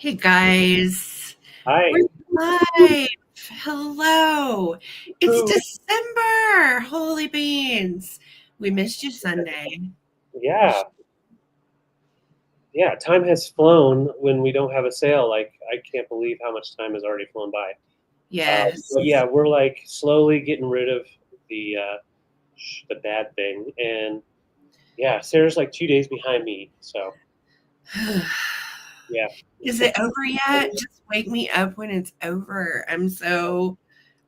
Hey guys, Hi. we're live. Hello. It's Who? December. Holy beans. We missed you Sunday. Yeah, yeah. Time has flown when we don't have a sale. Like I can't believe how much time has already flown by. Yes. But yeah, we're like slowly getting rid of the the bad thing, and yeah, Sarah's like 2 days behind me. So yeah, Is it over yet? Just wake me up when it's over. I'm so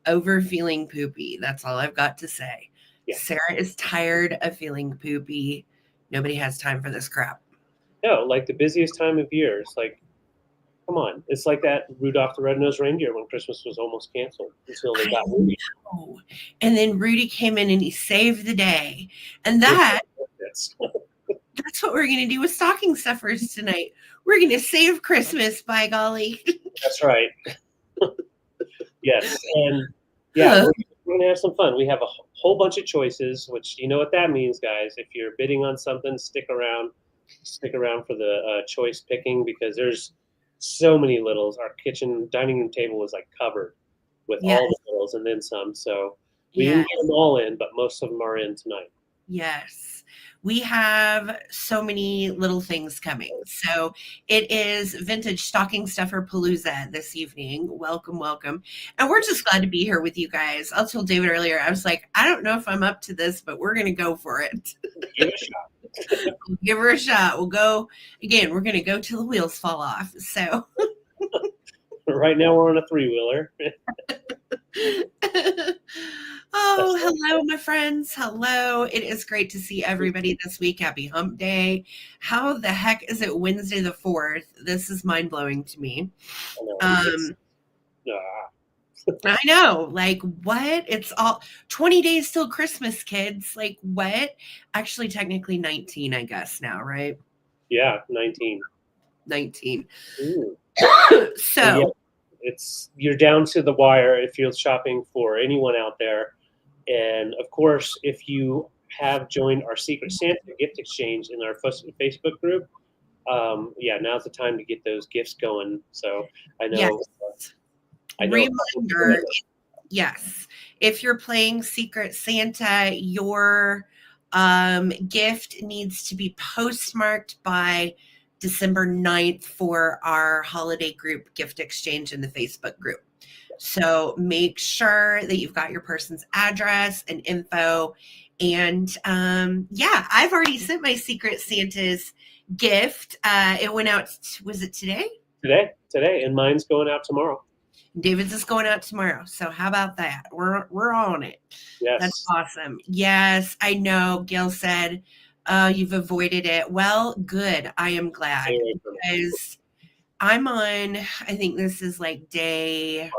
over feeling poopy. That's all I've got to say. yeah. Sarah is tired of feeling poopy. Nobody has time for this crap. No, like the busiest time of year. It's like, come on. It's like that Rudolph the Red-Nosed Reindeer when Christmas was almost canceled until they I got Rudy. know. And then Rudy came in and he saved the day. And that's what we're going to do with stocking stuffers tonight. We're going to save Christmas, by golly. That's right. Yes, and yeah, we're gonna have some fun. We have a whole bunch of choices, which you know what that means, guys. If you're bidding on something, stick around. Stick around for the choice picking because there's so many littles. Our kitchen dining room table was like covered with Yes, all the littles and then some. So we yes, didn't get them all in, but most of them are in tonight. yes. We have so many little things coming. So it is Vintage Stocking Stuffer Palooza this evening. Welcome, welcome. And we're just glad to be here with you guys. I told David earlier, I was like, I don't know if I'm up to this, but we're going to go for it. Give it a shot. We'll give her a shot. We'll go again. We're going to go till the wheels fall off. So Right now we're on a three-wheeler. oh, hello, my friends. Hello. It is great to see everybody this week. Happy hump day. How the heck is it Wednesday the 4th? This is mind blowing to me. I know. Like, what? It's all 20 days till Christmas, kids. Like, what? Actually, technically 19, I guess, now, right? Yeah, 19. 19. Ooh. So, yeah, you're down to the wire if you're shopping for anyone out there. And of course, if you have joined our Secret Santa gift exchange in our Facebook group, yeah, now's the time to get those gifts going. So I know, yes. Reminder, yes. If you're playing Secret Santa, your gift needs to be postmarked by December 9th for our holiday group gift exchange in the Facebook group. So make sure that you've got your person's address and info. And yeah, I've already sent my Secret Santa's gift. It went out, was it today? Today, and mine's going out tomorrow. David's is going out tomorrow. So how about that? We're on it. Yes. That's awesome. Yes, I know. Gail said, you've avoided it. Well, good. I am glad because I'm on, I think this is like day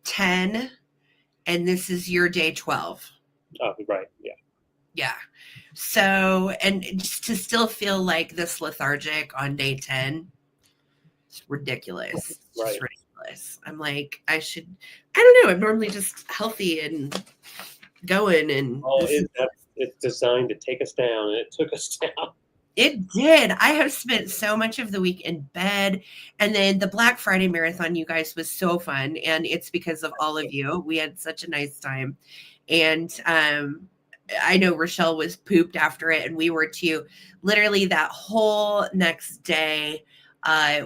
10 and this is your day 12. Oh, right. Yeah. Yeah. So, and just to still feel like this lethargic on day 10, it's ridiculous. It's just ridiculous. I'm like, I don't know. I'm normally just healthy and going. And it's designed to take us down, and it took us down. It did. I have spent so much of the week in bed. And then the Black Friday marathon, you guys, was so fun. And it's because of all of you. We had such a nice time. And I know Rochelle was pooped after it, and we were too. Literally that whole next day,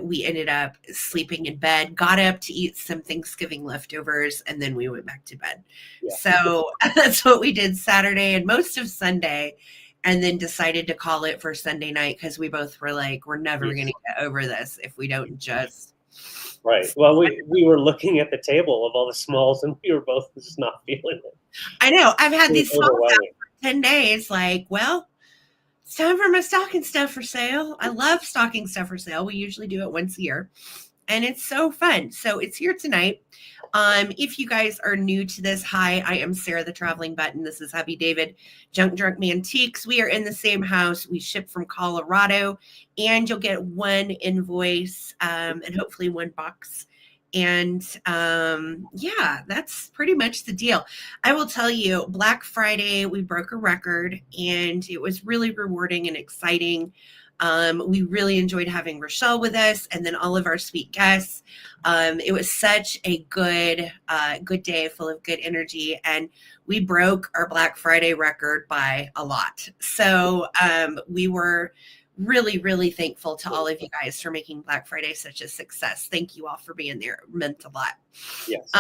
we ended up sleeping in bed, got up to eat some Thanksgiving leftovers, and then we went back to bed. Yeah. So that's what we did Saturday and most of Sunday, and then decided to call it for Sunday night because we both were like, we're never going to get over this if we don't just. Right. Well, we were looking at the table of all the smalls, and we were both just not feeling it. I know. I've had these smalls out for 10 days. Like, well, it's time for my stocking stuffer sale. I love stocking stuffer sale. We usually do it once a year, and it's so fun. So it's here tonight. If you guys are new to this, hi, I am Sarah, the Traveling Button. This is hubby David, Junk Drunk Mantiques. We are in the same house. We ship from Colorado, and you'll get one invoice and hopefully one box. And yeah, that's pretty much the deal. I will tell you, Black Friday, we broke a record, and it was really rewarding and exciting. We really enjoyed having Rochelle with us, and then all of our sweet guests. It was such a good day, full of good energy, and we broke our Black Friday record by a lot. So we were really, really thankful to all of you guys for making Black Friday such a success. Thank you all for being there. It meant a lot. Yes.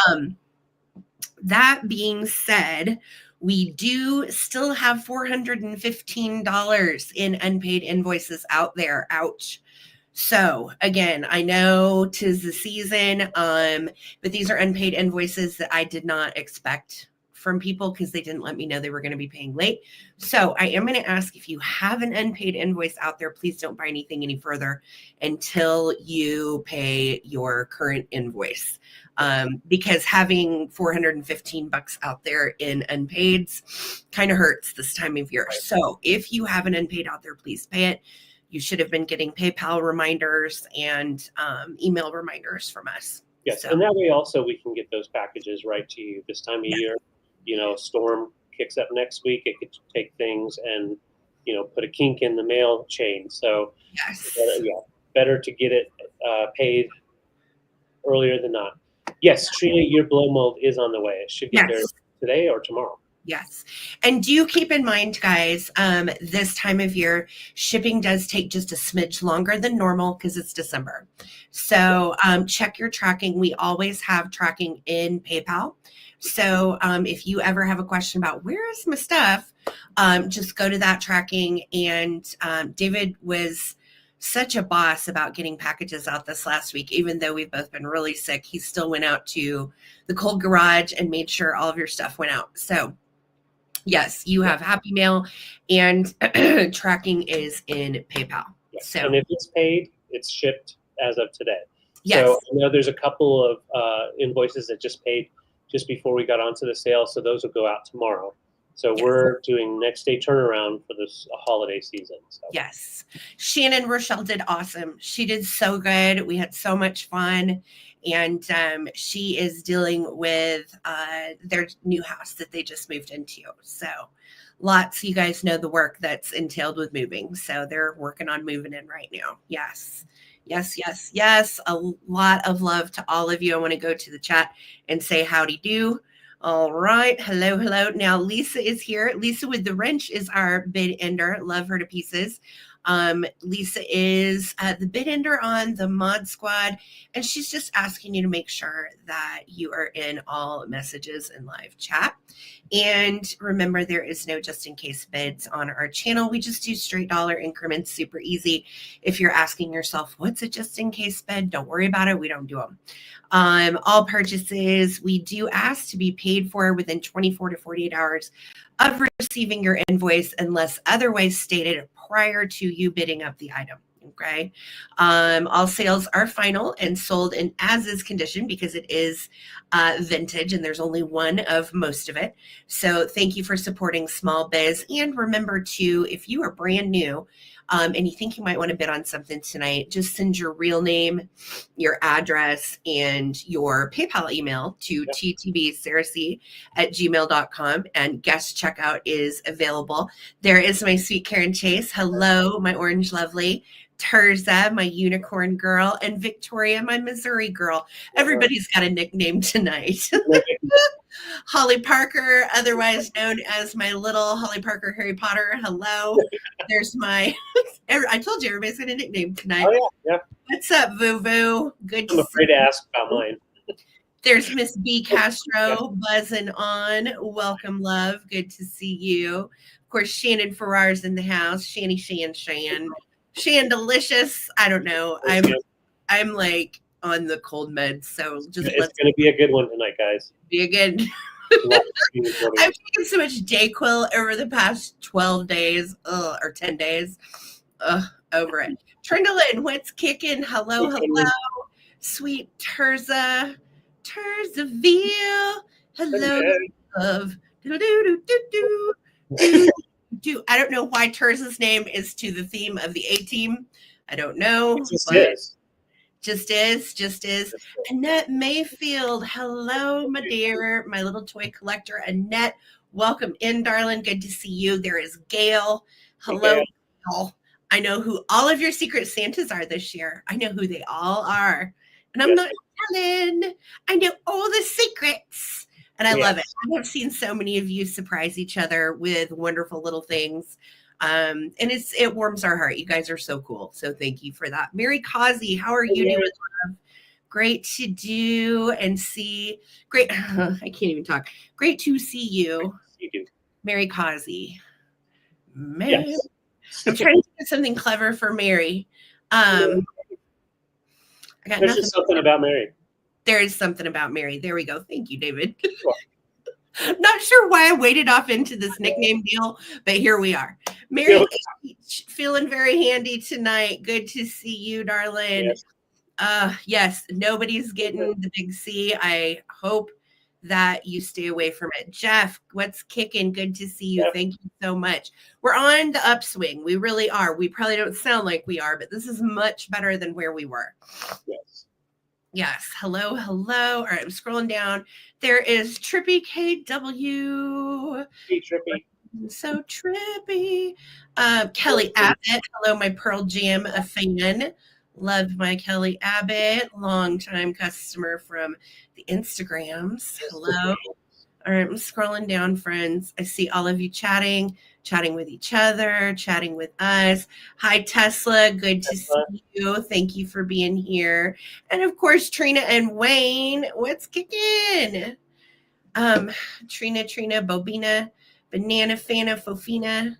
That being said, we do still have $415 in unpaid invoices out there. Ouch. So again, I know 'tis the season, but these are unpaid invoices that I did not expect from people because they didn't let me know they were going to be paying late. So I am going to ask, if you have an unpaid invoice out there, please don't buy anything any further until you pay your current invoice. Because having $415 out there in unpaids kind of hurts this time of year. So if you have an unpaid out there, please pay it. You should have been getting PayPal reminders and email reminders from us. Yes, So, and that way also we can get those packages right to you this time of year. You know, storm kicks up next week. It could take things and, you know, put a kink in the mail chain. So, yes. better to get it paid earlier than not. Yes, Trina, your blow mold is on the way. It should get there today or tomorrow. Yes. And do keep in mind, guys, this time of year, shipping does take just a smidge longer than normal because it's December. So check your tracking. We always have tracking in PayPal. So if you ever have a question about where is my stuff, just go to that tracking. And David was such a boss about getting packages out this last week. Even though we've both been really sick, he still went out to the cold garage and made sure all of your stuff went out. So yes, you have Happy Mail, and tracking is in PayPal. Yes. So, and if it's paid, it's shipped as of today. Yes. So I know there's a couple of invoices that just paid just before we got onto the sale, so those will go out tomorrow. So we're doing next day turnaround for this holiday season. So. Yes. Shannon Rochelle did awesome. She did so good. We had so much fun. And she is dealing with their new house that they just moved into. So lots, you guys know the work that's entailed with moving. So they're working on moving in right now. Yes. Yes, yes, yes. A lot of love to all of you. I want to go to the chat and say howdy do. All right. Hello, hello. Now, Lisa is here. Lisa with the wrench is our bid ender. Love her to pieces. Lisa is the bid ender on the mod squad, and she's just asking you to make sure that you are in all messages and live chat. And remember, there is no just in case bids on our channel. We just do straight dollar increments, super easy. If you're asking yourself, what's a just in case bid? Don't worry about it. We don't do them. All purchases, we do ask to be paid for within 24 to 48 hours of receiving your invoice unless otherwise stated prior to you bidding up the item. Okay. All sales are final and sold in as is condition because it is vintage and there's only one of most of it. So thank you for supporting small biz. And remember to, if you are brand new and you think you might want to bid on something tonight, just send your real name, your address, and your PayPal email to ttbsarahc@gmail.com, and guest checkout is available. There is my sweet Karen Chase. Hello, my orange lovely. Terza, my unicorn girl, and Victoria, my Missouri girl. Everybody's got a nickname tonight. Holly Parker, otherwise known as my little Holly Parker Harry Potter. Hello. There's my, I told you everybody's got a nickname tonight. Oh, yeah. What's up, Voo? Good to I'm afraid to ask about mine. There's Miss B. Castro buzzing on. Welcome, love. Good to see you. Of course, Shannon Farrar's in the house. Shan. Shan Delicious. I don't know. I'm like on the cold meds, so just it's going to be a good one tonight, guys. Be a good. I've taken so much Dayquil over the past 12 days, or 10 days. Over it. Trindlin, what's kicking? Hello, hello. Sweet Terza. Terzaville. Hello, love. I don't know why Terza's name is to the theme of the A-Team. I don't know. It just is. Just is. Annette Mayfield. Hello, my dear, my little toy collector. Annette, welcome in, darling. Good to see you. There is Gail. Hello, Gail. I know who all of your secret Santas are this year. I know who they all are. And I'm Yes. not telling. I know all the secrets. And I love it. I have seen so many of you surprise each other with wonderful little things. And it warms our heart. You guys are so cool. So thank you for that. Mary Causey, how are you doing, love? Great to do and see. Great. I can't even talk. Great to see you. Mary Causey. Mary. Yes. I'm trying to do something clever for Mary. I got There's nothing. just something about Mary. There is something about Mary. There we go. Thank you, David. Not sure why I waded off into this nickname deal, but here we are. Mary H, feeling very handy tonight. Good to see you, darling. Yes, nobody's getting the big C. I hope that you stay away from it. Jeff, what's kicking? Good to see you. Thank you so much. We're on the upswing. We really are. We probably don't sound like we are, but this is much better than where we were. Yes. Hello. All right, I'm scrolling down. There is Trippy KW. Hey, Trippy. So trippy. Kelly Abbott. Hello, my Pearl Jam fan. Love my Kelly Abbott, longtime customer from the Instagrams. Hello. All right, I'm scrolling down, friends. I see all of you chatting with each other, chatting with us. Hi, Tesla. Good to see you. Thank you for being here. And of course, Trina and Wayne. What's kicking? Trina, Bobina, Banana Fana, Fofina,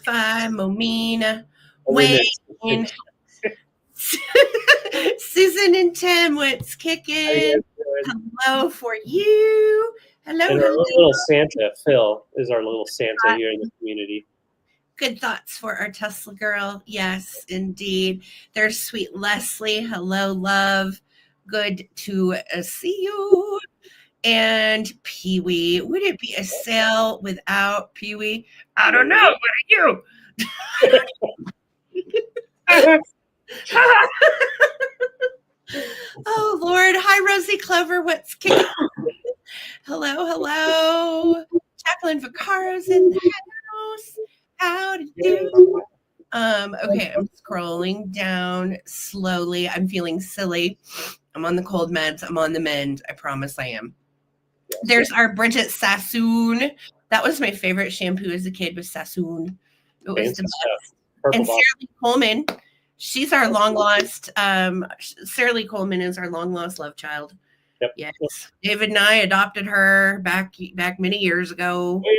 Fi, Momina, Wayne. Susan and Tim, what's kicking? Hello for you. Hello. And our little Santa, Phil, is our little Santa here in the community. Good thoughts for our Tesla girl. Yes, indeed. There's sweet Leslie. Hello, love. Good to see you. And Pee-wee. Would it be a sale without Pee-wee? I don't know. What are you? Oh, Lord. Hi, Rosie Clover. What's kicking? Hello. Jacqueline Vaccaro's in the house. How to do? Okay, I'm scrolling down slowly. I'm feeling silly. I'm on the cold meds. I'm on the mend. I promise I am. There's our Bridget Sassoon. That was my favorite shampoo as a kid, was Sassoon. It was the best. And Sarah Lee Coleman. She's our long lost. Sarah Lee Coleman is our long lost love child. Yep. Yes. David and I adopted her back many years ago. Way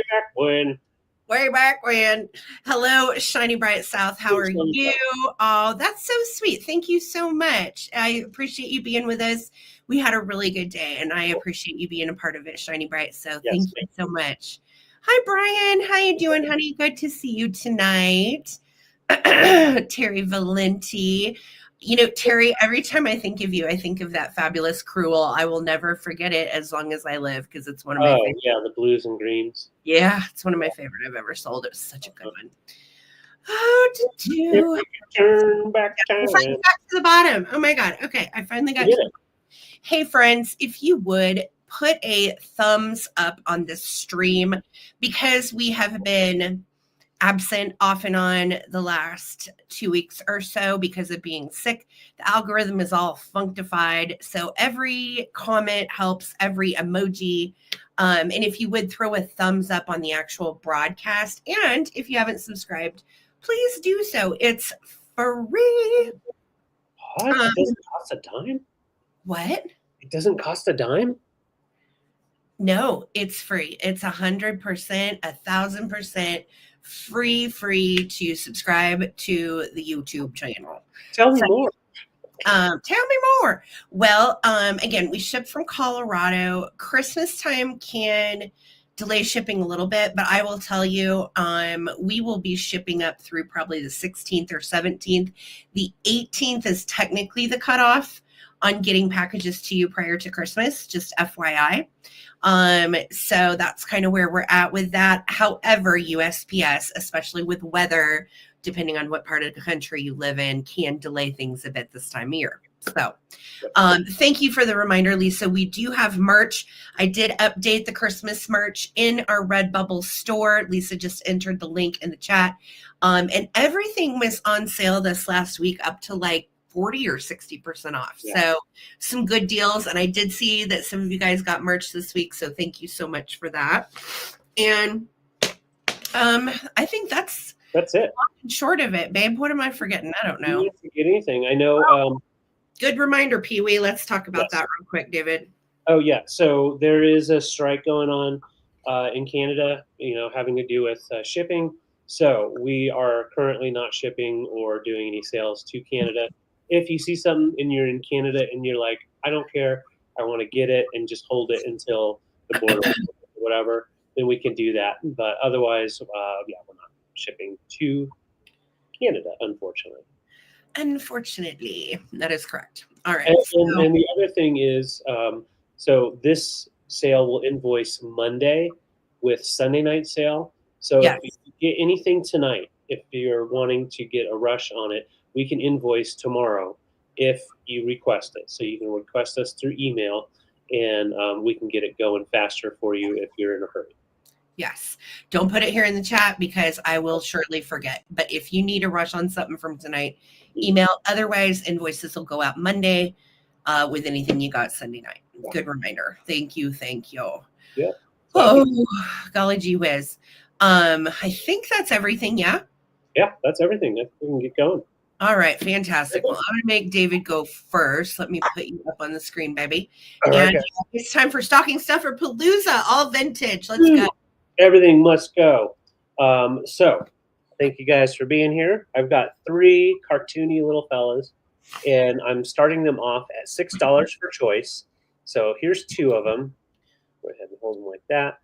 back when. Hello, Shiny Bright South. How are you? Oh, that's so sweet. Thank you so much. I appreciate you being with us. We had a really good day, and I appreciate you being a part of it, Shiny Bright. So thank you so much. Hi, Brian. How you doing, honey? Good to see you tonight. Terry Valenti. You know, Terry, every time I think of you, I think of that fabulous Cruel. I will never forget it as long as I live, because it's one of my favorite. Yeah, the blues and greens. Yeah, it's one of my favorite I've ever sold. It was such a good one. Oh, turn back to the bottom. Oh my God. Okay, I finally got to it. Hey, friends, if you would put a thumbs up on this stream, because we have been absent off and on the last 2 weeks or so because of being sick. The algorithm is all functified. So every comment helps, every emoji. And if you would throw a thumbs up on the actual broadcast, and if you haven't subscribed, please do so. It's free. What? It doesn't cost a dime? What? It doesn't cost a dime? No, it's free. It's 100%, 1,000% free to subscribe to the YouTube channel. Tell me more. Tell me more. Well, again, we ship from Colorado. Christmas time can delay shipping a little bit, but I will tell you, we will be shipping up through probably the 16th or 17th. The 18th is technically the cutoff on getting packages to you prior to Christmas, just FYI. So that's kind of where we're at with that. However, USPS, especially with weather, depending on what part of the country you live in, can delay things a bit this time of year. So thank you for the reminder, Lisa. We do have merch. I did update the Christmas merch in our Redbubble store. Lisa just entered the link in the chat. And everything was on sale this last week up to like 40 or 60% off. Yeah. So some good deals. And I did see that some of you guys got merch this week. So thank you so much for that. And I think that's it. Short of it, babe. What am I forgetting? I don't know. You didn't forget anything. I know. Good reminder, Pee Wee. Let's talk about that real quick, David. Oh, yeah. So there is a strike going on in Canada, having to do with shipping. So we are currently not shipping or doing any sales to Canada. If you see something and you're in Canada and you're like, I don't care, I want to get it and just hold it until the border or whatever, then we can do that. But otherwise, we're not shipping to Canada, unfortunately. Unfortunately, that is correct. All right. And the other thing is, so this sale will invoice Monday with Sunday night sale. So if you get anything tonight, if you're wanting to get a rush on it, we can invoice tomorrow if you request it. So you can request us through email, and we can get it going faster for you if you're in a hurry. Yes. Don't put it here in the chat because I will surely forget. But if you need a rush on something from tonight, email. Otherwise, invoices will go out Monday with anything you got Sunday night. Good reminder. Thank you. Thank you. Yeah. Oh, golly gee whiz. I think that's everything. Yeah. Yeah, that's everything. We can get going. All right. Fantastic. Well, I'm going to make David go first. Let me put you up on the screen, baby. All and right, it's time for Stocking Stuffer Palooza, all vintage. Let's go. Everything must go. So thank you guys for being here. I've got 3 cartoony little fellas, and I'm starting them off at $6 for choice. So here's 2 of them. Go ahead and hold them like that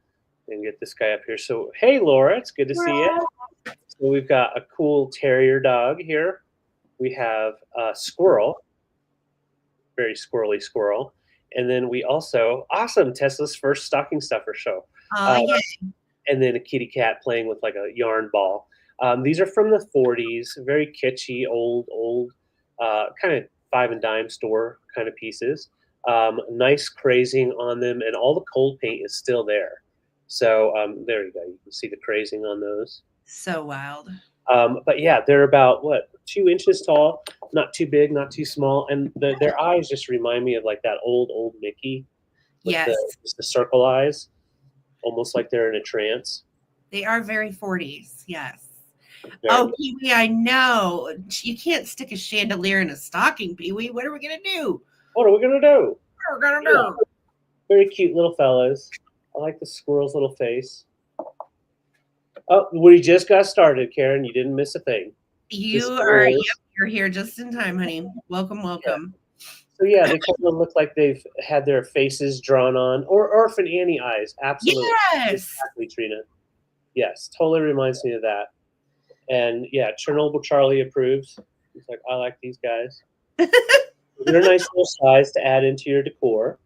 and get this guy up here. So, hey, Laura, it's good to see you. So we've got a cool terrier dog here. We have a squirrel, very squirrely squirrel. And then we also, awesome, Tesla's first stocking stuffer show. Yeah. And then a kitty cat playing with like a yarn ball. These are from the 40s, very kitschy, old, kind of 5 and dime store kind of pieces. Nice crazing on them, and all the cold paint is still there. So there you go. You can see the crazing on those. So wild. But yeah, they're about 2 inches tall, not too big, not too small, and their eyes just remind me of like that old Mickey. With the circle eyes. Almost like they're in a trance. They are very 40s, yes. Pee Wee, I know. You can't stick a chandelier in a stocking, Pee Wee. What are we going to do? What are we going to do? What are we going to do? Very cute little fellas. I like the squirrel's little face. Oh, we just got started, Karen. You didn't miss a thing. You're here just in time, honey. Welcome. Yeah. So yeah, they kind of look like they've had their faces drawn on, or Orphan Annie eyes. Absolutely. Yes. Exactly, Trina. Yes, totally reminds me of that. And yeah, Chernobyl Charlie approves. He's like, I like these guys. They're a nice little size to add into your decor.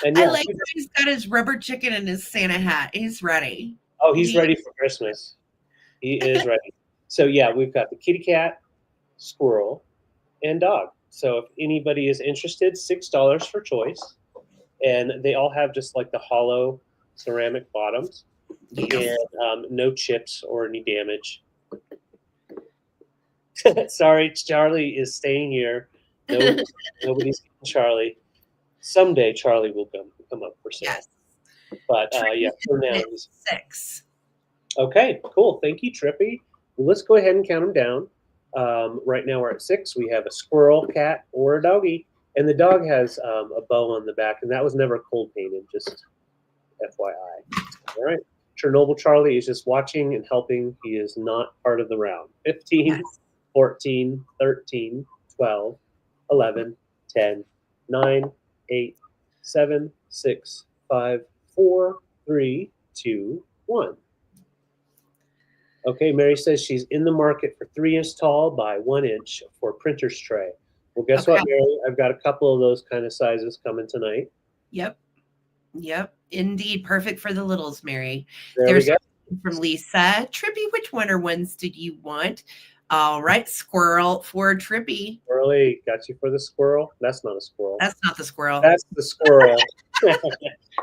And yeah, I like that he's got his rubber chicken and his Santa hat. He's ready. Oh, he's ready for Christmas. He is ready. So yeah, we've got the kitty cat, squirrel, and dog. So if anybody is interested, $6 for choice. And they all have just like the hollow ceramic bottoms and no chips or any damage. Sorry, Charlie is staying here. No, nobody's getting Charlie. Someday Charlie will come up for sale. Yes. But yeah, for now. 6. Okay, cool. Thank you, Trippy. Well, let's go ahead and count them down. Right now we're at 6. We have a squirrel, cat, or a doggy. And the dog has a bow on the back, and that was never cold painted, just FYI. All right. Chernobyl Charlie is just watching and helping. He is not part of the round. 15, 14, 13, 12, 11, 10, 9, 8, 7, 6, 5, 4, 3, 2, 1. Okay, Mary says she's in the market for 3-inch tall by 1 inch for printer's tray. Well, guess what, Mary? I've got a couple of those kind of sizes coming tonight. Yep. Indeed. Perfect for the littles, Mary. There we go. From Lisa. Trippy, which winter ones did you want? All right, squirrel for Trippy. Early got you for the squirrel. That's not a squirrel. That's not the squirrel. That's the squirrel.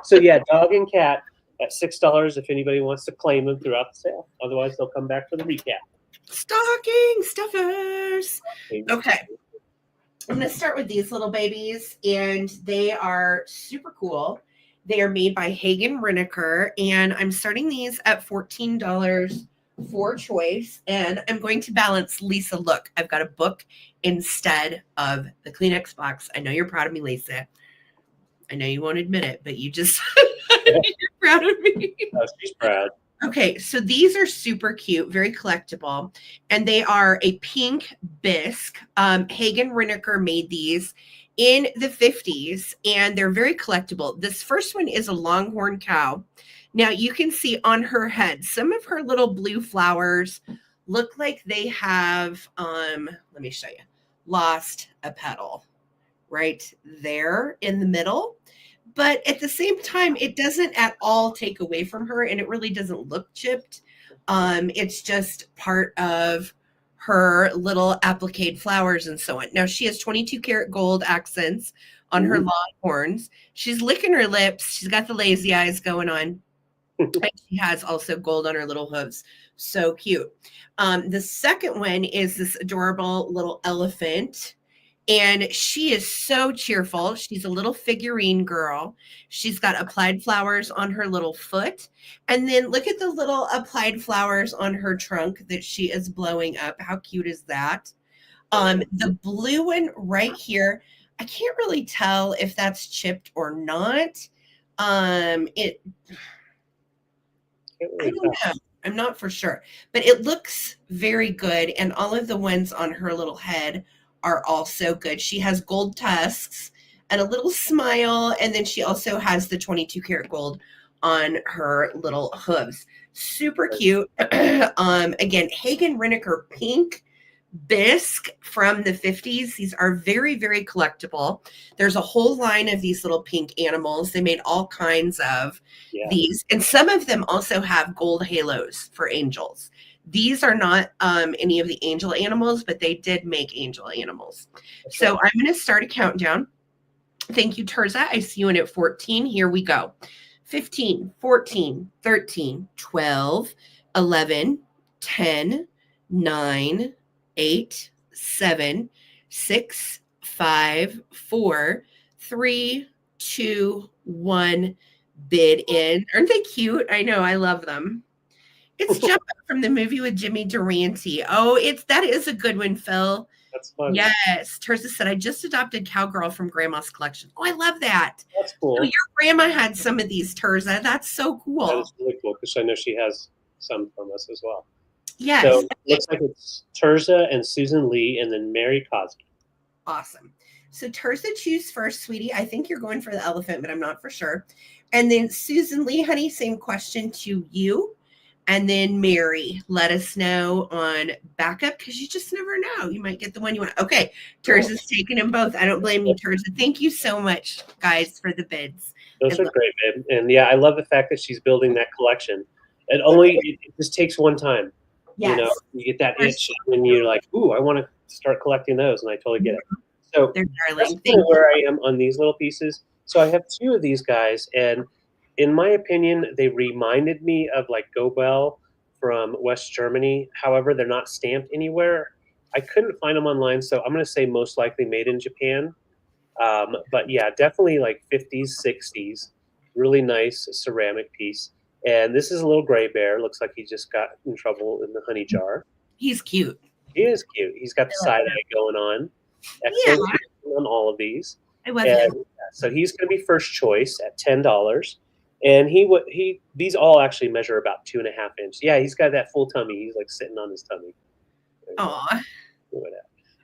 So yeah, dog and cat at $6 if anybody wants to claim them throughout the sale. Otherwise, they'll come back for the recap. Stocking stuffers. Okay. I'm going to start with these little babies, and they are super cool. They are made by Hagen Renker, and I'm starting these at $14 for choice, and I'm going to balance Lisa. Look, I've got a book instead of the Kleenex box. I know you're proud of me, Lisa. I know you won't admit it, but you just you're proud of me. Oh, she's proud. Okay, so these are super cute, very collectible, and they are a pink bisque. Hagen Renker made these in the 50s, and they're very collectible. This first one is a longhorn cow. Now you can see on her head, some of her little blue flowers look like they have, let me show you, lost a petal right there in the middle. But at the same time, it doesn't at all take away from her, and it really doesn't look chipped. It's just part of her little applique flowers and so on. Now, she has 22 karat gold accents on her longhorns. She's licking her lips. She's got the lazy eyes going on. And she has also gold on her little hooves. So cute. The second one is this adorable little elephant. And she is so cheerful. She's a little figurine girl. She's got applied flowers on her little foot. And then look at the little applied flowers on her trunk that she is blowing up. How cute is that? The blue one right here, I can't really tell if that's chipped or not. I don't know. I'm not for sure. But it looks very good. And all of the ones on her little head are also good. She has gold tusks and a little smile, and then she also has the 22 karat gold on her little hooves. Super cute. Again, Hagen Renker pink bisque from the 50s. These are very, very collectible. There's a whole line of these little pink animals. They made all kinds of these, and some of them also have gold halos for angels. These are not any of the angel animals, but they did make angel animals. So I'm going to start a countdown. Thank you, Ttbsarahc. I see you in at 14. Here we go. 15, 14, 13, 12, 11, 10, 9, 8, 7, 6, 5, 4, 3, 2, 1. Bid in. Aren't they cute? I know. I love them. It's Jump from the movie with Jimmy Durante. Oh, that is a good one, Phil. That's fun. Yes. Ttbsarahc said, I just adopted Cowgirl from Grandma's collection. Oh, I love that. That's cool. So your grandma had some of these, Ttbsarahc. That's so cool. That is really cool because I know she has some from us as well. Yes. So it looks like it's Ttbsarahc and Susan Lee and then Mary Cosby. Awesome. So Ttbsarahc, choose first, sweetie. I think you're going for the elephant, but I'm not for sure. And then Susan Lee, honey, same question to you. And then Mary, let us know on backup because you just never know. You might get the one you want. Okay, Ttbsarahc's taking them both. I don't blame you, Ttbsarahc. Thank you so much, guys, for the bids. Those are great, babe. And yeah, I love the fact that she's building that collection. It just takes one time. Yes. You know, you get that itch and you're like, ooh, I want to start collecting those. And I totally get it. So that's kind of where I am on these little pieces. So I have two of these guys, and in my opinion, they reminded me of like Gobel from West Germany. However, they're not stamped anywhere. I couldn't find them online, so I'm going to say most likely made in Japan. But yeah, definitely like 50s, 60s. Really nice ceramic piece. And this is a little gray bear. Looks like he just got in trouble in the honey jar. He's cute. He is cute. He's got the side eye going on. Excellent on all of these. So he's going to be first choice at $10. And these all actually measure about 2.5 inches. Yeah, he's got that full tummy. He's like sitting on his tummy. Aw.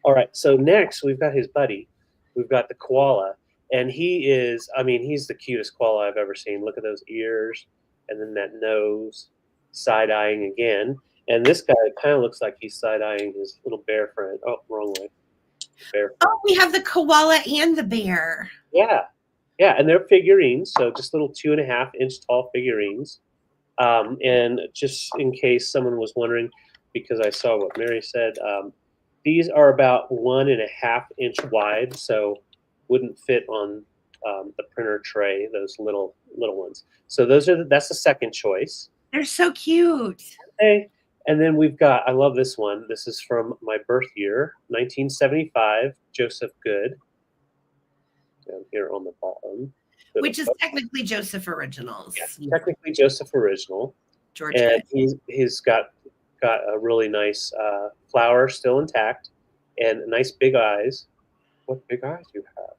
All right, so next we've got his buddy. We've got the koala. And he's the cutest koala I've ever seen. Look at those ears and then that nose, side-eyeing again. And this guy kind of looks like he's side-eyeing his little bear friend. Oh, wrong way. Bear. Oh, we have the koala and the bear. Yeah. Yeah, and they're figurines, so just little 2.5 inch tall figurines. And just in case someone was wondering, because I saw what Mary said, these are about 1.5 inch wide, so wouldn't fit on the printer tray, those little ones. So that's the second choice. They're so cute. Okay. And then we've got, I love this one. This is from my birth year, 1975, Joseph Good. Down here on the bottom. Which is technically Joseph Originals. Yes, technically Joseph Original. George and Good. he's got a really nice flower still intact and nice big eyes. What big eyes you have.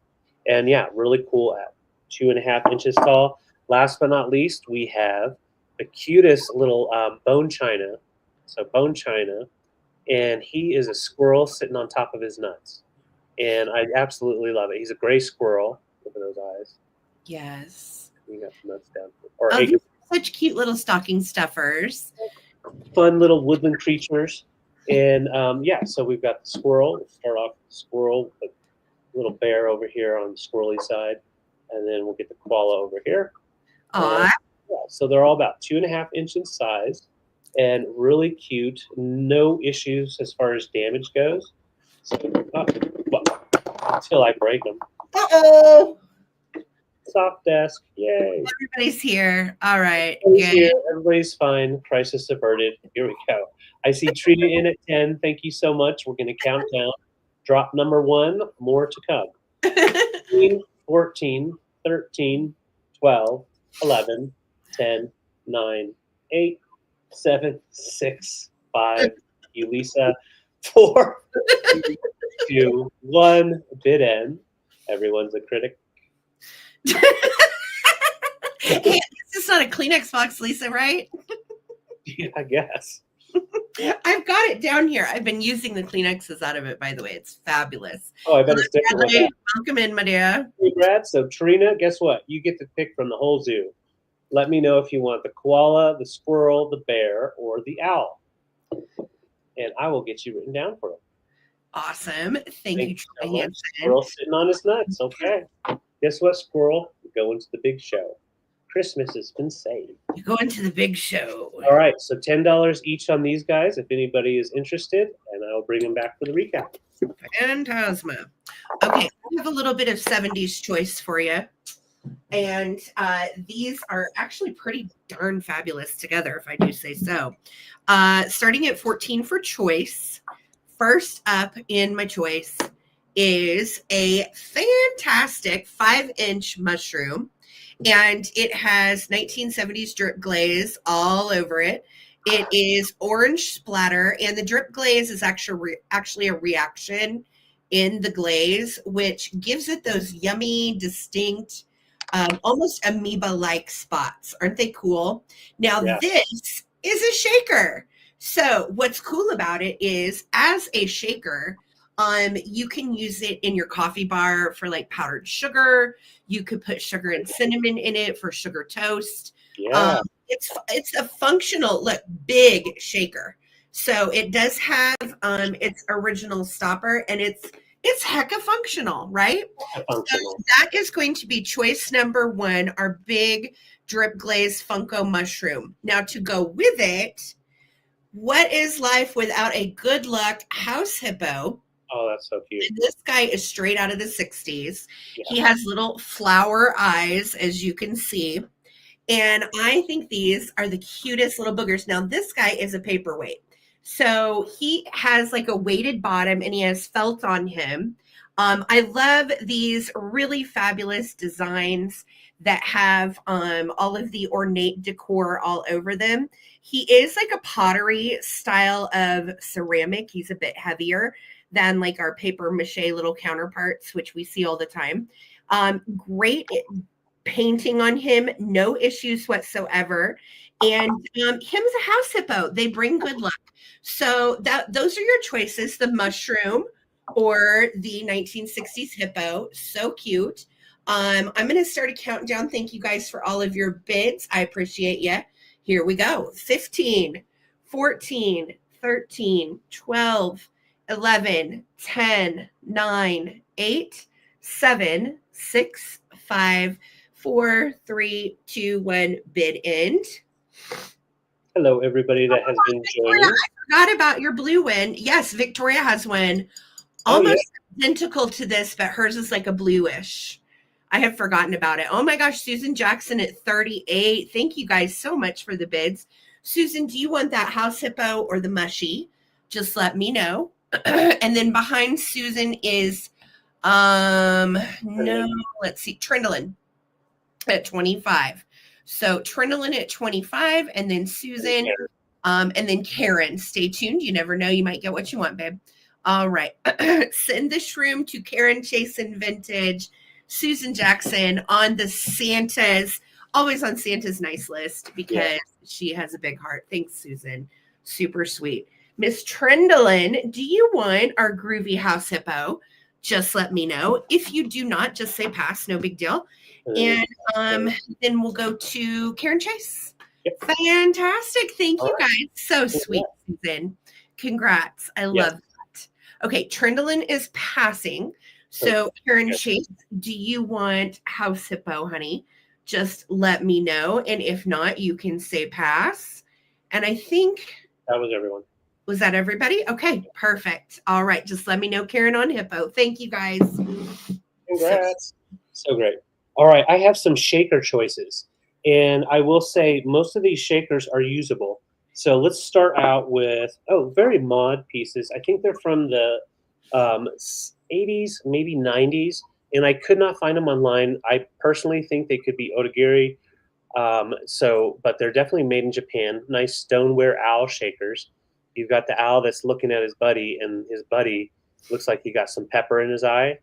And yeah, really cool at 2.5 inches tall. Last but not least, we have the cutest little bone china. So bone china, and he is a squirrel sitting on top of his nuts. And I absolutely love it. He's a gray squirrel. Look at those eyes. Yes. You got the nuts down. These are such cute little stocking stuffers. Fun little woodland creatures. And yeah, so we've got the squirrel. We'll start off with the squirrel, the little bear over here on the squirrely side. And then we'll get the koala over here. Aww. Yeah, so they're all about 2.5 inches in size and really cute. No issues as far as damage goes. So, until I break them. Uh-oh. Soft desk. Yay. Everybody's here. All right. Everybody's here. Everybody's fine. Crisis averted. Here we go. I see Trina in at 10. Thank you so much. We're going to count down. Drop number 1. More to come. 15, 14, 13, 12, 11, 10, 9, 8, 7, 6, 5. You, Lisa. 4, 3, 2, 1. Bid end. Everyone's a critic. Hey, this is not a Kleenex box, Lisa, right? Yeah, I guess. I've got it down here. I've been using the Kleenexes out of it, by the way. It's fabulous. Oh, I better stick with that. Welcome in, my dear. Hey, Brad. So, Trina, guess what? You get to pick from the whole zoo. Let me know if you want the koala, the squirrel, the bear, or the owl. And I will get you written down for it. Awesome. Thank you, Trina Hansen. Squirrel sitting on his nuts. Okay. Guess what, squirrel? You're going to the big show. Christmas has been saved. You're going to the big show. All right, so $10 each on these guys if anybody is interested, and I'll bring them back for the recap. Phantasma. Okay, I have a little bit of 70s choice for you. And these are actually pretty darn fabulous together, if I do say so. Starting at 14 for choice. First up in my choice is a fantastic 5-inch mushroom. And it has 1970s drip glaze all over it. It is orange splatter, and the drip glaze is actually a reaction in the glaze, which gives it those yummy, distinct, almost amoeba-like spots. Aren't they cool? Now, This is a shaker. So what's cool about it is, as a shaker, you can use it in your coffee bar for like powdered sugar. You could put sugar and cinnamon in it for sugar toast. Yeah. It's a functional, look, big shaker. So it does have its original stopper, and it's hecka functional, right? So that is going to be choice number 1, our big drip glaze Funko mushroom. Now, to go with it, what is life without a good luck house hippo? Oh, that's so cute. And this guy is straight out of the 60s. Yeah. He has little flower eyes, as you can see. And I think these are the cutest little boogers. Now, this guy is a paperweight. So he has like a weighted bottom, and he has felt on him. I love these really fabulous designs that have all of the ornate decor all over them. He is like a pottery style of ceramic. He's a bit heavier than like our paper mache little counterparts, which we see all the time. Great painting on him, no issues whatsoever. And him's a house hippo. They bring good luck. So those are your choices, the mushroom or the 1960s hippo. So cute. I'm going to start a countdown. Thank you guys for all of your bids. I appreciate you. Here we go. 15, 14, 13, 12, 11, 10, 9, 8, 7, 6, 5, 4, 3, 2, 1, bid end. Hello, everybody that has been Victoria, joining. I forgot about your blue one. Yes, Victoria has one almost identical to this, but hers is like a bluish. I have forgotten about it. Oh my gosh, Susan Jackson at 38. Thank you guys so much for the bids. Susan, do you want that house hippo or the mushy? Just let me know. And then behind Susan is no, let's see, Trindlin at 25. So Trindlin at 25, and then Susan, and then Karen. Stay tuned. You never know. You might get what you want, babe. All right. Send the shroom to Karen Chasen Vintage, Susan Jackson on the Santa's, always on Santa's nice list because she has a big heart. Thanks, Susan. Super sweet. Miss Trindlin, do you want our groovy house hippo? Just let me know. If you do not, just say pass. No big deal. And then we'll go to Karen Chase. Yep. Fantastic. Thank you guys. So sweet, Susan. Congrats. I love that. Okay, Trindlin is passing. So Karen Chase, do you want house hippo, honey? Just let me know. And if not, you can say pass. And I think that was everyone. Was that everybody? Okay, perfect. All right, just let me know, Karen, on hippo. Thank you, guys. Congrats. So great. All right, I have some shaker choices. And I will say most of these shakers are usable. So let's start out with, very mod pieces. I think they're from the 80s, maybe 90s. And I could not find them online. I personally think they could be Otagiri. But they're definitely made in Japan. Nice stoneware owl shakers. You've got the owl that's looking at his buddy, and his buddy looks like he got some pepper in his eye.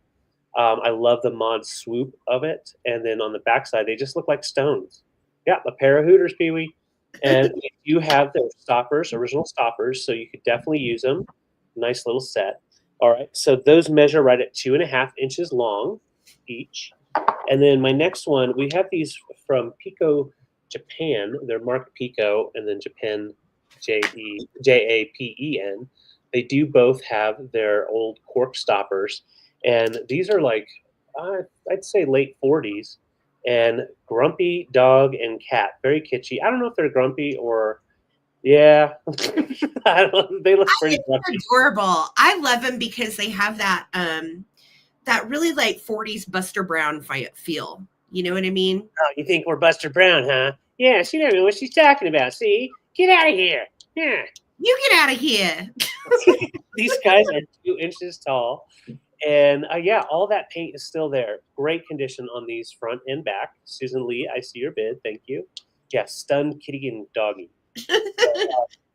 I love the mod swoop of it. And then on the backside, they just look like stones. Yeah, a pair of Hooters, Pee-wee. And you have the stoppers, original stoppers, so you could definitely use them. Nice little set. All right, so those measure right at 2.5 inches long each. And then my next one, we have these from Pico, Japan. They're marked Pico, and then Japan, Japen. They do both have their old cork stoppers. And these are like, I'd say late 40s. And grumpy dog and cat, very kitschy. I don't know if they're grumpy or, I don't know. They look pretty grumpy. Adorable. I love them because they have that that really like 40s Buster Brown feel. You know what I mean? Oh, you think we're Buster Brown, huh? Yeah, she doesn't know what she's talking about. See? Get out of here. Yeah. You get out of here. These guys are 2 inches tall. And all that paint is still there. Great condition on these front and back. Susan Lee, I see your bid. Thank you. Yeah, stunned kitty and doggy.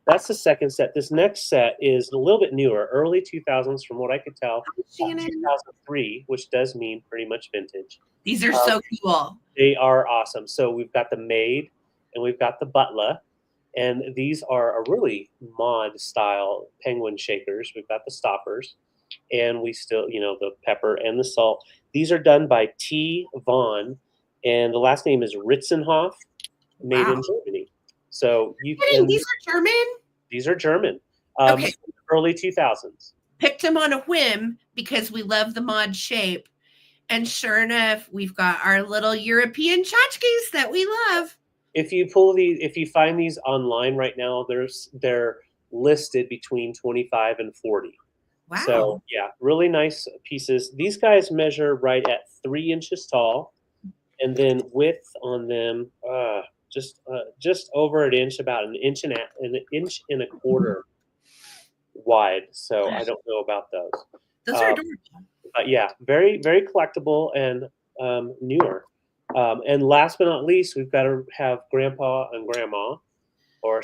That's the second set. This next set is a little bit newer, early 2000s from what I could tell. 2003, which does mean pretty much vintage. These are so cool. They are awesome. So we've got the maid and we've got the butler. And these are a really mod style penguin shakers. We've got the stoppers. And we still, the pepper and the salt. These are done by T. Vaughn, and the last name is Ritzenhoff, made in Germany. So these are German? These are German. Okay. Early 2000s. Picked them on a whim because we love the mod shape. And sure enough, we've got our little European tchotchkes that we love. If you find these online right now, they're listed between 25 and 40. Wow. So really nice pieces. These guys measure right at 3 inches tall, and then width on them just over an inch, about an inch and a quarter wide. So I don't know about those. Those are adorable. But very very collectible and newer. And last but not least, we've got to have Grandpa and Grandma, or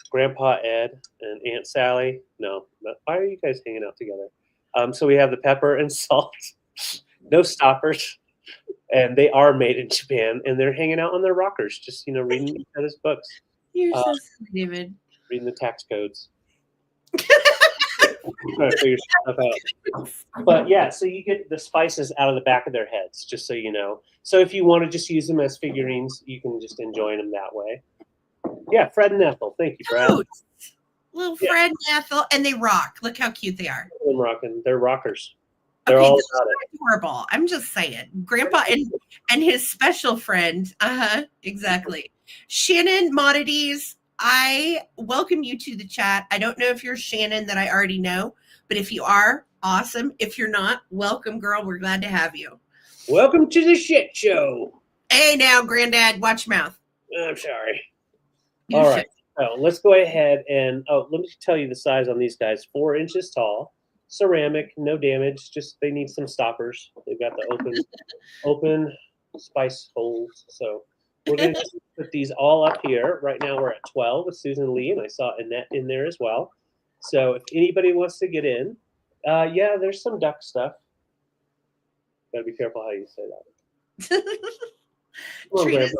Grandpa Ed and Aunt Sally. No, why are you guys hanging out together? So we have the pepper and salt, no stoppers, and they are made in Japan, and they're hanging out on their rockers, just reading each other's books. You're so silly, David. Reading the tax codes. Trying to figure stuff out. But so you get the spices out of the back of their heads, just so you know. So if you want to just use them as figurines, you can just enjoy them that way. Yeah, Fred and Ethel. Thank you, Brad. Little Fred and Ethel, and they rock. Look how cute they are. They're rocking. They're rockers. They're all about it. Adorable. I'm just saying. Grandpa and his special friend. Exactly. Shannon Modities, I welcome you to the chat. I don't know if you're Shannon that I already know, but if you are, awesome. If you're not, welcome, girl. We're glad to have you. Welcome to the shit show. Hey, now, Granddad, watch your mouth. I'm sorry. All right. So let's go ahead and let me tell you the size on these guys. 4 inches tall, ceramic, no damage. Just they need some stoppers. They've got the open spice holes. So we're going to put these all up here. Right now we're at 12 with Susan Lee, and I saw Annette in there as well. So if anybody wants to get in, yeah, there's some duck stuff. Gotta be careful how you say that. Trina's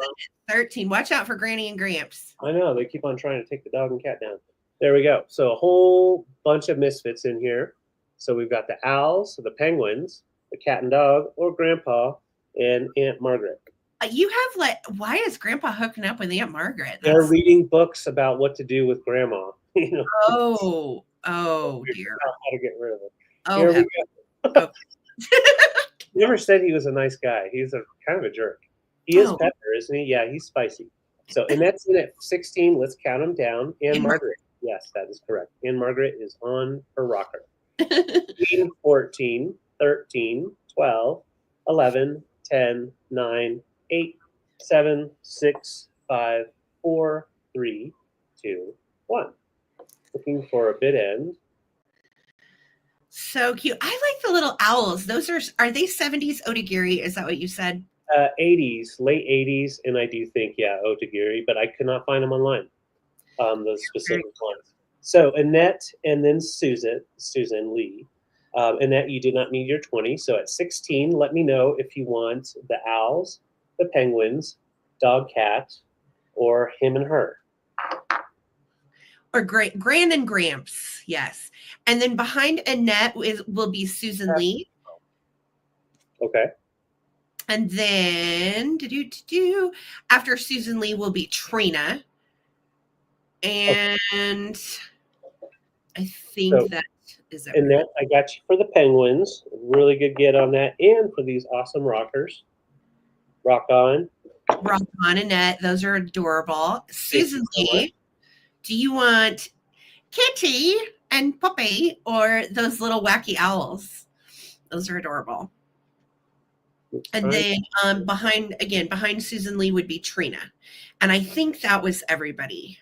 13. Watch out for Granny and Gramps. I know, they keep on trying to take the dog and cat down. There we go. So a whole bunch of misfits in here. So we've got the owls, the penguins, the cat and dog, or Grandpa, and Aunt Margaret. You have why is Grandpa hooking up with Aunt Margaret? They're reading books about what to do with Grandma. You know? Oh dear. How to get rid of it. Oh, here we go. Never said he was a nice guy. He's kind of a jerk. He is pepper, isn't he? Yeah, he's spicy. So, and that's in at 16. Let's count them down. And Margaret. Yes, that is correct. And Margaret is on her rocker. 15, 14, 13, 12, 11, 10, 9, 8, 7, 6, 5, 4, 3, 2, 1. Looking for a bit end. So cute. I like the little owls. Those are they 70s Otagiri? Is that what you said? 80s, late 80s, and I do think, yeah, Otagiri, but I could not find them online, those specific ones. So Annette and then Susan Lee. Annette, you did not need your 20. So at 16, let me know if you want the owls, the penguins, dog, cat, or him and her. Or Grand and Gramps, yes. And then behind Annette will be Susan Lee. Okay. And then after Susan Lee will be Trina. And I think that is it. And that I got you for the penguins. Really good get on that. And for these awesome rockers. Rock on. Rock on, Annette. Those are adorable. Susan Lee, do you want Kitty and Puppy or those little wacky owls? Those are adorable. And then behind Susan Lee would be Trina. And I think that was everybody.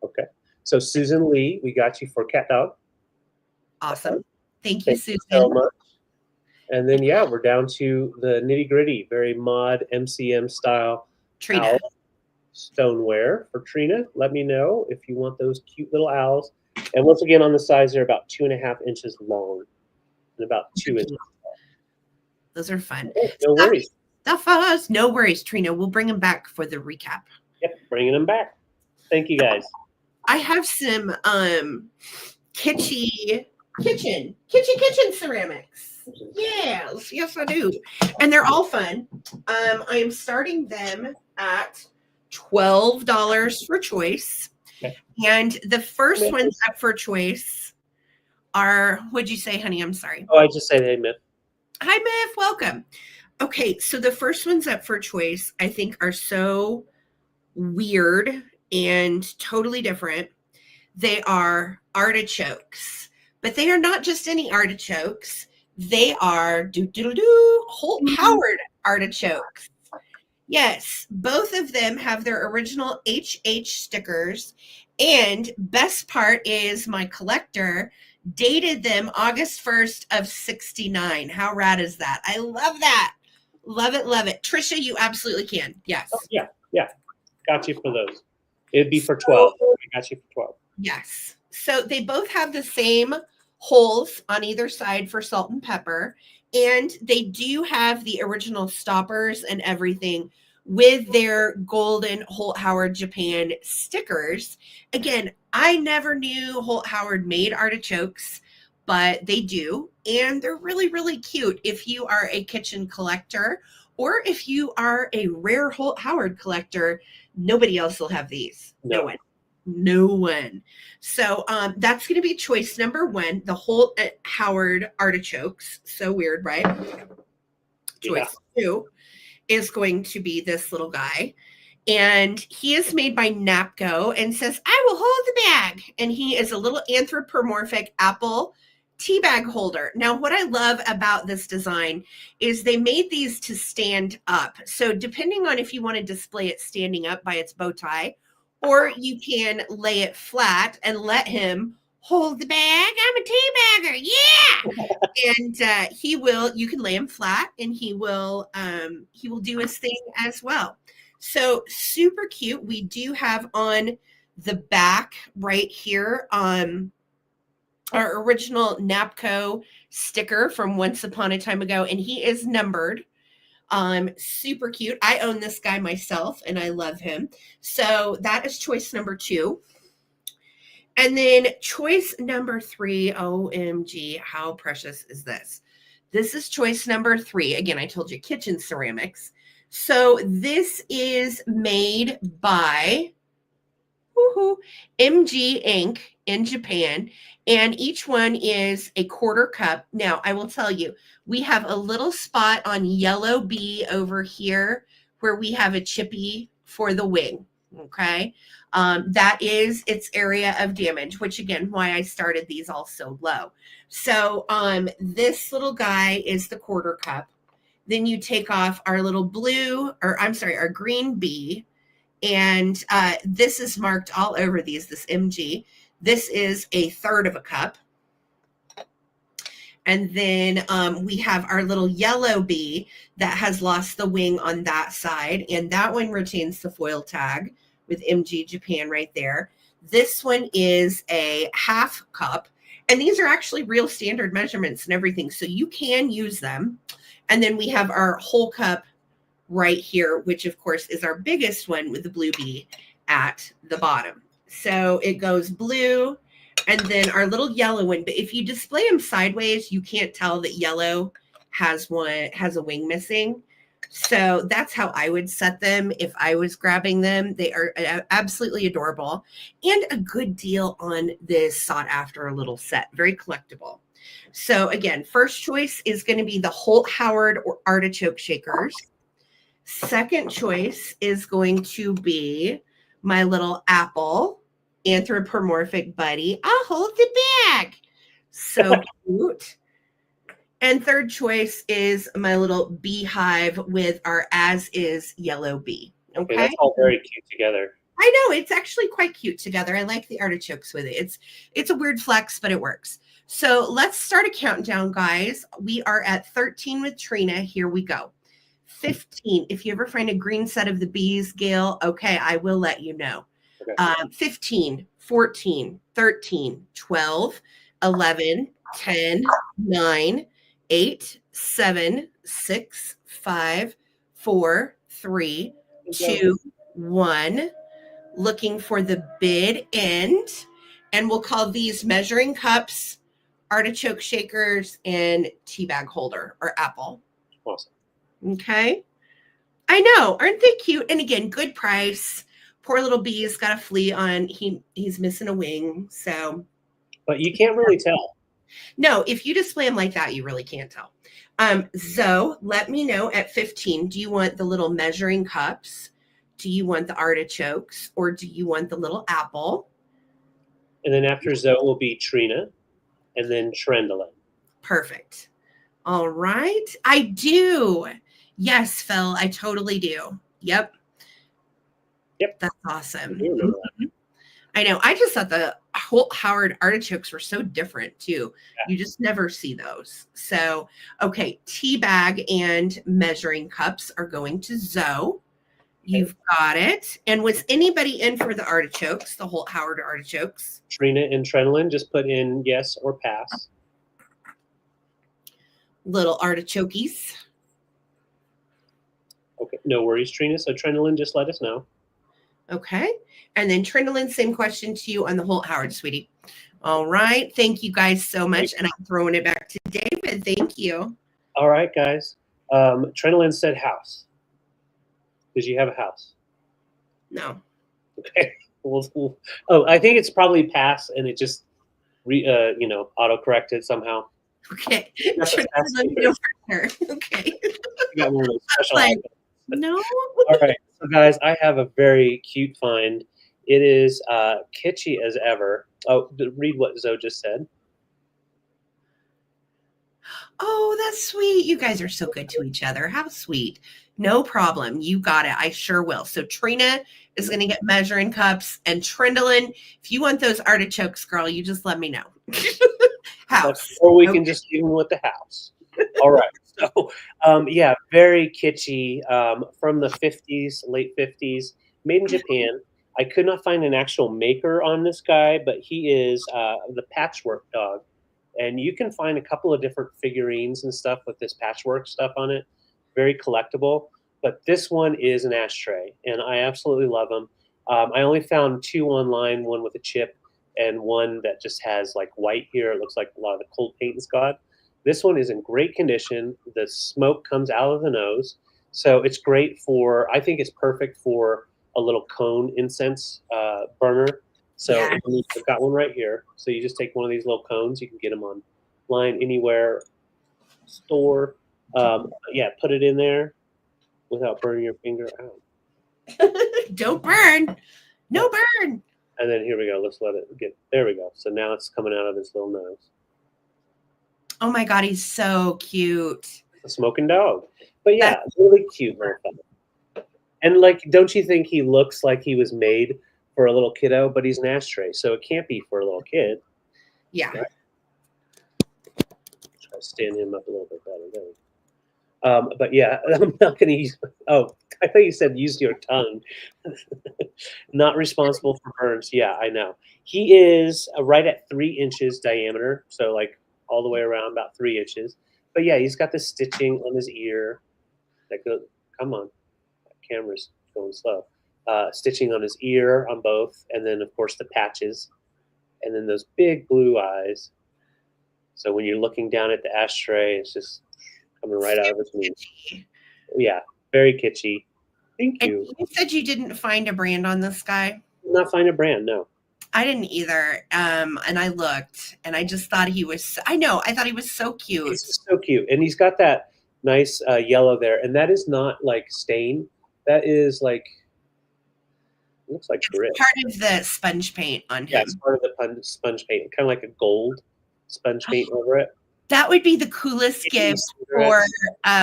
Okay. So Susan Lee, we got you for cat dog. Awesome. Thank you, Susan. So much. And then, yeah, we're down to the nitty gritty, very mod MCM style Trina. Stoneware for Trina. Let me know if you want those cute little owls. And once again, on the size, they're about 2.5 inches long and about 2 inches. Those are fun. No worries. No worries, Trina. We'll bring them back for the recap. Yep, bringing them back. Thank you, guys. I have some kitchen ceramics. Yes, I do. And they're all fun. I am starting them at $12 for choice. Okay. And the first ones up for choice are, what'd you say, honey? I'm sorry. Oh, I just said, hey, Miff. Hi, Miff. Welcome. Okay, so the first ones up for choice, I think, are so weird and totally different. They are artichokes, but they are not just any artichokes. They are Holt Howard artichokes. Yes, both of them have their original HH stickers. And best part is my collector dated them August 1st of 69. How rad is that? I love that. Love it, love it. Trisha, you absolutely can. Yes. Oh, yeah. Got you for those. It'd be for 12. I got you for 12. Yes. So they both have the same holes on either side for salt and pepper. And they do have the original stoppers and everything with their golden Holt Howard Japan stickers. Again, I never knew Holt Howard made artichokes, but they do. And they're really, really cute if you are a kitchen collector or if you are a rare Holt Howard collector. Nobody else will have these. No one. So that's going to be choice number 1, the Holt Howard artichokes. So weird, right? Choice 2 is going to be this little guy. And he is made by Napco and says, I will hold the bag. And he is a little anthropomorphic apple tea bag holder. Now, what I love about this design is they made these to stand up. So depending on if you want to display it standing up by its bow tie, or you can lay it flat and let him hold the bag. I'm a tea bagger. Yeah. And you can lay him flat and he will do his thing as well. So super cute. We do have on the back right here our original Napco sticker from once upon a time ago, and he is numbered. Super cute. I own this guy myself and I love him. So that is choice number 2. And then choice number 3, OMG, how precious is this? This is choice number 3. Again, I told you kitchen ceramics. So this is made by MG Inc. in Japan, and each one is a quarter cup. Now, I will tell you, we have a little spot on yellow B over here where we have a chippy for the wing, okay? That is its area of damage, which again, why I started these all so low. So this little guy is the quarter cup. Then you take off our little our green B, and this is marked all over these, this MG. This is a third of a cup. And then we have our little yellow B that has lost the wing on that side, and that one retains the foil tag with MG Japan right there. This one is a half cup, and these are actually real standard measurements and everything, so you can use them. And then we have our whole cup right here, which of course is our biggest one with the blue B at the bottom. So it goes blue and then our little yellow one. But if you display them sideways, you can't tell that yellow has a wing missing. So that's how I would set them if I was grabbing them. They are absolutely adorable and a good deal on this sought after little set. Very collectible. So again, first choice is going to be the Holt Howard or artichoke shakers. Second choice is going to be my little apple anthropomorphic buddy. I'll hold the bag. So cute. And third choice is my little beehive with our as is yellow bee. Okay, that's all very cute together. I know, it's actually quite cute together. I like the artichokes with it. It's a weird flex, but it works. So let's start a countdown, guys. We are at 13 with Trina. Here we go. 15. If you ever find a green set of the bees, Gail, okay, I will let you know. Okay. 15, 14, 13, 12, 11, 10, 9, 8, 7, 6, 5, 4, 3, 2, 1. Looking for the bid end. And we'll call these measuring cups, artichoke shakers, and tea bag holder or apple. Awesome. Okay. I know. Aren't they cute? And again, good price. Poor little bee's got a flea on. He's missing a wing. So. But you can't really tell. No, if you display them like that, you really can't tell. Zoe, let me know at 15. Do you want the little measuring cups? Do you want the artichokes? Or do you want the little apple? And then after Zoe will be Trina. And then Trendolin. Perfect. All right. I do. Yes, Phil, I totally do. Yep. That's awesome. I know. I just thought the Holt Howard artichokes were so different too. Yeah. You just never see those. So, okay. Tea bag and measuring cups are going to Zoe. You've got it. And was anybody in for the artichokes, the Holt Howard artichokes? Trina and Trendolin, just put in yes or pass. Little artichokes. Okay, no worries, Trina. So Trendolin, just let us know. Okay. And then Trendolin, same question to you on the Holt Howard, sweetie. All right. Thank you guys so much. And I'm throwing it back to David. Thank you. All right, guys. Trendolin said house. Did you have a house? No. Okay. I think it's probably pass, and it just auto-corrected somehow. Okay. Okay. You got one of those special like, no. All right. So guys, I have a very cute find. It is kitschy as ever. Oh, read what Zoe just said. Oh, that's sweet. You guys are so good to each other. How sweet. No problem. You got it. I sure will. So Trina is going to get measuring cups, and Trindlin, if you want those artichokes, girl, you just let me know. House. Or we can just leave them with the house. All right. So, yeah, very kitschy, from the 50s, late 50s, made in Japan. I could not find an actual maker on this guy, but he is the patchwork dog. And you can find a couple of different figurines and stuff with this patchwork stuff on it. Very collectible. But this one is an ashtray, and I absolutely love them. I only found two online, one with a chip and one that just has like white here. It looks like a lot of the cold paint is gone. This one is in great condition. The smoke comes out of the nose. So it's great for, I think it's perfect for a little cone incense burner. So Yeah. I've got one right here. So you just take one of these little cones. You can get them online anywhere, store. Yeah, put it in there without burning your finger out. Don't burn. No burn. And then here we go. Let's let it get, there we go. So now it's coming out of his little nose. Oh my God, he's so cute. A smoking dog. But yeah, really cute little fellow. And like, don't you think he looks like he was made for a little kiddo? But he's an ashtray, so it can't be for a little kid. Yeah. Right? Try to stand him up a little bit better. But yeah, I'm not going to use. Oh, I thought you said use your tongue. Not responsible for burns. Yeah, I know. He is right at 3 inches diameter, so like all the way around about 3 inches. But yeah, he's got the stitching on his ear. That goes. Come on, that camera's going slow. Stitching on his ear on both, and then of course the patches, and then those big blue eyes. So when you're looking down at the ashtray, it's just coming right out of his wings. Yeah, very kitschy. Thank you. And you said you didn't find a brand on this guy? Not find a brand, no. I didn't either. And I looked, and I just thought he was, I thought he was so cute. He's so cute. And he's got that nice yellow there. And that is not like stain. That is like, looks like grit. Part of the sponge paint on him. Yeah, it's part of the sponge paint. Kind of like a gold sponge paint over it. That would be the coolest gift for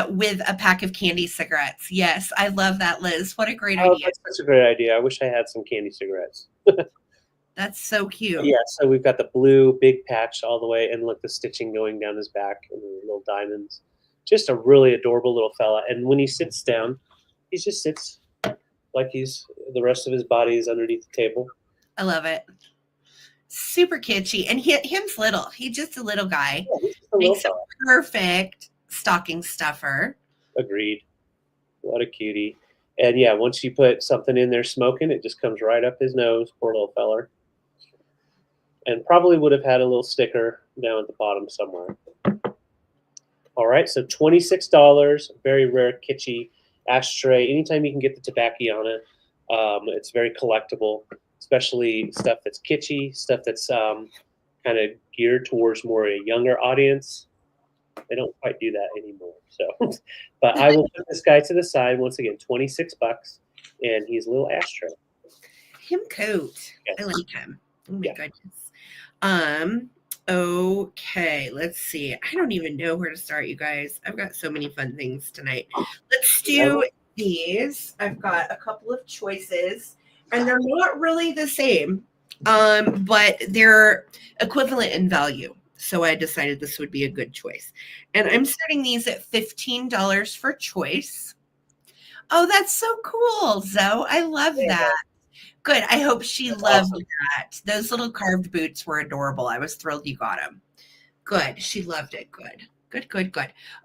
with a pack of candy cigarettes. Yes, I love that, Liz. What a great idea. That's such a great idea. I wish I had some candy cigarettes. That's so cute. Yeah, so we've got the blue big patch all the way, and look, the stitching going down his back and the little diamonds. Just a really adorable little fella. And when he sits down, he just sits like he's the rest of his body is underneath the table. I love it. Super kitschy. And him's little. He's just a little guy. Yeah, makes a perfect stocking stuffer. Agreed. What a cutie. And yeah, once you put something in there smoking, it just comes right up his nose. Poor little feller. And probably would have had a little sticker down at the bottom somewhere. All right, so $26. Very rare, kitschy ashtray. Anytime you can get the tobacco on it, it's very collectible, especially stuff that's kitschy, stuff that's kind of geared towards more a younger audience. They don't quite do that anymore. So, but I will put this guy to the side once again. $26, and he's a little ashtray. Him coat. Yes. I like him. Oh my goodness. Okay, let's see. I don't even know where to start, you guys. I've got so many fun things tonight. Let's do these. I've got a couple of choices, and they're not really the same, but they're equivalent in value. So I decided this would be a good choice. And I'm starting these at $15 for choice. Oh, that's so cool, Zoe. I love that. Good. I hope she loved that. Those little carved boots were adorable. I was thrilled you got them. Good. She loved it. Good.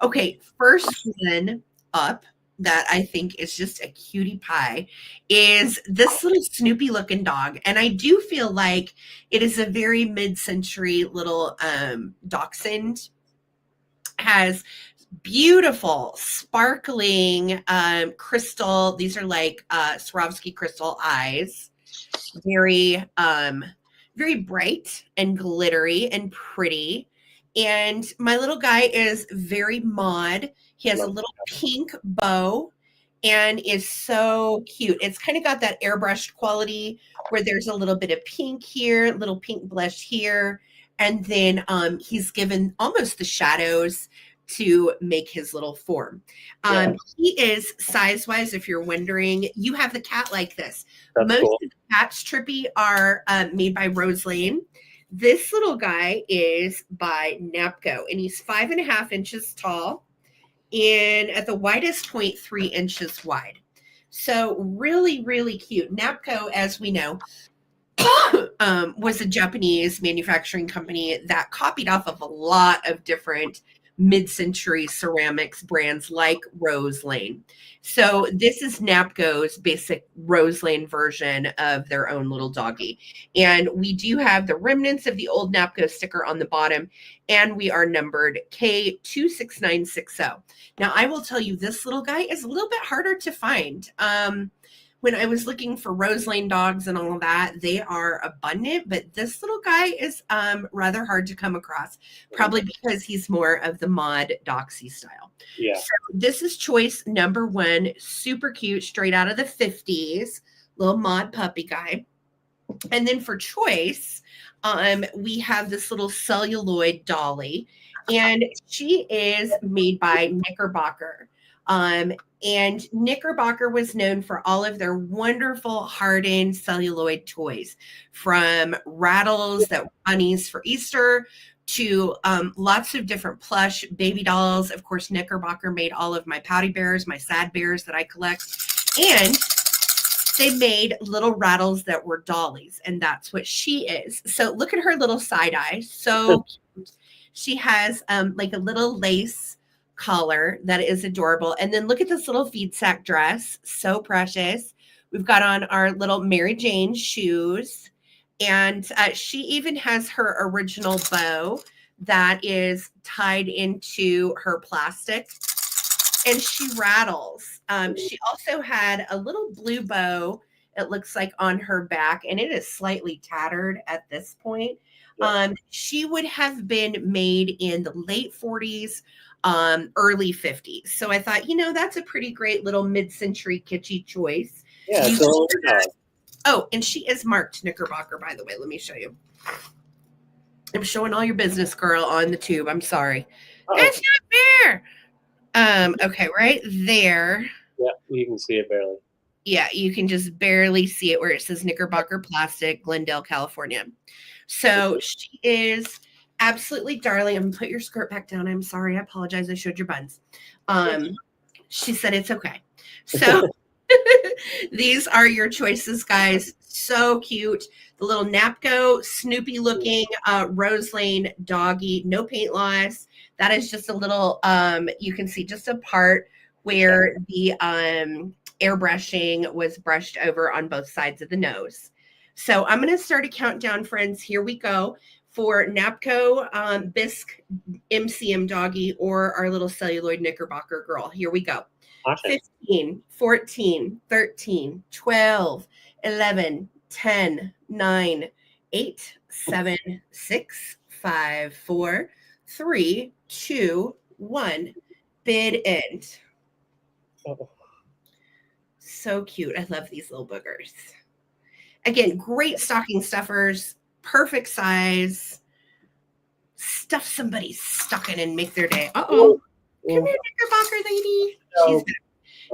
Okay. First one up that I think is just a cutie pie is this little Snoopy looking dog. And I do feel like it is a very mid-century little dachshund. Has beautiful sparkling crystal. These are like Swarovski crystal eyes. Very bright and glittery and pretty. And my little guy is very mod. He has a little pink bow and is so cute. It's kind of got that airbrushed quality where there's a little bit of pink here, little pink blush here, and then he's given almost the shadows to make his little form. He is size-wise, if you're wondering, you have the cat like this. That's Most cool. of the cats, Trippy, are made by Rose Lane. This little guy is by Napco, and he's 5.5 inches tall and at the widest point 3 inches wide. So really, really cute. Napco, as we know, was a Japanese manufacturing company that copied off of a lot of different mid-century ceramics brands like Rose Lane. So this is Napco's basic Rose Lane version of their own little doggy. And we do have the remnants of the old Napco sticker on the bottom, and we are numbered K26960. Now, I will tell you, this little guy is a little bit harder to find. When I was looking for Rose Lane dogs and all of that, they are abundant, but this little guy is rather hard to come across, probably because he's more of the mod Doxy style. Yeah. So this is choice number 1, super cute, straight out of the 50s, little mod puppy guy. And then for choice, we have this little celluloid dolly, and she is made by Knickerbocker. And Knickerbocker was known for all of their wonderful hardened celluloid toys, from rattles that were bunnies for Easter to lots of different plush baby dolls. Of course, Knickerbocker made all of my pouty bears, my sad bears that I collect. And they made little rattles that were dollies, and that's what she is. So look at her little side eye. So cute. She has like a little lace collar that is adorable. And then look at this little feed sack dress. So precious. We've got on our little Mary Jane shoes. And she even has her original bow that is tied into her plastic. And she rattles. She also had a little blue bow, it looks like, on her back. And it is slightly tattered at this point. She would have been made in the late 40s, early 50s. So I thought, that's a pretty great little mid-century kitschy choice. Yeah. Oh, and she is marked Knickerbocker, by the way. Let me show you. I'm showing all your business, girl, on the tube. I'm sorry. That's not fair. Okay, right there. Yeah, you can see it barely. Yeah, you can just barely see it where it says Knickerbocker Plastic, Glendale, California. So she is absolutely darling. I'm going to put your skirt back down. I'm sorry. I apologize. I showed your buns. She said it's okay. So these are your choices, guys. So cute. The little Napco, Snoopy looking Rose Lane doggy, no paint loss. That is just a little, you can see just a part where the airbrushing was brushed over on both sides of the nose. So I'm going to start a countdown, friends. Here we go for Napco, Bisque, MCM doggy, or our little celluloid Knickerbocker girl. Here we go. Awesome. 15, 14, 13, 12, 11, 10, 9, 8, 7, 6, 5, 4, 3, 2, 1. Bid end. Oh. So cute. I love these little boogers. Again, great stocking stuffers, perfect size. Stuff somebody's stocking and make their day. Uh-oh. Come here, Knickerbocker lady. She's good.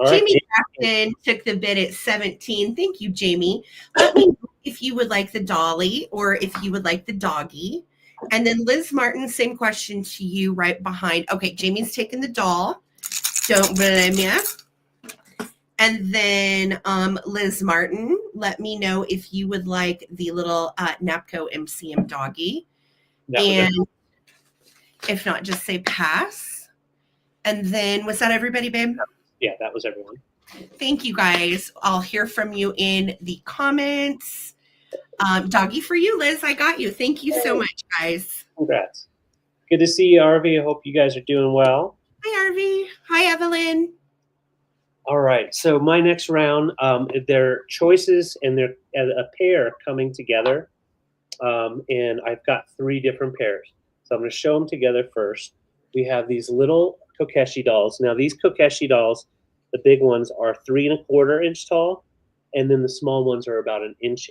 Jamie Jackson took the bid at 17. Thank you, Jamie. Let me know if you would like the dolly or if you would like the doggy. And then Liz Martin, same question to you right behind. Okay, Jamie's taking the doll. Don't blame ya. And then Liz Martin, let me know if you would like the little Napco MCM doggy. And if not, just say pass. And then, was that everybody, babe? Yeah, that was everyone. Thank you, guys. I'll hear from you in the comments. Doggy for you, Liz. I got you. Thank you so much, guys. Congrats. Good to see you, Arvy. I hope you guys are doing well. Hi, Arvy. Hi, Evelyn. All right. So my next round, they're choices and they're a pair coming together. And I've got 3 different pairs. So I'm going to show them together first. We have these little Kokeshi dolls. Now, these Kokeshi dolls, The big ones are 3¼ inch tall, and then the small ones are about 1.5 inches.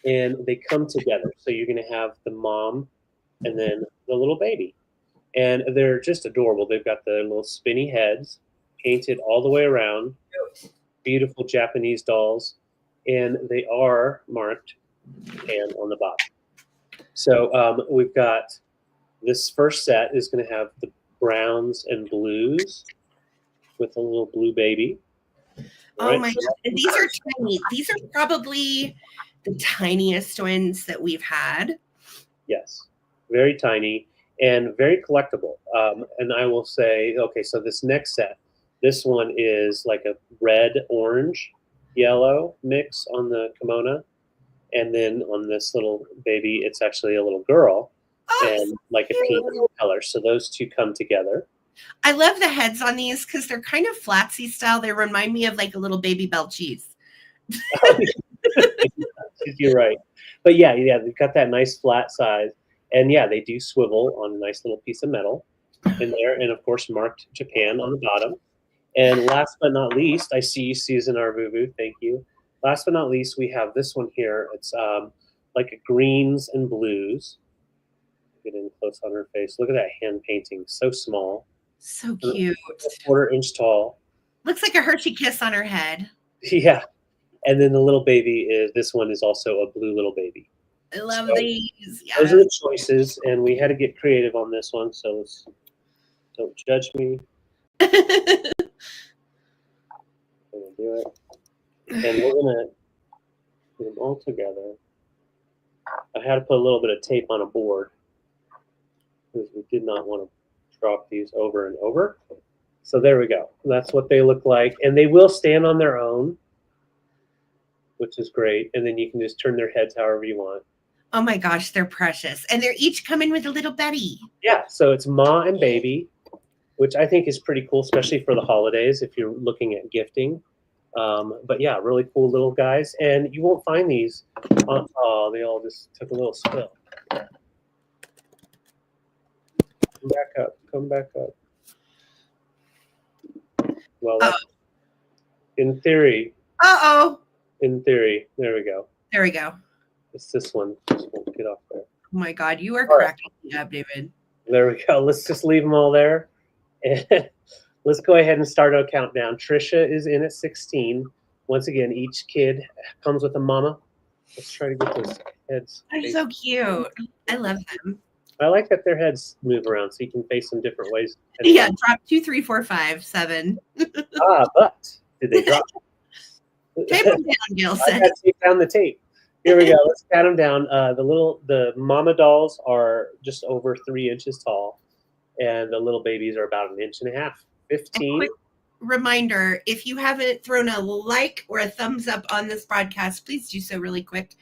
And they come together. So you're going to have the mom and then the little baby. And they're just adorable. They've got the little spinny heads painted all the way around. Beautiful Japanese dolls. And they are marked and on the bottom. So we've got this first set is going to have the browns and blues with a little blue baby. Oh my God. And these are tiny. These are probably the tiniest ones that we've had. Yes, very tiny and very collectible. And I will say, okay, so this next set, this one is like a red, orange, yellow mix on the kimono. And then on this little baby, it's actually a little girl and like a pink color. So those two come together. I love the heads on these because they're kind of flatsy style. They remind me of like a little baby bell cheese. You're right. But yeah, they've got that nice flat size. And yeah, they do swivel on a nice little piece of metal in there. And of course, marked Japan on the bottom. And last but not least, I see you, Susan Arbubu. Thank you. Last but not least, we have this one here. It's like a greens and blues. Get in close on her face. Look at that hand painting. So small. So cute. 1/4 inch tall. Looks like a Hershey kiss on her head. Yeah. And then the little baby this one is also a blue little baby. I love these. Yes. Those are the choices, and we had to get creative on this one, so don't judge me. I'm gonna do it. And we're gonna put them all together. I had to put a little bit of tape on a board because we did not want to drop these over and over. So there we go. That's what they look like. And they will stand on their own, which is great. And then you can just turn their heads however you want. Oh my gosh, they're precious. And they're each coming with a little Betty. Yeah, so it's ma and baby, which I think is pretty cool, especially for the holidays if you're looking at gifting. But yeah, really cool little guys. And you won't find these oh, they all just took a little spill. Come back up. Come back up. Well, in theory. In theory. There we go. There we go. It's this one. Just won't get off there. Oh my God, you are cracking me up, David. There we go. Let's just leave them all there. And let's go ahead and start our countdown. Trisha is in at 16. Once again, each kid comes with a mama. Let's try to get those heads. They're so cute. I love them. I like that their heads move around so you can face them different ways. Yeah, drop 2, 3, 4, 5, 7. But did they drop? Tape them down, Gilson. I got to take down the tape. Here we go. Let's count them down. The mama dolls are just over 3 inches tall, and the little babies are about 1.5 inches. 15. Quick reminder: if you haven't thrown a like or a thumbs up on this broadcast, please do so really quick.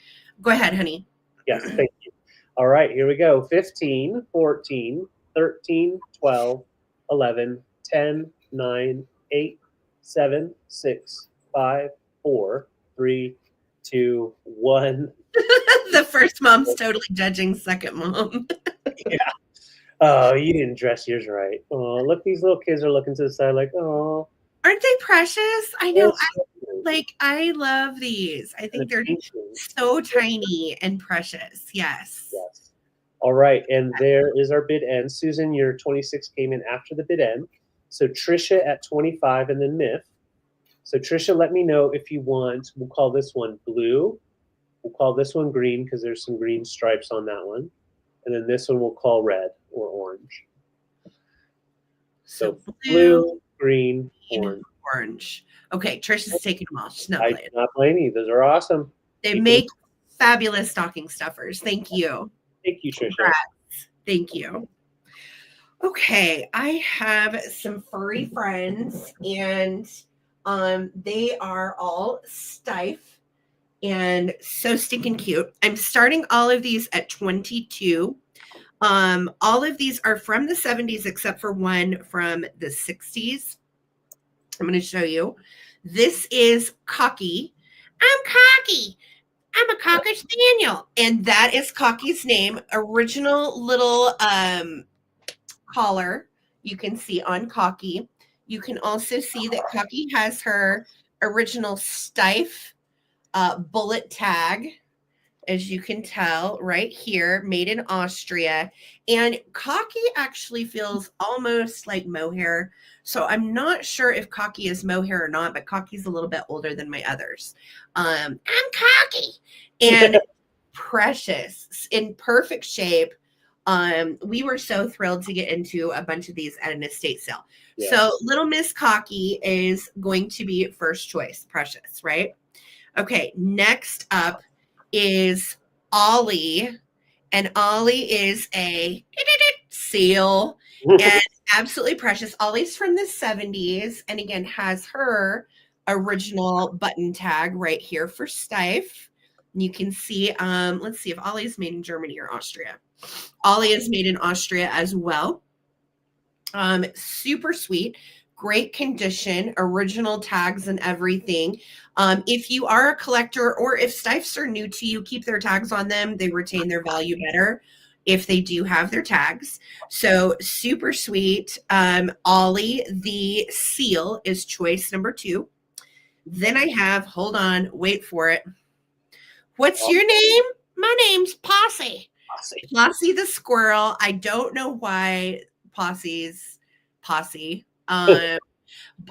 Go ahead, honey. Yes, thank you. All right, here we go. 15, 14, 13, 12, 11, 10, 9, 8, 7, 6, 5, 4, 3, 2, 1. The first mom's totally judging second mom. Yeah. Oh, you didn't dress yours right. Oh, look, these little kids are looking to the side like, oh. Aren't they precious? I know. I love these. I think they're so tiny and precious. Yes. Yes. All right. And there is our bid end. Susan, your 26 came in after the bid end. So Trisha at 25 and then Miff. So Trisha, let me know if you want. We'll call this one blue. We'll call this one green because there's some green stripes on that one. And then this one we'll call red or orange. So blue, green, orange. Okay, Trisha's taking them off. She's not playing. I do not blame you. Those are awesome. They make fabulous stocking stuffers. Thank you. Thank you, Trisha. Congrats. Thank you. Okay, I have some furry friends, and they are all Steiff and so stinking cute. I'm starting all of these at 22. All of these are from the 70s except for one from the 60s. I'm going to show you. This is Cocky. I'm Cocky. I'm a Cocker Spaniel. And that is Cocky's name. Original little collar you can see on Cocky. You can also see that Cocky has her original Steiff bullet tag, as you can tell right here, made in Austria. And Cocky actually feels almost like mohair. So I'm not sure if Cocky is mohair or not, but Cocky's a little bit older than my others. I'm Cocky. And precious, in perfect shape. We were so thrilled to get into a bunch of these at an estate sale. Yes. So Little Miss Cocky is going to be first choice, precious, right? Okay, next up is Ollie, and Ollie is a seal and absolutely precious. Ollie's from the 70s, and again has her original button tag right here for Steiff. You can see, let's see if Ollie is made in Germany or Austria. Ollie is made in Austria as well. Super sweet, great condition, original tags and everything. If you are a collector or if Steiffs are new to you, keep their tags on them. They retain their value better if they do have their tags. So super sweet. Ollie, the seal, is choice number 2. Then I have, hold on, wait for it. What's your name? My name's Posse. Posse the squirrel. I don't know why Posse's Posse. I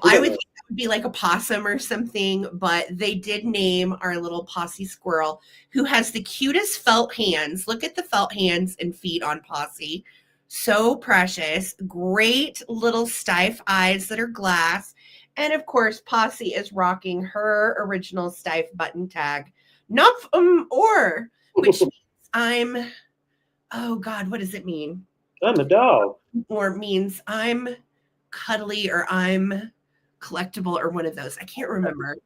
would think that would be like a possum or something, but they did name our little Posse squirrel, who has the cutest felt hands. Look at the felt hands and feet on Posse. So precious. Great little Steiff eyes that are glass. And of course, Posse is rocking her original Steiff button tag. Not which means I'm, oh God, what does it mean? I'm a dog. Or means I'm cuddly or I'm collectible or one of those. I can't remember.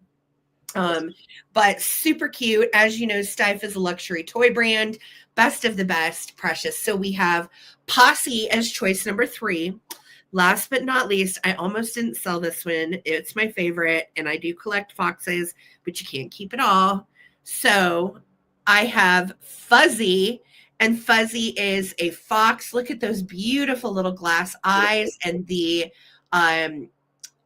But super cute. As you know, Steiff is a luxury toy brand, best of the best, precious. So we have Posse as choice number 3. Last but not least, I almost didn't sell this one. It's my favorite, and I do collect foxes, but you can't keep it all. So I have Fuzzy, and Fuzzy is a fox. Look at those beautiful little glass eyes and the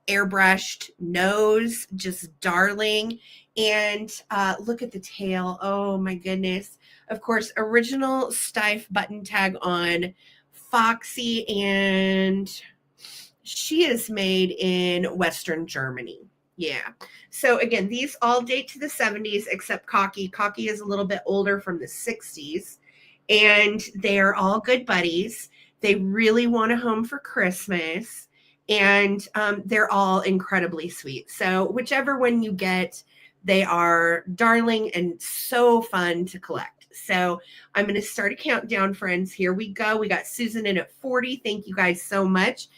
airbrushed nose, just darling. And look at the tail. Oh my goodness. Of course, original Steiff button tag on Foxy, and she is made in Western Germany. Yeah. So again, these all date to the 70s except Cocky. Cocky is a little bit older, from the 60s. And they're all good buddies. They really want a home for Christmas. And they're all incredibly sweet. So whichever one you get, they are darling and so fun to collect. So I'm going to start a countdown, friends. Here we go. We got Susan in at 40. Thank you guys so much.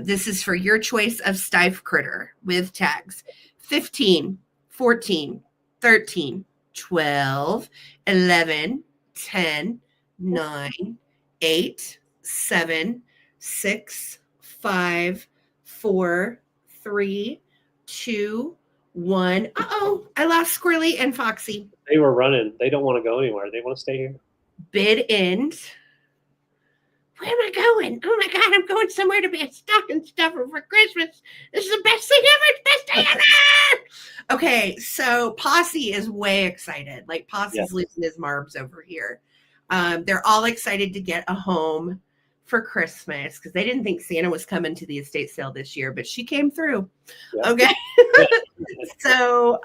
This is for your choice of Steiff critter with tags. 15, 14, 13, 12, 11, 10, 9, 8, 7, 6, 5, 4, 3, 2, 1. Uh-oh, I lost Squirrely and Foxy. They were running. They don't want to go anywhere. They want to stay here. Bid end. Where am I going? Oh my God, I'm going somewhere to be a stocking stuffer for Christmas. This is the best thing ever. Best day ever. Okay, so Posse is way excited. Like Posse's losing his marbs over here. They're all excited to get a home for Christmas because they didn't think Santa was coming to the estate sale this year, but she came through. Yeah. Okay. So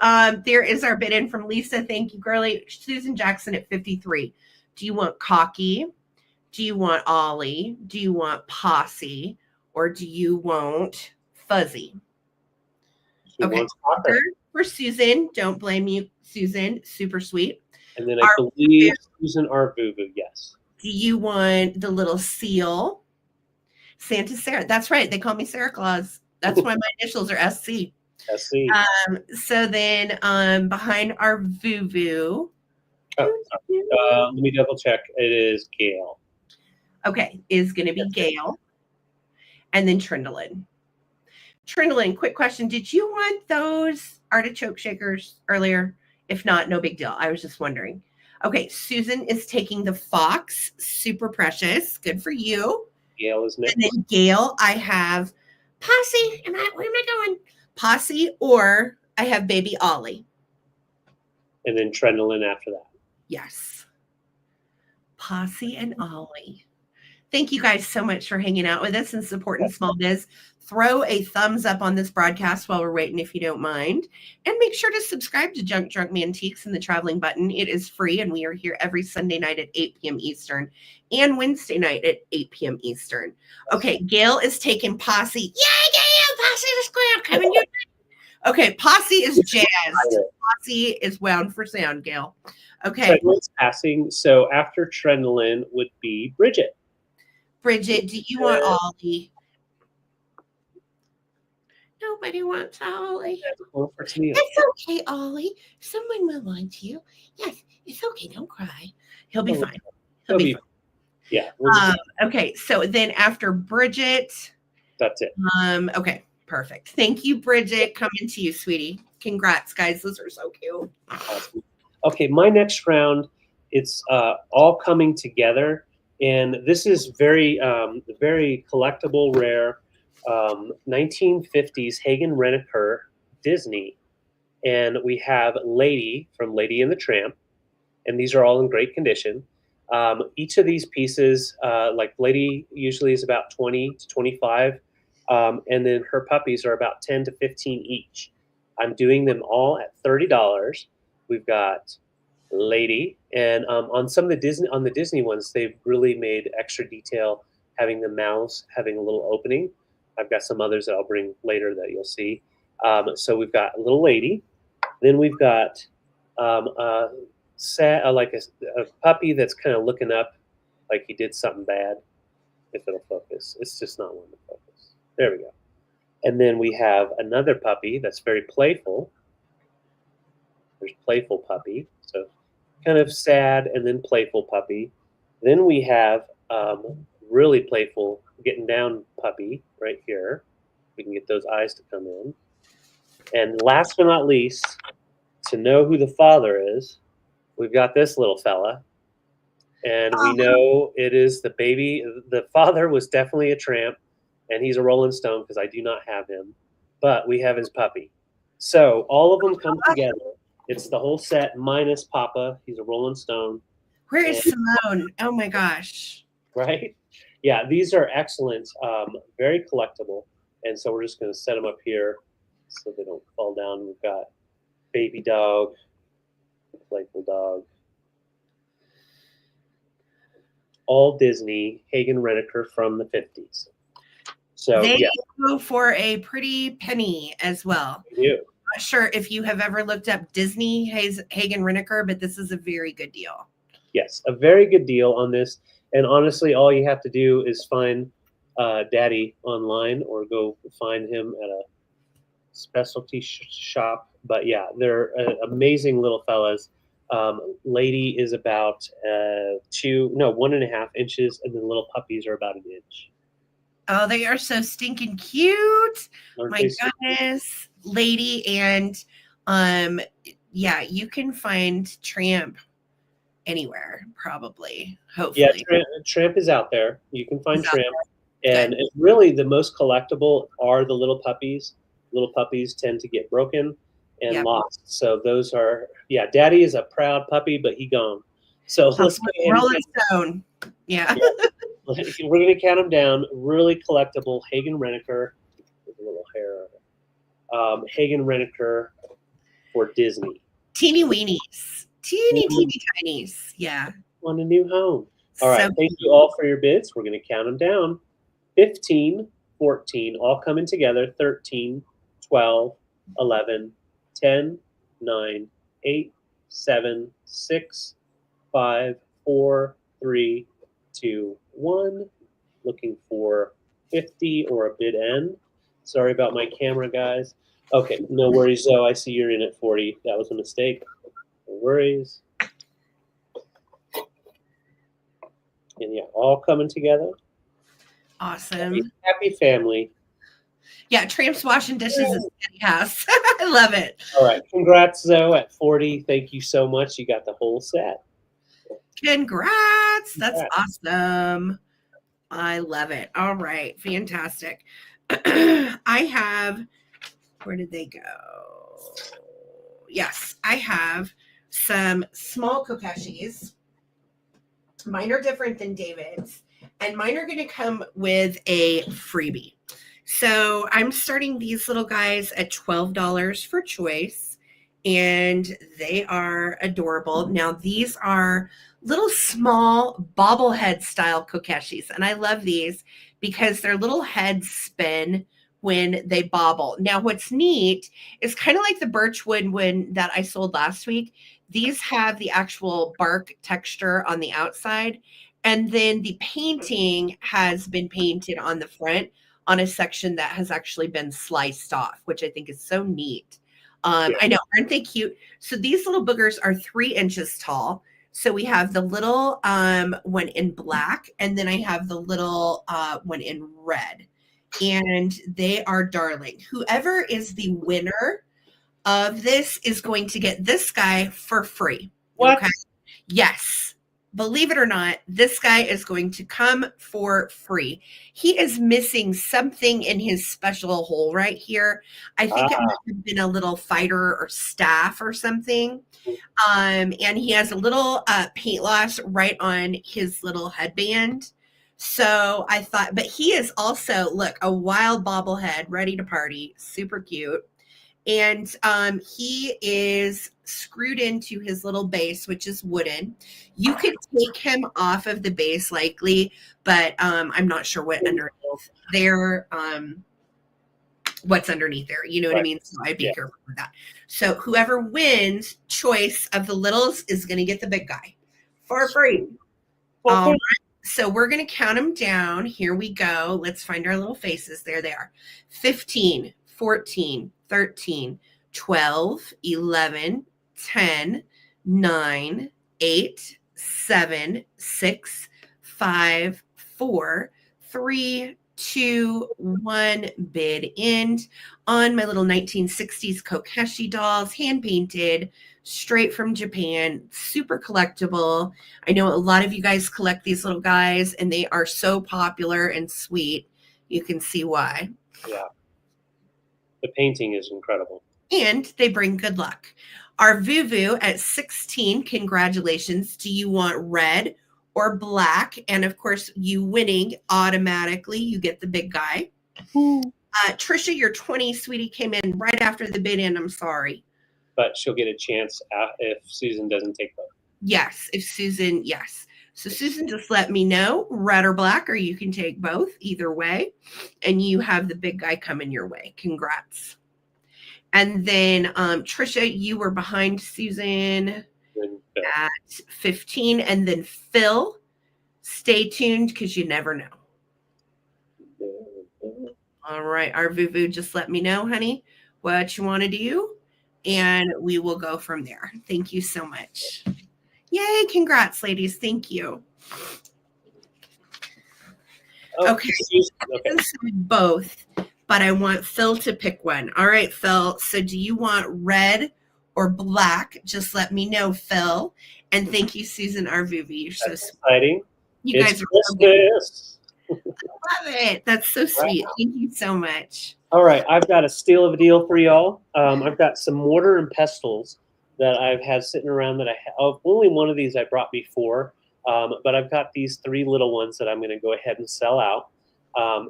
there is our bid in from Lisa. Thank you, girly. Susan Jackson at 53. Do you want Cocky? Do you want Ollie? Do you want Posse? Or do you want Fuzzy? Okay. For Susan. Don't blame you, Susan. Super sweet. And then I believe Susan Arvuvu, yes. Do you want the little seal? Santa Sarah. That's right. They call me Santa Claus. That's why my initials are SC. SC. So then behind our Vuvu. Let me double check. It is Gail. Okay, is going to be Gail. And then Trindlin. Trindlin, quick question. Did you want those artichoke shakers earlier? If not, no big deal. I was just wondering. Okay, Susan is taking the fox. Super precious. Good for you. Gail is next. And then Gail, I have Posse. Where am I going? Posse, or I have baby Ollie. And then Trendolin after that. Yes. Posse and Ollie. Thank you guys so much for hanging out with us and supporting Small Biz. Throw a thumbs up on this broadcast while we're waiting, if you don't mind. And make sure to subscribe to Junk Drunk Mantiques and the traveling button. It is free, and we are here every Sunday night at 8 p.m. Eastern and Wednesday night at 8 p.m. Eastern. Okay, Gail is taking Posse. Yay, Gail! Posse the square coming your way. Okay, Posse is jazzed. Posse is wound for sound, Gail. Okay. Trendolin's passing. So after Trendolin would be Bridget. Bridget, do you want Ollie? Nobody wants Ollie. It's okay, Ollie. Someone will want you. Yes, it's okay. Don't cry. He'll be fine. He'll be fine. Yeah. Okay, so then after Bridget. That's it. Okay, perfect. Thank you, Bridget. Coming to you, sweetie. Congrats, guys. Those are so cute. Awesome. Okay, my next round, it's all coming together. And this is very, very collectible, rare, 1950s Hagen Renker Disney. And we have Lady from Lady and the Tramp. And these are all in great condition. Each of these pieces, like Lady usually is about 20 to 25. And then her puppies are about 10 to 15 each. I'm doing them all at $30. We've got Lady, and on some of the Disney ones, they've really made extra detail, having the mouths having a little opening. I've got some others that I'll bring later that you'll see. So we've got a little Lady, then we've got like a puppy that's kind of looking up, like he did something bad. If it'll focus, it's just not wanting to focus. There we go. And then we have another puppy that's very playful. There's playful puppy, so kind of sad and then playful puppy. Then we have really playful getting down puppy right here. We can get those eyes to come in. And last but not least, to know who the father is, we've got this little fella. And we know it is the baby. The father was definitely a tramp, and he's a Rolling Stone because I do not have him. But we have his puppy. So all of them come together. It's the whole set minus Papa. He's a Rolling Stone. Where is Simone? Oh my gosh. Right? Yeah, these are excellent, very collectible. And so we're just going to set them up here so they don't fall down. We've got baby dog, playful dog. All Disney, Hagen Renker from the 50s. So they go for a pretty penny as well. Yeah. Not sure if you have ever looked up Disney Hagen Renker, but this is a very good deal. Yes, a very good deal on this. And honestly, all you have to do is find Daddy online or go find him at a specialty shop. But yeah, they're amazing little fellas. Lady is about 1.5 inches, and the little puppies are about 1 inch. Oh, they are so stinking cute. My goodness. Lady, and yeah, you can find Tramp anywhere, probably, hopefully. Yeah, Tramp is out there. You can find Tramp. And really the most collectible are the little puppies. Little puppies tend to get broken and lost. So those are, Daddy is a proud puppy, but he gone. So let's go ahead. Rolling Stone. Yeah. We're going to count them down. Really collectible. Hagen Renker with a little hair. Hagen Renker for Disney. Teeny weenies. Teeny tinies. Yeah. Want a new home. All right. Thank you all for your bids. We're going to count them down. 15, 14, all coming together. 13, 12, 11, 10, 9, 8, 7, 6, 5, 4, 3, 2, 1. Looking for 50 or a bid end. Sorry about my camera, guys. Okay, no worries, though. I see you're in at 40. That was a mistake. No worries. And yeah, all coming together. Awesome. Happy family. Yeah, Tramp's washing dishes is fantastic. I love it. All right. Congrats, Zoe, at 40. Thank you so much. You got the whole set. Congrats. That's awesome. I love it. All right. Fantastic. I have, where did they go? Yes, I have some small Kokeshis. Mine are different than David's, and mine are going to come with a freebie. So I'm starting these little guys at $12 for choice, and they are adorable. Now, these are little small bobblehead style Kokeshis, and I love these because their little heads spin when they bobble. Now, what's neat is kind of like the birchwood one that I sold last week. These have the actual bark texture on the outside, and then the painting has been painted on the front on a section that has actually been sliced off, which I think is so neat. I know, aren't they cute? So these little boogers are 3 inches tall. So we have the little one in black, and then I have the little one in red. And they are darling. Whoever is the winner of this is going to get this guy for free. What? Okay. Yes. Believe it or not, this guy is going to come for free. He is missing something in his special hole right here. I think it might have been a little fighter or staff or something. And he has a little paint loss right on his little headband. So I thought, but he is also, look, a wild bobblehead ready to party. Super cute. And he is screwed into his little base, which is wooden. You could take him off of the base likely, but I'm not sure what underneath there. What's underneath there? You know what I mean? So I'd be careful with that. So whoever wins choice of the littles is going to get the big guy for free. All right. So we're going to count them down. Here we go. Let's find our little faces. There they are. 15, 14, 13, 12, 11, 10, 9, 8, 7, 6, 5, 4, 3, 2, 1, bid end on my little 1960s Kokeshi dolls, hand painted, straight from Japan, super collectible. I know a lot of you guys collect these little guys, and they are so popular and sweet. You can see why. Yeah. The painting is incredible. And they bring good luck. Our Vuvu at 16, congratulations. Do you want red or black? And of course, you winning automatically, you get the big guy. Trisha, your 20, sweetie, came in right after the bid in. I'm sorry. But she'll get a chance if Susan doesn't take both. Yes, if Susan, yes. So Susan, just let me know, red or black, or you can take both, either way. And you have the big guy coming your way. Congrats. And then Trisha, you were behind Susan at 15. And then Phil, stay tuned because you never know. All right, our Vuvu, just let me know, honey, what you want to do. And we will go from there. Thank you so much. Yay, congrats, ladies. Thank you. Okay. Both, but I want Phil to pick one. All right, Phil. So do you want red or black? Just let me know, Phil. And thank you, Susan Arvuvi. You're so exciting. You guys are so good. I love it. That's so sweet. Wow. Thank you so much. All right, I've got a steal of a deal for y'all. I've got some mortar and pestles that I've had sitting around that only one of these I brought before, but I've got these 3 little ones that I'm going to go ahead and sell out.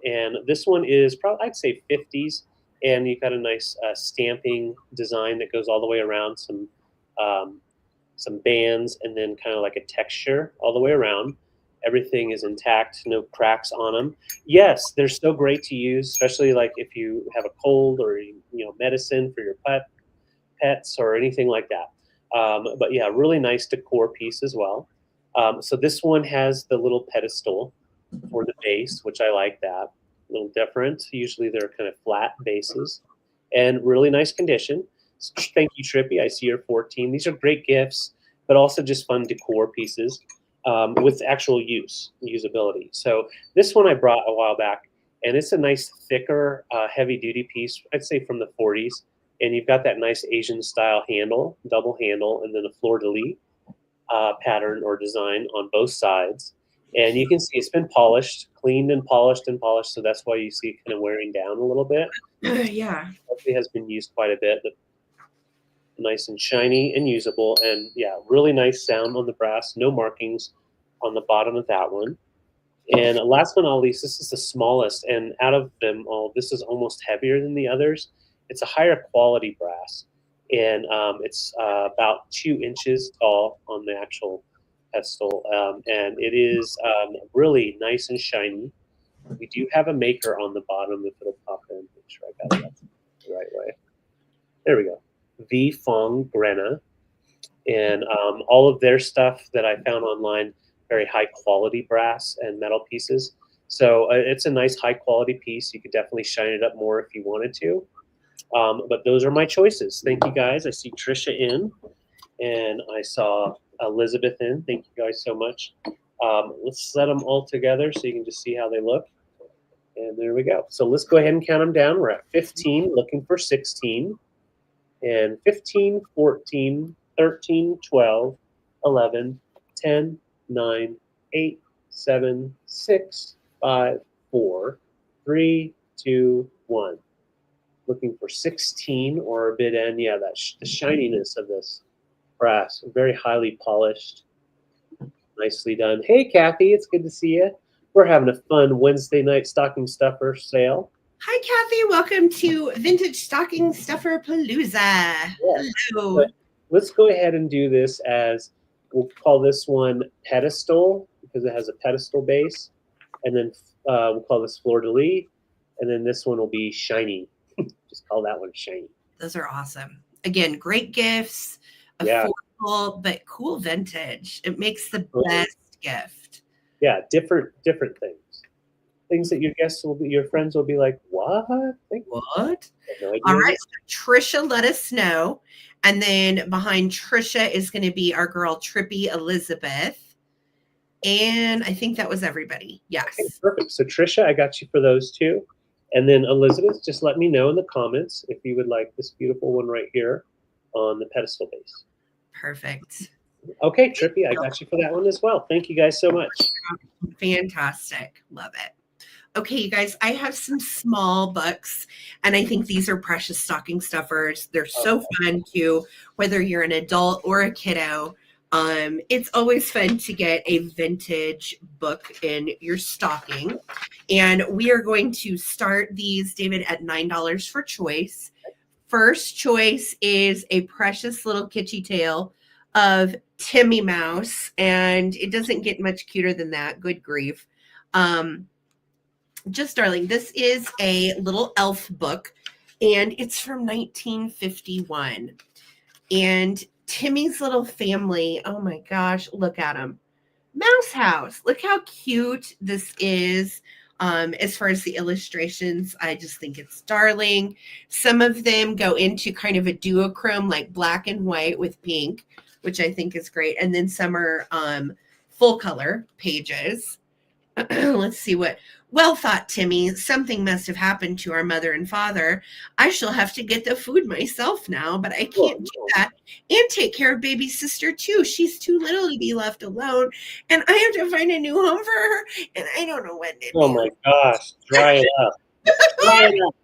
And this one is probably, I'd say 50s, and you've got a nice stamping design that goes all the way around, some bands, and then kind of like a texture all the way around. Everything is intact, no cracks on them. Yes, they're so great to use, especially like if you have a cold or medicine for your pets or anything like that. But yeah, really nice decor piece as well. So this one has the little pedestal for the base, which I like that. A little different. Usually they're kind of flat bases and really nice condition. So thank you, Trippy. I see you're 14. These are great gifts, but also just fun decor pieces with actual usability. So this one I brought a while back, and it's a nice thicker, heavy-duty piece, I'd say from the 40s. And you've got that nice Asian-style handle, double handle, and then a fleur-de-lis pattern or design on both sides. And you can see it's been polished, cleaned and polished and polished. So that's why you see it kind of wearing down a little bit. Yeah. It has been used quite a bit. But nice and shiny and usable. And yeah, really nice sound on the brass. No markings on the bottom of that one. And last but not least, this is the smallest. And out of them all, this is almost heavier than the others. It's a higher quality brass. And it's about 2 inches tall on the actual pestle. And it is really nice and shiny. We do have a maker on the bottom if it'll pop in. Make sure I got it the right way. There we go. V Fong Grena. And all of their stuff that I found online, very high quality brass and metal pieces. So it's a nice high quality piece. You could definitely shine it up more if you wanted to. But those are my choices. Thank you guys. I see Trisha in, and I saw Elizabeth in. Thank you guys so much. Let's set them all together so you can just see how they look. And there we go. So let's go ahead and count them down. We're at 15, looking for 16. And 15, 14, 13, 12, 11, 10, 9, 8, 7, 6, 5, 4, 3, 2, 1. Looking for 16 or a bit end. Yeah, the shininess of this brass. Very highly polished. Nicely done. Hey, Kathy, it's good to see you. We're having a fun Wednesday night stocking stuffer sale. Hi, Kathy. Welcome to Vintage Stocking Stuffer Palooza. Yeah. Hello. But let's go ahead and do this as, we'll call this one pedestal because it has a pedestal base. And then we'll call this fleur-de-lis. And then this one will be shiny. Just call that one shiny. Those are awesome. Again, great gifts, affordable, but cool vintage. It makes the best gift. Yeah, different things. Things that your guests will be, your friends will be like, what? What? No idea. All right, so Trisha let us know. And then behind Trisha is going to be our girl, Trippy Elizabeth. And I think that was everybody. Yes. Okay, perfect. So Trisha, I got you for those two. And then Elizabeth, just let me know in the comments if you would like this beautiful one right here on the pedestal base. Perfect. Okay, Trippy, I got you for that one as well. Thank you guys so much. Fantastic. Love it. Okay, you guys, I have some small books, and I think these are precious stocking stuffers. They're so fun too, whether you're an adult or a kiddo. It's always fun to get a vintage book in your stocking. And we are going to start these, David, at $9 for choice. First choice is a precious little kitschy tale of Timmy Mouse, and it doesn't get much cuter than that. Good grief. Just darling. This is a little elf book, and it's from 1951. And Timmy's little family, oh my gosh, look at them. Mouse house. Look how cute this is. As far as the illustrations, I just think it's darling. Some of them go into kind of a duochrome, like black and white with pink, which I think is great. And then some are full color pages. Let's see what. Well thought, Timmy. Something must have happened to our mother and father. I shall have to get the food myself now, but I can't do that. And take care of baby sister, too. She's too little to be left alone, and I have to find a new home for her, and I don't know when to do. Oh, my gosh. Dry it up. Dry it up.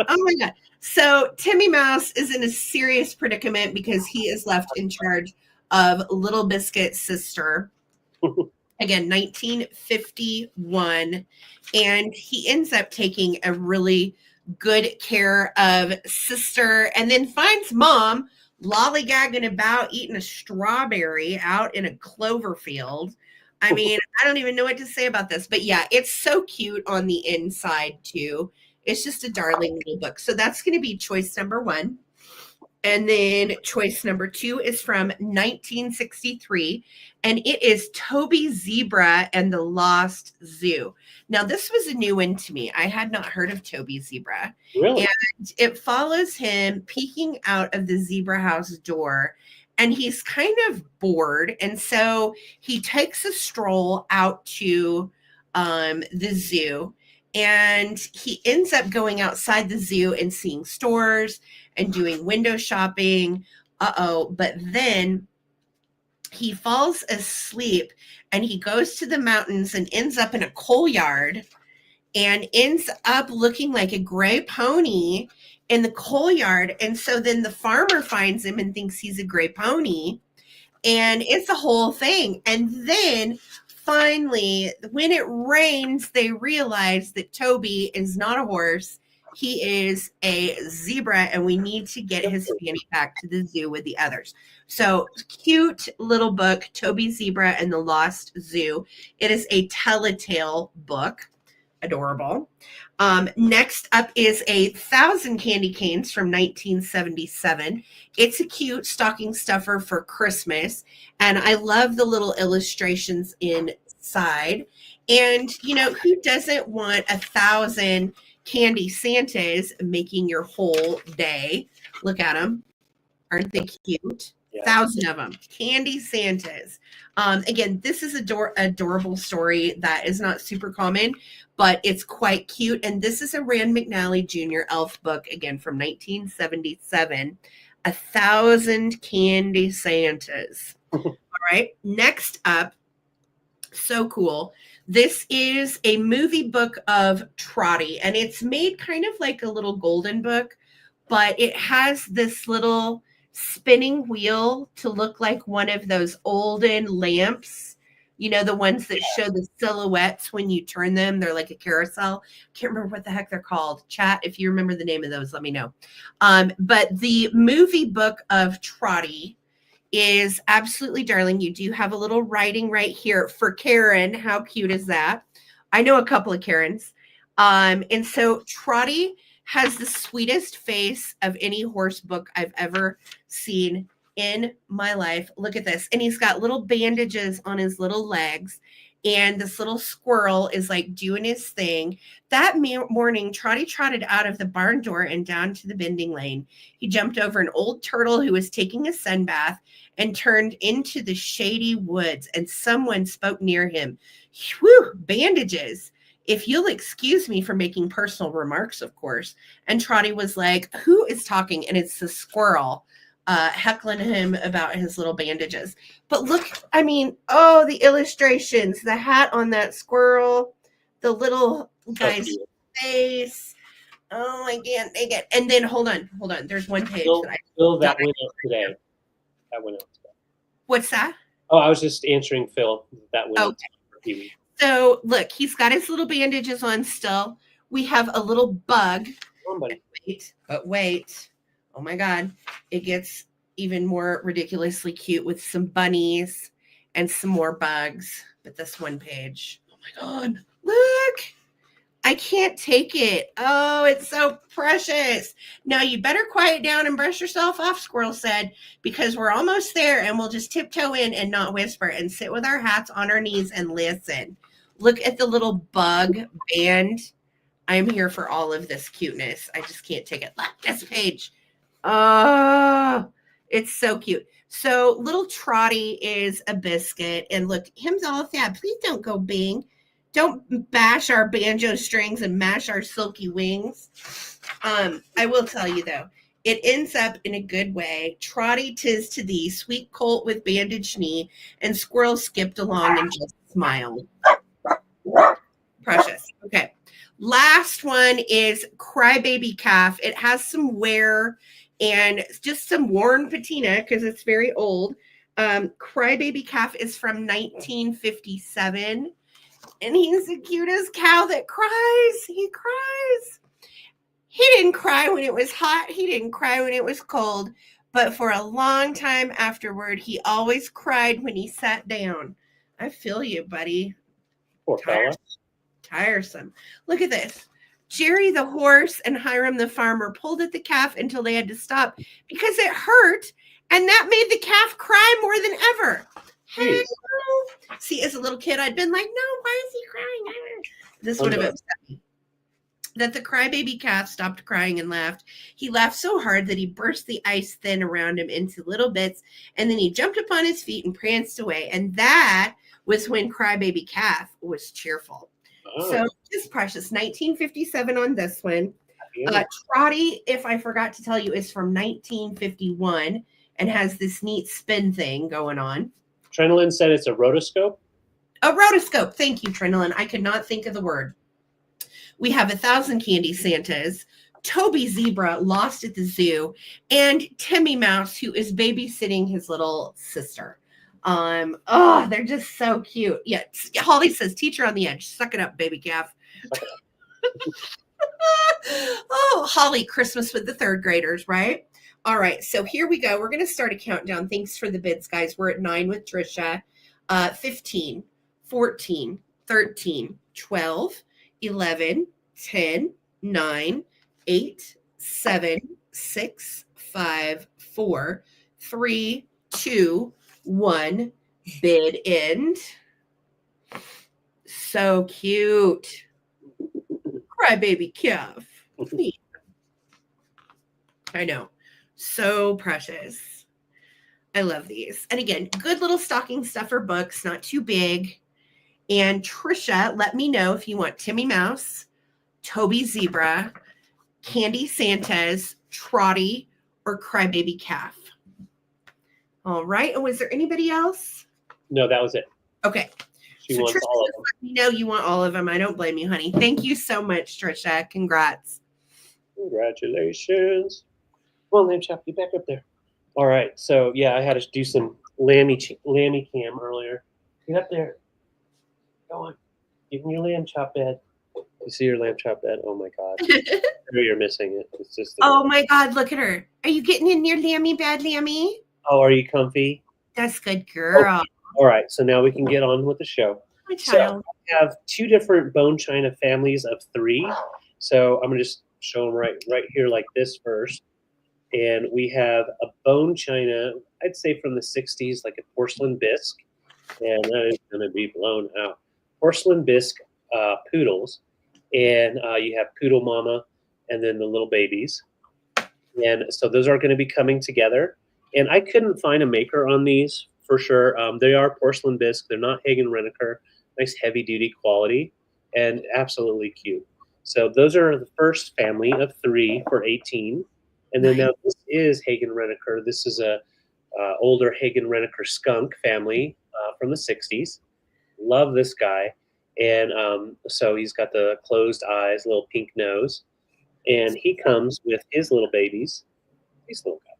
Oh, my God. So Timmy Mouse is in a serious predicament because he is left in charge of Little Biscuit's sister. Again, 1951. And he ends up taking a really good care of sister and then finds mom lollygagging about eating a strawberry out in a clover field. I mean, I don't even know what to say about this. But yeah, it's so cute on the inside, too. It's just a darling little book. So that's going to be choice number 1. And then choice number 2 is from 1963, and it is Toby Zebra and the Lost Zoo. Now, this was a new one to me. I had not heard of Toby Zebra. Really? And it follows him peeking out of the zebra house door, and he's kind of bored. And so he takes a stroll out to the zoo, and he ends up going outside the zoo and seeing stores and doing window shopping. But then he falls asleep and he goes to the mountains and ends up in a coal yard and ends up looking like a gray pony in the coal yard. And so then the farmer finds him and thinks he's a gray pony. And it's a whole thing. And then finally, when it rains, they realize that Toby is not a horse. He is a zebra, and we need to get his fanny pack to the zoo with the others. So cute little book, Toby Zebra and the Lost Zoo. It is a telltale book. Adorable. Next up is 1,000 Candy Canes from 1977. It's a cute stocking stuffer for Christmas, and I love the little illustrations inside. And you know, who doesn't want 1,000 candy Santas making your whole day? Look at them. Aren't they cute? Yeah. 1,000 of them. Candy Santas. Again, this is adorable story that is not super common, but it's quite cute. And this is a Rand McNally Jr. elf book, again, from 1977. 1,000 Candy Santas. All right. Next up, so cool. This is a movie book of Trotty, and it's made kind of like a little golden book, but it has this little spinning wheel to look like one of those olden lamps, you know, the ones that show the silhouettes when you turn them. They're like a carousel. Can't remember what the heck they're called. Chat, if you remember the name of those, let me know. But the movie book of Trotty is absolutely darling. You do have a little writing right here for Karen. How cute is that? I know a couple of Karens. And so Trotty has the sweetest face of any horse book I've ever seen in my life. Look at this. And he's got little bandages on his little legs. And this little squirrel is like doing his thing. That morning, Trotty trotted out of the barn door and down to the bending lane. He jumped over an old turtle who was taking a sun bath and turned into the shady woods. And someone spoke near him. Whew, bandages. If you'll excuse me for making personal remarks, of course. And Trotty was like, who is talking? And it's the squirrel heckling him about his little bandages. But look, I mean, oh, the illustrations, the hat on that squirrel, the little guy's face. Oh, I can't take it. And then hold on. There's one page that that went out today. That went out today. What's that? Oh, I was just answering Phil. That went out for a few weeks. So look, he's got his little bandages on still. We have a little bug. Wait. Oh my God. It gets even more ridiculously cute with some bunnies and some more bugs. But this one page. Oh my God. Look. I can't take it. Oh, it's so precious. Now you better quiet down and brush yourself off, Squirrel said, because we're almost there and we'll just tiptoe in and not whisper and sit with our hats on our knees and listen. Look at the little bug band. I'm here for all of this cuteness. I just can't take it. Look, this page. Oh, it's so cute. So little Trotty is a biscuit. And look, him's all fab. Please don't go Bing. Don't bash our banjo strings and mash our silky wings. I will tell you, though, it ends up in a good way. Trotty, 'tis to thee, sweet colt with bandaged knee, and squirrel skipped along and just smiled. Precious. Okay. Last one is Crybaby Calf. It has some wear and just some worn patina because it's very old. Crybaby Calf is from 1957. And he's the cutest cow that cries. He cries. He didn't cry when it was hot. He didn't cry when it was cold. But for a long time afterward, he always cried when he sat down. I feel you, buddy. Poor fella. Tiresome. Look at this. Jerry the horse and Hiram the farmer pulled at the calf until they had to stop because it hurt. And that made the calf cry more than ever. Hey, see, as a little kid, I'd been like, no, why is he crying? This would have upset me. That the crybaby calf stopped crying and laughed. He laughed so hard that he burst the ice thin around him into little bits, and then he jumped upon his feet and pranced away. And that was when Crybaby Calf was cheerful. Oh. So just precious. 1957 on this one. Trotty, if I forgot to tell you, is from 1951 and has this neat spin thing going on. Trinolin said it's a rotoscope. A rotoscope. Thank you, Trinolin. I could not think of the word. We have 1,000 Candy Santas, Toby Zebra lost at the zoo, and Timmy Mouse, who is babysitting his little sister. They're just so cute. Yeah, Holly says, teacher on the edge. Suck it up, baby calf. Oh, Holly, Christmas with the third graders, right? All right, so here we go. We're going to start a countdown. Thanks for the bids, guys. We're at 9 with Trisha. 15, 14, 13, 12, 11, 10, 9, 8, 7, 6, 5, 4, 3, 2, 1. Bid end. So cute. Crybaby calf. I know. So precious. I love these. And again, good little stocking stuffer books, not too big. And Trisha, let me know if you want Timmy Mouse, Toby Zebra, Candy Santas, Trotty, or Crybaby Calf. All right. And was there anybody else? No, that was it. Okay. She wants Trisha, all of them. let me know you want all of them. I don't blame you, honey. Thank you so much, Trisha. Congrats. Congratulations. Well, name chop, get back up there. All right. So yeah, I had to do some lammy cam earlier. Get up there. Go on. Give me your lamb chop bed. You see your lamb chop bed? Oh my God. You're missing it. It's just. Oh my God, look at her. Are you getting in your lammy bed, Lammy? Oh, are you comfy? That's good, girl. Okay. All right. So now we can get on with the show. My child. So we have 2 different bone china families of 3. So I'm going to just show them right here like this first. And we have a bone china, I'd say from the 60s, like a porcelain bisque. And that is going to be blown out. Porcelain bisque poodles. And you have poodle mama and then the little babies. And so those are going to be coming together. And I couldn't find a maker on these for sure. They are porcelain bisque. They're not Hagen Renker. Nice heavy duty quality and absolutely cute. So those are the first family of 3 for 18. And then now this is Hagen Renker. This is a older Hagen Renker skunk family from the 60s. Love this guy. And so he's got the closed eyes, little pink nose. And he comes with his little babies, these little guys.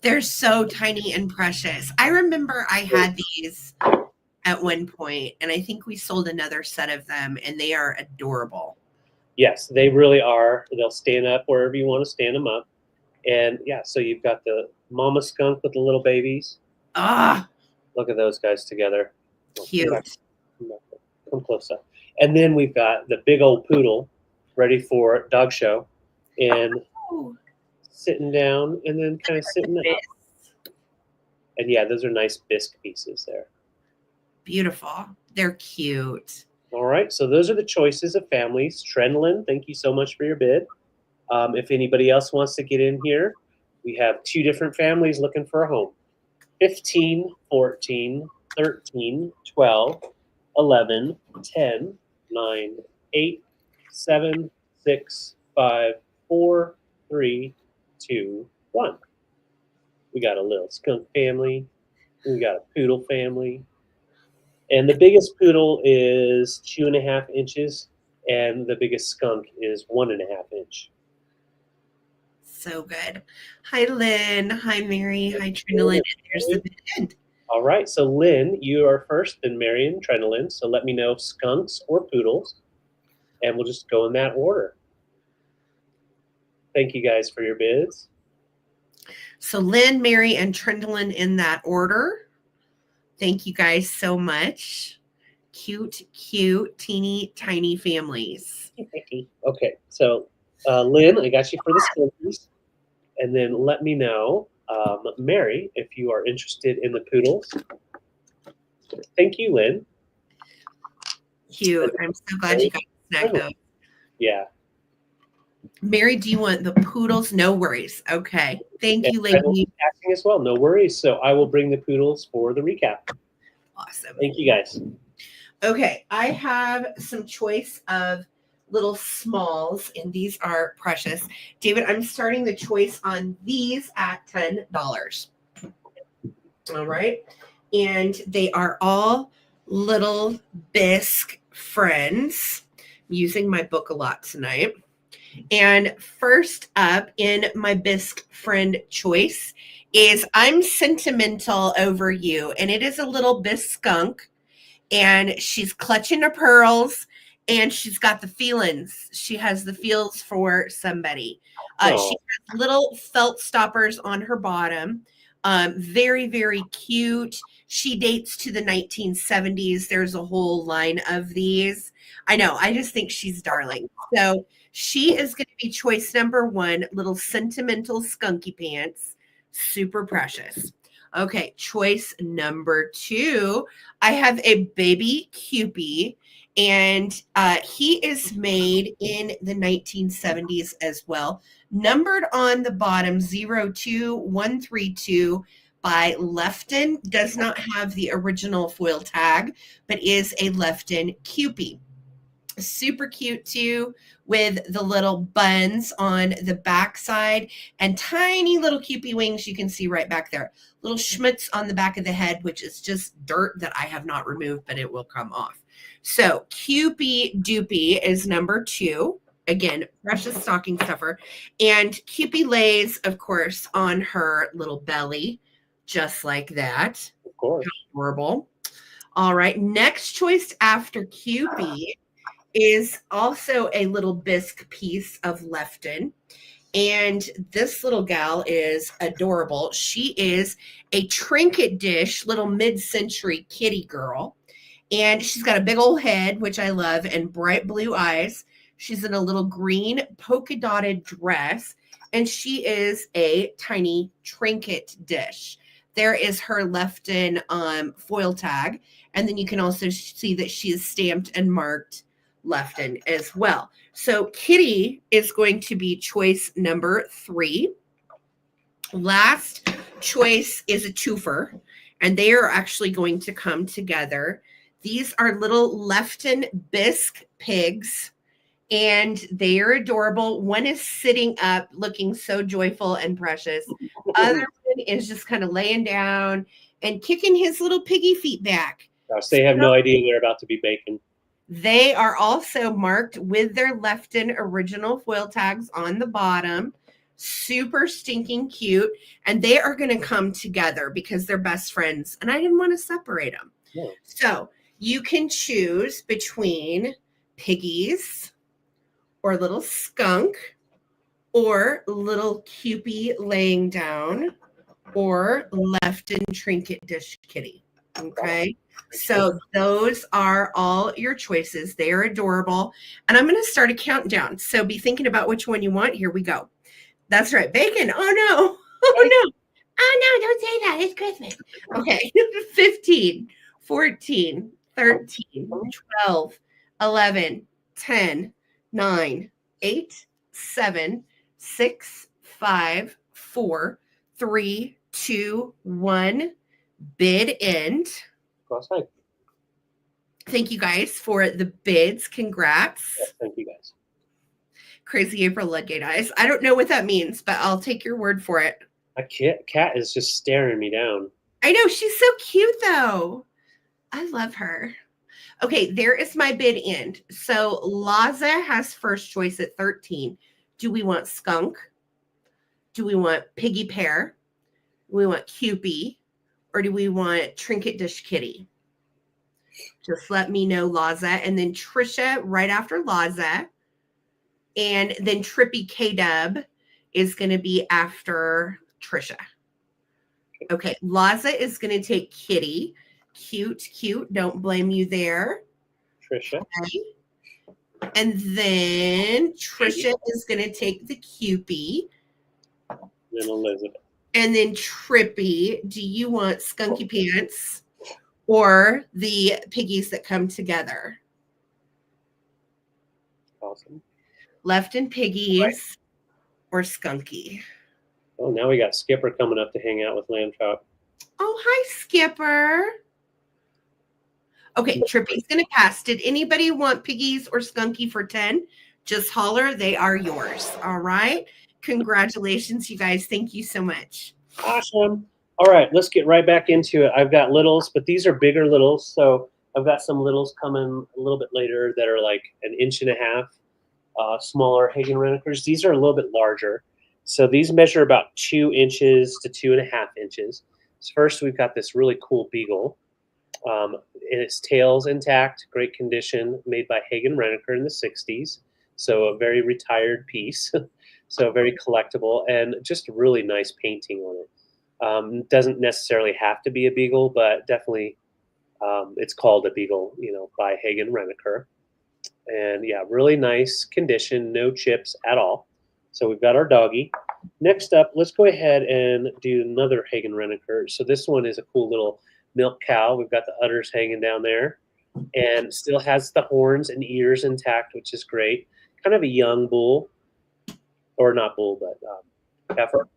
They're so tiny and precious. I remember I had these at one point, and I think we sold another set of them, and they are adorable. Yes, they really are. They'll stand up wherever you want to stand them up. And yeah, so you've got the mama skunk with the little babies. Ah, look at those guys together. Cute. Come close up. And then we've got the big old poodle ready for dog show. And sitting down and then kind of sitting up. And yeah, those are nice bisque pieces there. Beautiful. They're cute. All right, so those are the choices of families. Trenlin, thank you so much for your bid. If anybody else wants to get in here, we have 2 different families looking for a home. 15, 14, 13, 12, 11, 10, 9, 8, 7, 6, 5, 4, 3, 2, 1. We got a little skunk family. We got a poodle family. And the biggest poodle is 2.5 inches, and the biggest skunk is 1.5 inch. So good. Hi, Lynn. Hi, Mary. Hi, Trinolin. And here's the end. All right. So, Lynn, you are first, then Mary and Trinolin. So let me know if skunks or poodles, and we'll just go in that order. Thank you guys for your bids. So Lynn, Mary, and Trinolin in that order. Thank you guys so much. Cute, teeny, tiny families. Okay. So, Lynn, I got you for the skunkies. And then let me know, Mary, if you are interested in the poodles. Thank you, Lynn. Cute. I'm so glad you got to snack those. Yeah. Mary, do you want the poodles? No worries. Okay. Thank you, lady. Asking as well. No worries. So I will bring the poodles for the recap. Awesome. Thank you, guys. Okay. I have some choice of little smalls, and these are precious. David, I'm starting the choice on these at $10. All right. And they are all little Bisque friends. I'm using my book a lot tonight. And first up in my Bisque friend choice is I'm Sentimental Over You. And it is a little Bisque skunk. And she's clutching her pearls. And she's got the feelings. She has the feels for somebody. She has little felt stoppers on her bottom. Very, very cute. She dates to the 1970s. There's a whole line of these. I know. I just think she's darling. So she is going to be choice number 1, little sentimental skunky pants. Super precious. Okay, choice number 2. I have a baby Cupie, and he is made in the 1970s as well. Numbered on the bottom 02132 by Lefton. Does not have the original foil tag, but is a Lefton Cupie. Super cute too, with the little buns on the backside and tiny little Cupie wings you can see right back there. Little schmutz on the back of the head, which is just dirt that I have not removed, but it will come off. So Cupie Doopie is number 2. Again, precious stocking stuffer. And Cupie lays, of course, on her little belly, just like that. Of course. Adorable. All right. Next choice after Cupie is also a little Bisque piece of Lefton. And this little gal is adorable. She is a trinket dish, little mid-century kitty girl. And she's got a big old head, which I love, and bright blue eyes. She's in a little green polka dotted dress, and she is a tiny trinket dish. There is her Lefton foil tag, and then you can also see that she is stamped and marked Lefton as well. So Kitty is going to be choice number 3. Last choice is a twofer, and they are actually going to come together. These are little Lefton Bisque pigs, and they are adorable. One is sitting up looking so joyful and precious. Other one is just kind of laying down and kicking his little piggy feet back. Gosh, they have no idea they're about to be bacon. They are also marked with their Lefton original foil tags on the bottom. Super stinking cute. And they are going to come together because they're best friends. And I didn't want to separate them. Yeah. So you can choose between piggies or little skunk or little Cupie laying down or Lefton trinket dish kitty. Okay. So those are all your choices. They are adorable. And I'm going to start a countdown. So be thinking about which one you want. Here we go. That's right. Bacon. Oh, no. Oh, no. Oh, no. Don't say that. It's Christmas. Okay. 15, 14, 13, 12, 11, 10, 9, 8, 7, 6, 5, 4, 3, 2, 1. Bid end. Cross-eyed. Thank you guys for the bids. Congrats. Yes, thank you guys. Crazy April Ludgate eyes. I don't know what that means, but I'll take your word for it. A cat is just staring me down. I know. She's so cute, though. I love her. Okay, there is my bid end. So Laza has first choice at 13. Do we want skunk? Do we want piggy pear? Do we want Cupie? Or do we want trinket dish kitty? Just let me know, Laza. And then Trisha right after Laza. And then Trippy K-Dub is going to be after Trisha. Okay, Laza is going to take kitty. Cute, cute. Don't blame you there. Trisha. Okay. And then Trisha is going to take the Cupie. Then Elizabeth. And then Trippy, do you want Skunky Pants or the piggies that come together? Awesome. Lefton piggies or Skunky? Oh, now we got Skipper coming up to hang out with Lamb Chop. Oh, hi, Skipper. Okay, Trippy's going to pass. Did anybody want piggies or Skunky for 10? Just holler. They are yours. All right. Congratulations, you guys. Thank you so much. Awesome. All right, let's get right back into it. I've got littles, but these are bigger littles. So I've got some littles coming a little bit later that are like 1.5 inches, smaller Hagen Renkers. These are a little bit larger. So these measure about 2 inches to 2.5 inches. So first, we've got this really cool beagle. And its tail's intact, great condition, made by Hagen Renker in the 60s. So a very retired piece. So very collectible and just a really nice painting on it. Doesn't necessarily have to be a beagle, but definitely it's called a beagle, by Hagen Renker. And yeah, really nice condition, no chips at all. So we've got our doggy. Next up, let's go ahead and do another Hagen Renker. So this one is a cool little milk cow. We've got the udders hanging down there and still has the horns and ears intact, which is great. Kind of a young bull, or not bull, but heifer.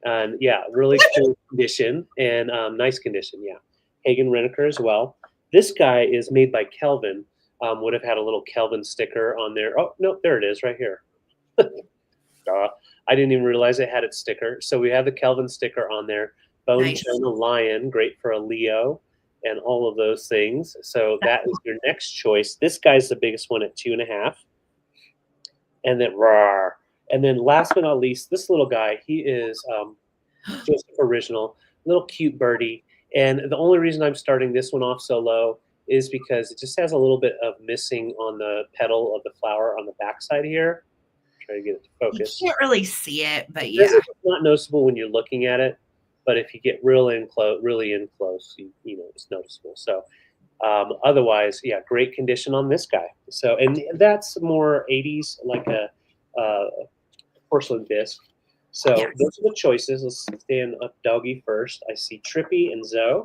And yeah, really cool condition and nice condition. Yeah, Hagen Renker as well. This guy is made by Kelvin. Would have had a little Kelvin sticker on there. Oh no, there it is, right here. I didn't even realize it had its sticker. So we have the Kelvin sticker on there. Bone Nice. China Lion, great for a Leo, and all of those things. So that is your next choice. This guy's the biggest one at 2.5, and then rawr. And then last but not least, this little guy, he is Joseph Original, little cute birdie. And the only reason I'm starting this one off so low is because it just has a little bit of missing on the petal of the flower on the backside here. Try to get it to focus. You can't really see it, but yeah. It's not noticeable when you're looking at it, but if you get really in close, you know it's noticeable. So otherwise, yeah, great condition on this guy. So, and that's more 80s, like a porcelain Bisque. So Yes. those are the choices. Let's stand up doggy first. I see Trippy and Zoe.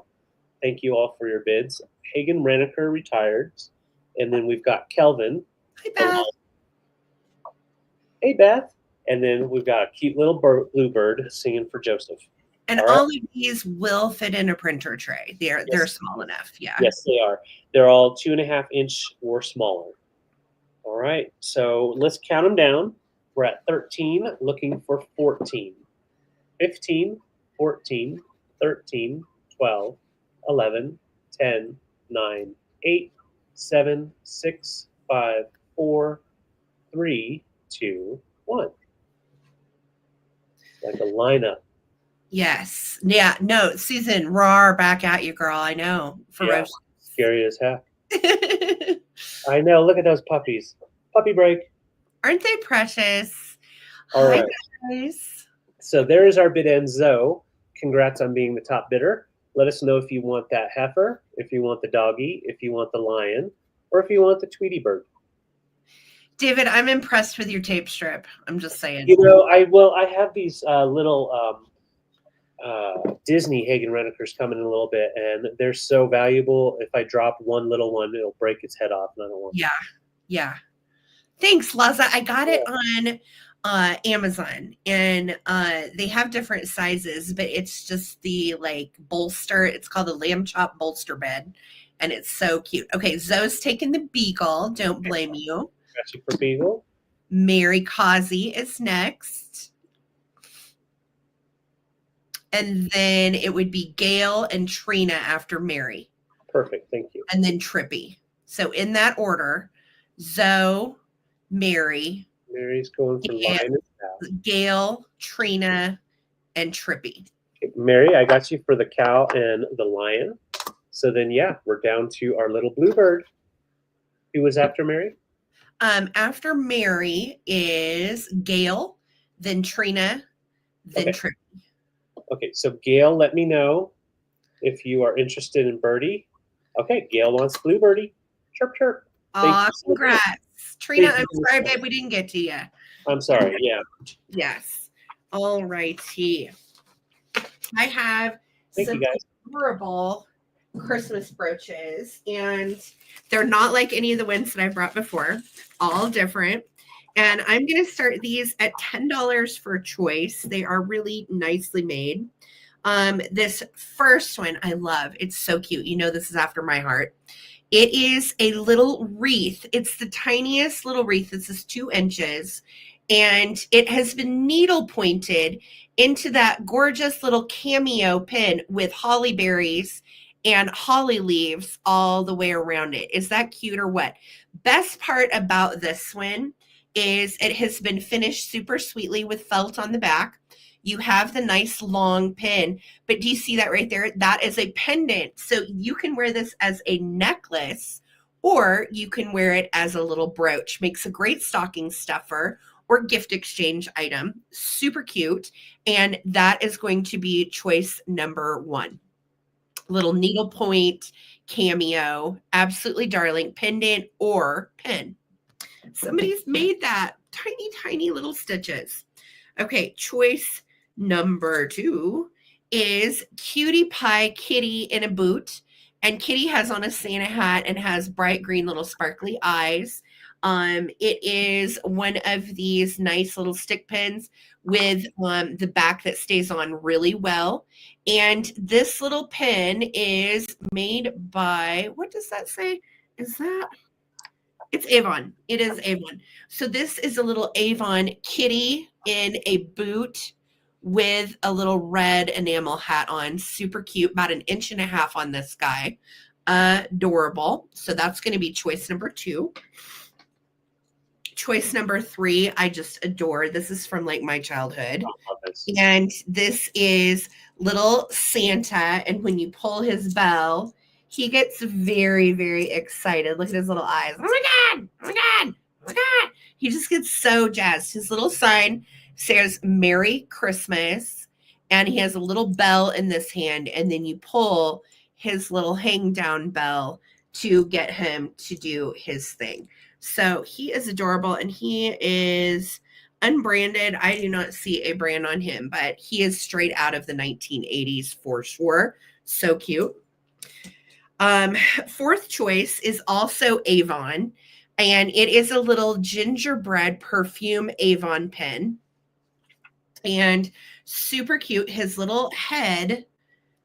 Thank you all for your bids. Hagen Renker retired. And then we've got Kelvin. Hi, Beth. Hey, Beth. And then we've got a cute little bluebird singing for Joseph. And all of these will fit in a printer tray. They're small enough. Yeah. Yes, they are. They're all 2.5 inch or smaller. All right. So let's count them down. We're at 13, looking for 14. 15, 14, 13, 12, 11, 10, 9, 8, 7, 6, 5, 4, 3, 2, 1. Like a lineup. Yes. Yeah. No, Susan, roar back at you, girl. I know. Ferocious. Yeah, scary as heck. I know. Look at those puppies. Puppy break. Aren't they precious? All Hi, right. guys. So there is our bid end, Zoe. Congrats on being the top bidder. Let us know if you want that heifer, if you want the doggy, if you want the lion, or if you want the Tweety bird. David, I'm impressed with your tape strip. I'm just saying. You know, I have these little Disney Hagen Renkers coming in a little bit, and they're so valuable. If I drop one little one, it'll break its head off, and I don't want. Yeah. Thanks, Laza. I got it on Amazon, and they have different sizes, but it's just the bolster. It's called the lamb chop bolster bed, and it's so cute. Okay, Zoe's taking the beagle. Don't blame you. Got you for beagle. Mary Causey is next. And then it would be Gail and Trina after Mary. Perfect, thank you. And then Trippy. So in that order, Zoe, Mary. Mary's going for lion. Gail, Trina, and Trippy. Okay, Mary, I got you for the cow and the lion. So then, yeah, we're down to our little bluebird. Who was after Mary? After Mary is Gail, then Trina, then Trippy. Okay, so Gail, let me know if you are interested in birdie. Okay, Gail wants blue birdie. Chirp, chirp. Aw, congrats. Trina, I'm sorry, babe, we didn't get to you. I'm sorry, yeah. Yes. All righty. I have some adorable Christmas brooches, and they're not like any of the ones that I brought before, all different. And I'm going to start these at $10 for choice. They are really nicely made. This first one I love. It's so cute. You know, this is after my heart. It is a little wreath. It's the tiniest little wreath. This is 2 inches. and it has been needle pointed into that gorgeous little cameo pin with holly berries and holly leaves all the way around it. Is that cute or what? Best part about this one is it has been finished super sweetly with felt on the back. You have the nice long pin, but do you see that right there? That is a pendant. So you can wear this as a necklace, or you can wear it as a little brooch. Makes a great stocking stuffer or gift exchange item. Super cute. And that is going to be choice number 1. Little needlepoint cameo, absolutely darling pendant or pin. Somebody's made that. Tiny, tiny little stitches. Okay, choice number 2 is Cutie Pie Kitty in a boot. And Kitty has on a Santa hat and has bright green little sparkly eyes. It is one of these nice little stick pins with the back that stays on really well. And this little pin is made by, what does that say? Is that? It's Avon. It is Avon. So this is a little Avon kitty in a boot with a little red enamel hat on. Super cute. About 1.5 inches on this guy. Adorable. So that's going to be choice number 2. Choice number 3, I just adore. This is from like my childhood. And this is little Santa. And when you pull his bell, he gets very, very excited. Look at his little eyes. Oh my God! Oh my God! Oh my God! He just gets so jazzed. His little sign says Merry Christmas. And he has a little bell in this hand. And then you pull his little hang down bell to get him to do his thing. So he is adorable, and he is unbranded. I do not see a brand on him, but he is straight out of the 1980s for sure. So cute. 4th choice is also Avon, and it is a little gingerbread perfume Avon pen. And super cute. His little head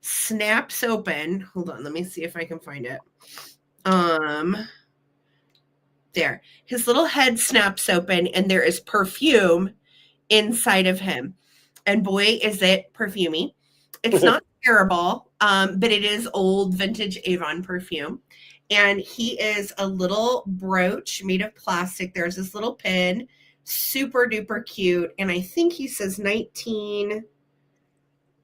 snaps open. Hold on, let me see if I can find it. There. His little head snaps open, and there is perfume inside of him. And boy, is it perfumey. It's not terrible, but it is old vintage Avon perfume. And he is a little brooch made of plastic. There's this little pin, super duper cute. And I think he says 19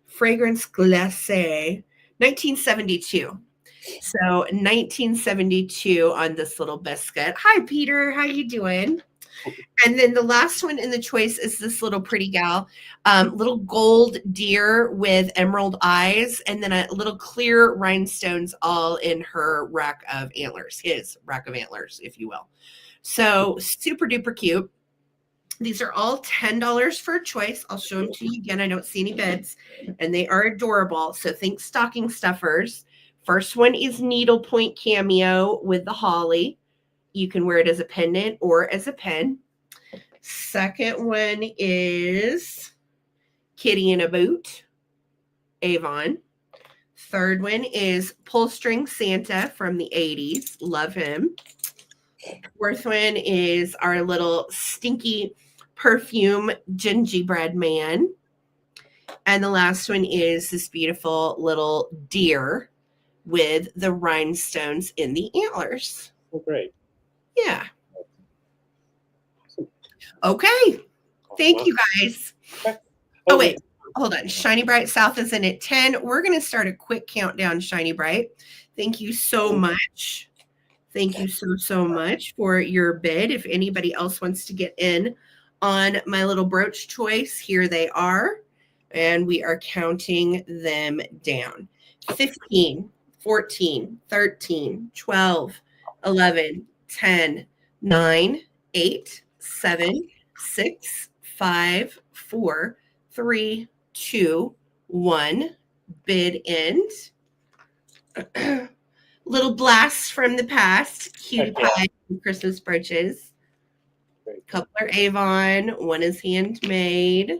fragrance glacé, 1972. So 1972 on this little biscuit. Hi, Peter. How you doing? And then the last one in the choice is this little pretty gal, little gold deer with emerald eyes, and then a little clear rhinestones all in her rack of antlers, his rack of antlers, if you will. So super duper cute. These are all $10 for a choice. I'll show them to you again. I don't see any bids, and they are adorable. So think stocking stuffers. First one is needlepoint cameo with the holly. You can wear it as a pendant or as a pin. Second one is kitty in a boot, Avon. Third one is pull string Santa from the 80s. Love him. Fourth one is our little stinky perfume gingerbread man. And the last one is this beautiful little deer with the rhinestones in the antlers. Oh, great. Yeah. Okay. Thank you guys. Okay. Oh, wait. Hold on. Shiny Bright South is in at 10. We're going to start a quick countdown, Shiny Bright. Thank you so much. Thank you so much for your bid. If anybody else wants to get in on my little brooch choice, here they are. And we are counting them down. 15, 14, 13, 12, 11, 10, 9, 8, 7, 6, 5, 4, 3, 2, 1. Bid end. Little blasts from the past. Cutie pie Christmas brooches. Couple are Avon. One is handmade.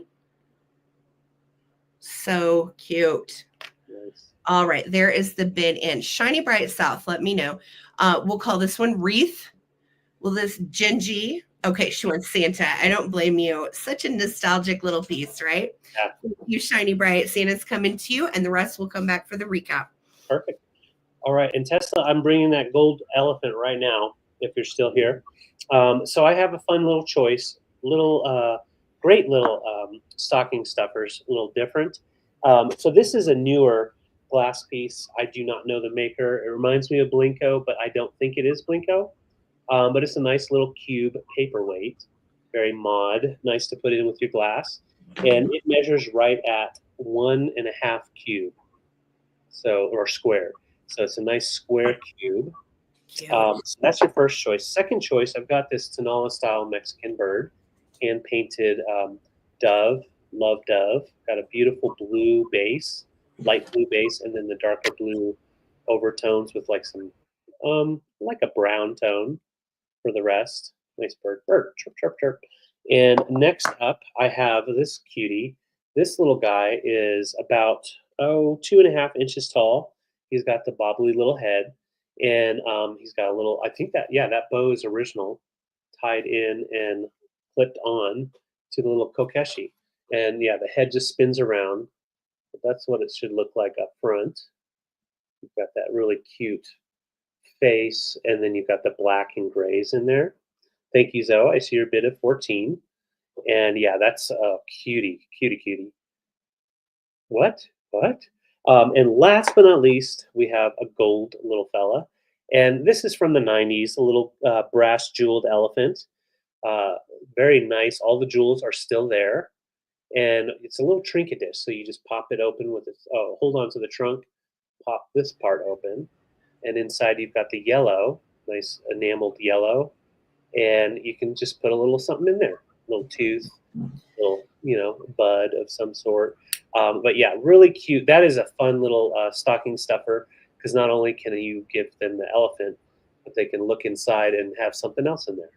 So cute. Nice. All right, there is the bid in. Shiny Bright South, let me know. We'll call this one Wreath. Well, this Gingy Okay, she wants Santa. I don't blame you. Such a nostalgic little piece, right? Yeah. You shiny bright. Santa's coming to you, and the rest will come back for the recap. Perfect. All right, and Tesla, I'm bringing that gold elephant right now, if you're still here. So I have a fun little choice, great little stocking stuffers, a little different. So this is a newer glass piece. I do not know the maker. It reminds me of Blinko, but I don't think it is Blinko. But it's a nice little cube paperweight, very mod, nice to put in with your glass. And it measures right at 1.5 cube, or square. So it's a nice square cube. So that's your first choice. Second choice, I've got this Tonala style Mexican bird, hand painted dove, love dove. Got a beautiful blue base, light blue base, and then the darker blue overtones with like some, like a brown tone for the rest. Nice bird, chirp, chirp, chirp. And next up, I have this cutie. This little guy is about 2.5 inches tall. He's got the bobbly little head, and he's got a little. I think that bow is original, tied in and clipped on to the little Kokeshi, and the head just spins around. But that's what it should look like up front. You've got that really cute face, and then you've got the black and grays in there. Thank you, Zoe. I see your bid of 14, and that's a cutie. What? And last but not least, we have a gold little fella. And this is from the 90s, a little brass jeweled elephant. Very nice. All the jewels are still there. And it's a little trinket dish. So you just pop it open with it. Oh, hold on to the trunk. Pop this part open. And inside you've got the yellow, nice enameled yellow. And you can just put a little something in there. A little tooth, little, bud of some sort. But really cute. That is a fun little stocking stuffer, because not only can you give them the elephant, but they can look inside and have something else in there.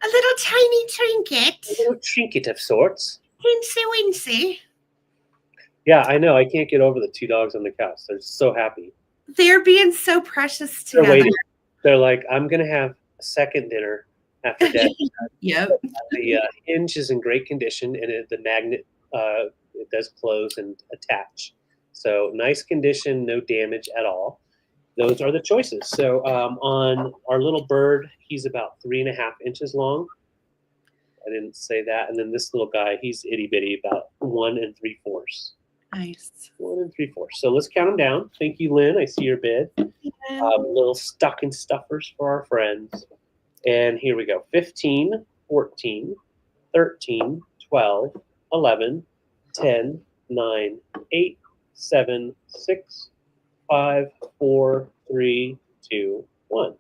A little tiny trinket. A little trinket of sorts. Winsy winsy. Yeah, I know. I can't get over the two dogs on the couch. They're so happy. They're being so precious together. They're waiting. They're like, I'm going to have a second dinner after Dad. Yep. The hinge is in great condition, and the magnet it does close and attach. So nice condition, no damage at all. Those are the choices. So on our little bird, he's about 3.5 inches long. I didn't say that. And then this little guy, he's itty bitty, about 1 3/4. Nice. 1 3/4. So let's count them down. Thank you, Lynn. I see your bid. Little stocking stuffers for our friends. And here we go. 15, 14, 13, 12, 11, 10, 9, 8, 7, 6, 5, 4, 3, 2, 1.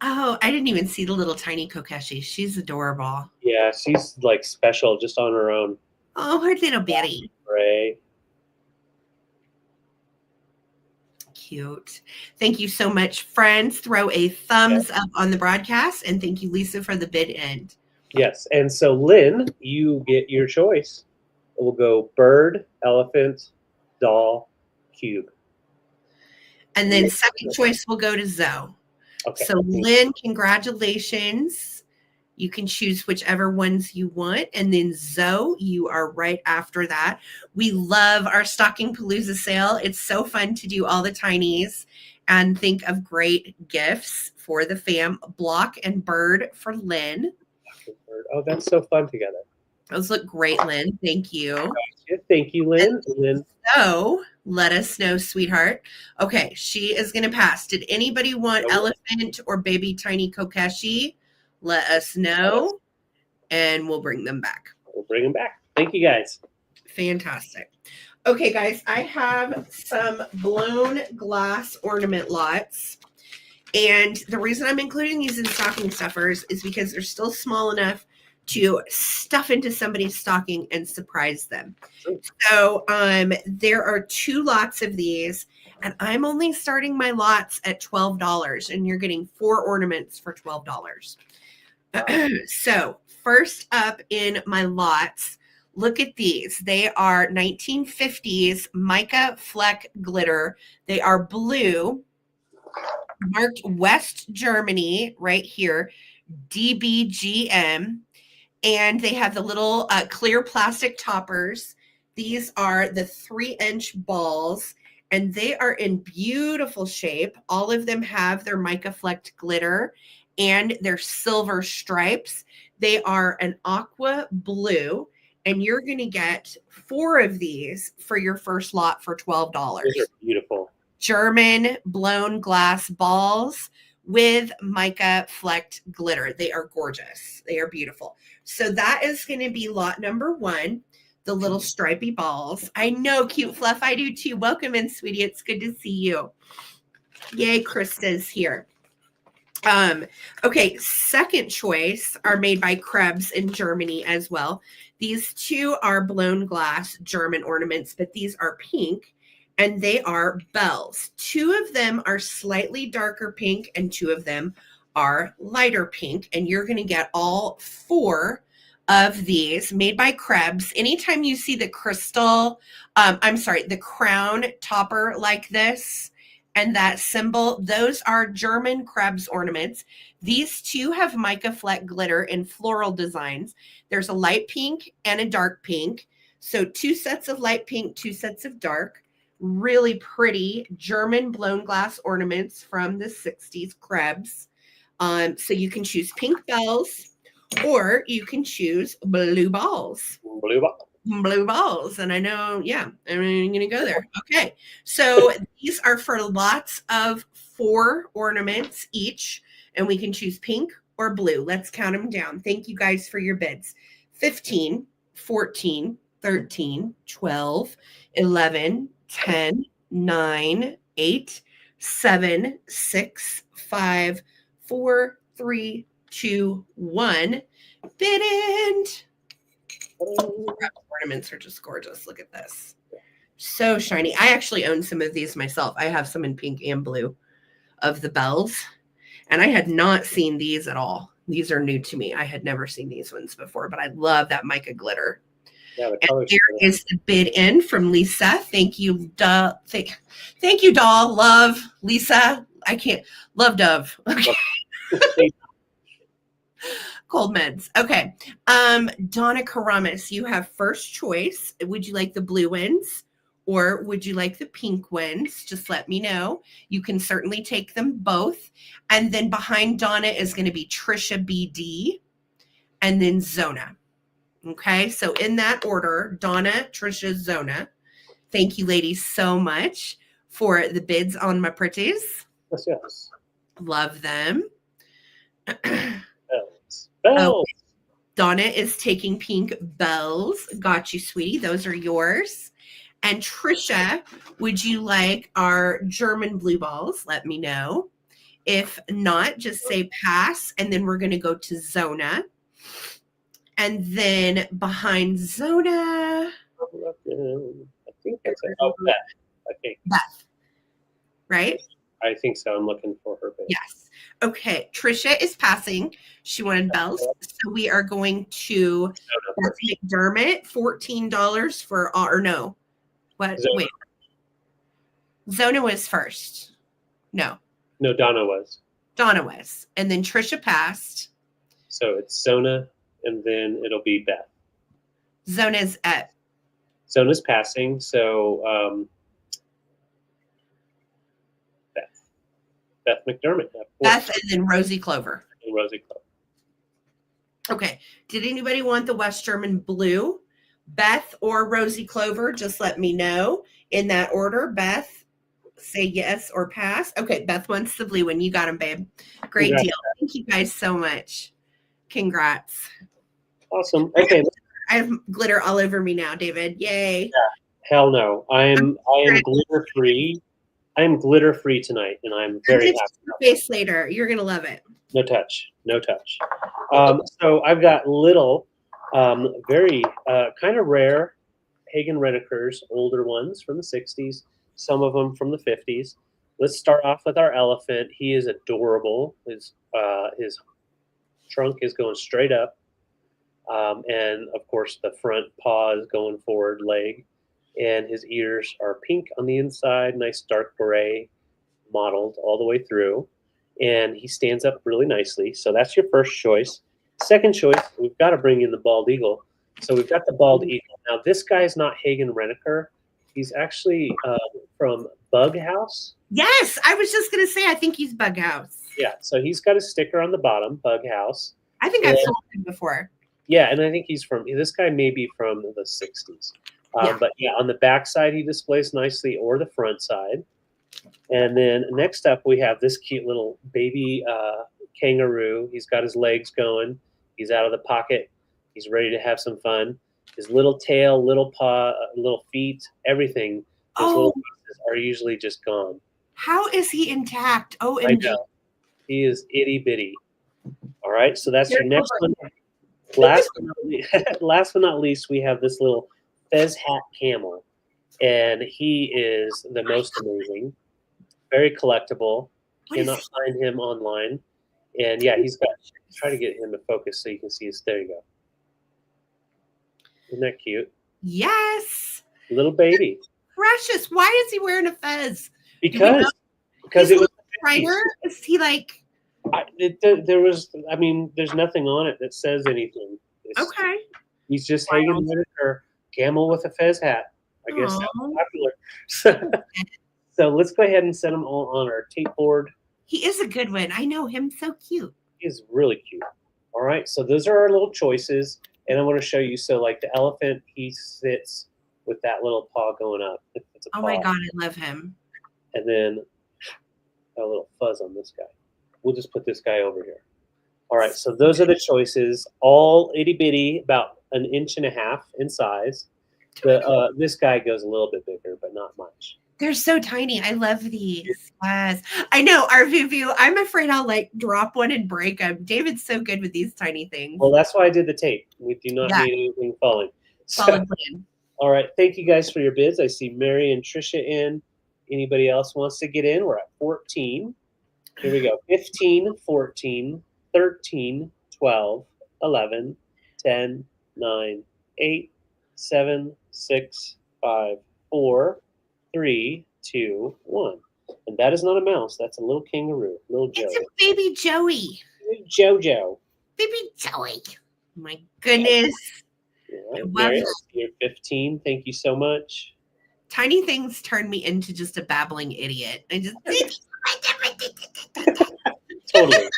Oh, I didn't even see the little tiny Kokeshi. She's adorable. Yeah, she's like special just on her own. Oh, her little bitty. Right. Cute. Thank you so much, friends. Throw a thumbs up on the broadcast, and thank you, Lisa, for the bid end. Yes, and so Lynn, you get your choice. We'll go bird, elephant, doll, cube. And then second choice will go to Zoe. Okay. So Lynn, congratulations. You can choose whichever ones you want. And then Zoe, you are right after that. We love our Stocking Palooza sale. It's so fun to do all the tinies and think of great gifts for the fam. Block and bird for Lynn. Oh, that's so fun together. Those look great, Lynn. Thank you. Thank you, Lynn. So let us know, sweetheart. Okay, she is going to pass. Did anybody want elephant or baby tiny Kokeshi? Let us know, and we'll bring them back. We'll bring them back. Thank you, guys. Fantastic. Okay, guys, I have some blown glass ornament lots. And the reason I'm including these in stocking stuffers is because they're still small enough to stuff into somebody's stocking and surprise them. Sure. So there are 2 lots of these, and I'm only starting my lots at $12, and you're getting 4 ornaments for $12. So first up in my lots, look at these. They are 1950s mica fleck glitter. They are blue, marked West Germany right here. DBGM. And they have the little clear plastic toppers. These are the 3-inch balls, and they are in beautiful shape. All of them have their mica flecked glitter and their silver stripes. They are an aqua blue, and you're going to get 4 of these for your first lot for $12. Those are beautiful. German blown glass balls with mica flecked glitter. They are gorgeous. They are beautiful. So that is going to be lot number 1, the little stripy balls. I know, cute fluff. I do too. Welcome in, sweetie. It's good to see you. Yay, Krista's here. Okay, second choice are made by Krebs in Germany as well. These 2 are blown glass German ornaments, but these are pink, and they are bells. 2 of them are slightly darker pink, and 2 of them are lighter pink, and you're going to get all 4 of these made by Krebs. Anytime you see the crystal, the crown topper like this and that symbol, those are German Krebs ornaments. These 2 have mica fleck glitter in floral designs. There's a light pink and a dark pink. So 2 sets of light pink, 2 sets of dark. Really pretty German blown glass ornaments from the 60s, Krebs. So you can choose pink bells, or you can choose blue balls. Blue balls. And I know, yeah, I'm going to go there. Okay. So these are for lots of 4 ornaments each, and we can choose pink or blue. Let's count them down. Thank you guys for your bids. 15, 14, 13, 12, 11, 10, 9, 8, 7, 6, 5, 4, 3, 2, 1. Bid end. Ornaments are just gorgeous. Look at this. So shiny. I actually own some of these myself. I have some in pink and blue of the bells, and I had not seen these at all. These are new to me. I had never seen these ones before, but I love that mica glitter. Yeah, and here is the bid in from Lisa. Thank you, thank you, doll. Love, Lisa. I can't love Dove. Okay. Cold meds. Okay. Donna Karamis, you have first choice. Would you like the blue ones or would you like the pink ones? Just let me know. You can certainly take them both. And then behind Donna is going to be Trisha BD and then Zona. Okay. So in that order, Donna, Trisha, Zona. Thank you, ladies, so much for the bids on my pretties. Yes. Love them. Bells. Oh, Donna is taking pink bells. Got you, sweetie. Those are yours. And Trisha, would you like our German blue balls? Let me know. If not, just say pass. And then we're going to go to Zona. And then behind Zona, I think that's Beth. I think. Beth. Right? I think so. I'm looking for her bid. Yes. Okay. Trisha is passing. She wanted bells. So we are going to Beth McDermott, $14 for, or no. What? Zona. Wait. Zona was first. No, Donna was. Donna was. And then Trisha passed. So it's Zona, and then it'll be Beth. Zona's at. Zona's passing. So Beth McDermott. Beth and then Rosie Clover. And Rosie Clover. Okay. Did anybody want the West German blue? Beth or Rosie Clover? Just let me know in that order. Beth, say yes or pass. Okay. Beth wants the blue one. You got him, babe. Great Congrats, deal. Beth. Thank you guys so much. Congrats. Awesome. Okay. I have glitter all over me now, David. Yay. Yeah. Hell no. I am glitter free. I am glitter free tonight, and I'm very happy. Face later, you're gonna love it. No touch. So I've got little, very kind of rare Hagen Renkers, older ones from the 60s, some of them from the 50s. Let's start off with our elephant. He is adorable. His trunk is going straight up, and of course the front paw is going forward leg. And his ears are pink on the inside, nice dark gray, mottled all the way through. and he stands up really nicely. So that's your first choice. Second choice, we've got to bring in the bald eagle. So we've got the bald eagle. Now this guy is not Hagen Renker. He's actually from Bug House. Yes, I was just gonna say I think he's Bug House. Yeah, so he's got a sticker on the bottom, Bug House. I think I've sold him before. Yeah, and I think this guy may be from the 60s. But yeah, on the back side he displays nicely, or the front side. And then next up we have this cute little baby kangaroo. He's got his legs going. He's out of the pocket. He's ready to have some fun. His little tail, little paw, little feet, everything. His little pieces are usually just gone. How is he intact? I know. He is itty bitty. All right, so that's your next one. Last but not least, we have this little fez hat camel, and he is the most amazing. Very collectible. Cannot find him online, and yeah, he's got. Try to get him to focus so you can see his. There you go. Isn't that cute? Yes. Little baby. Precious. Why is he wearing a fez? Because it was trainer. Is he like? There's nothing on it that says anything. Okay. He's just Hagen Renker, camel with a fez hat. I guess that's popular. So let's go ahead and set them all on our tape board. He is a good one. I know him. So cute. He is really cute. All right. So those are our little choices. And I want to show you. So like the elephant, he sits with that little paw going up. It's a paw. My God, I love him. And then a little fuzz on this guy. We'll just put this guy over here. All right, so those are the choices, all itty bitty, about 1.5 inches in size. This guy goes a little bit bigger, but not much. They're so tiny. I love these. Yes. I know, our Vivu, I'm afraid I'll like drop one and break them. David's so good with these tiny things. Well, that's why I did the tape. We do not need anything falling. Solid plan. All right, thank you guys for your bids. I see Mary and Trisha in. Anybody else wants to get in? We're at 14. Here we go. 15, 14, 13, 12, 11, 10, 9, 8, 7, 6, 5, 4, 3, 2, 1. And that is not a mouse. That's a little kangaroo. Little Joey. It's a baby Joey. Jojo. Baby Joey. My goodness. Yeah, Mary, you're 15. Thank you so much. Tiny things turn me into just a babbling idiot. I just totally.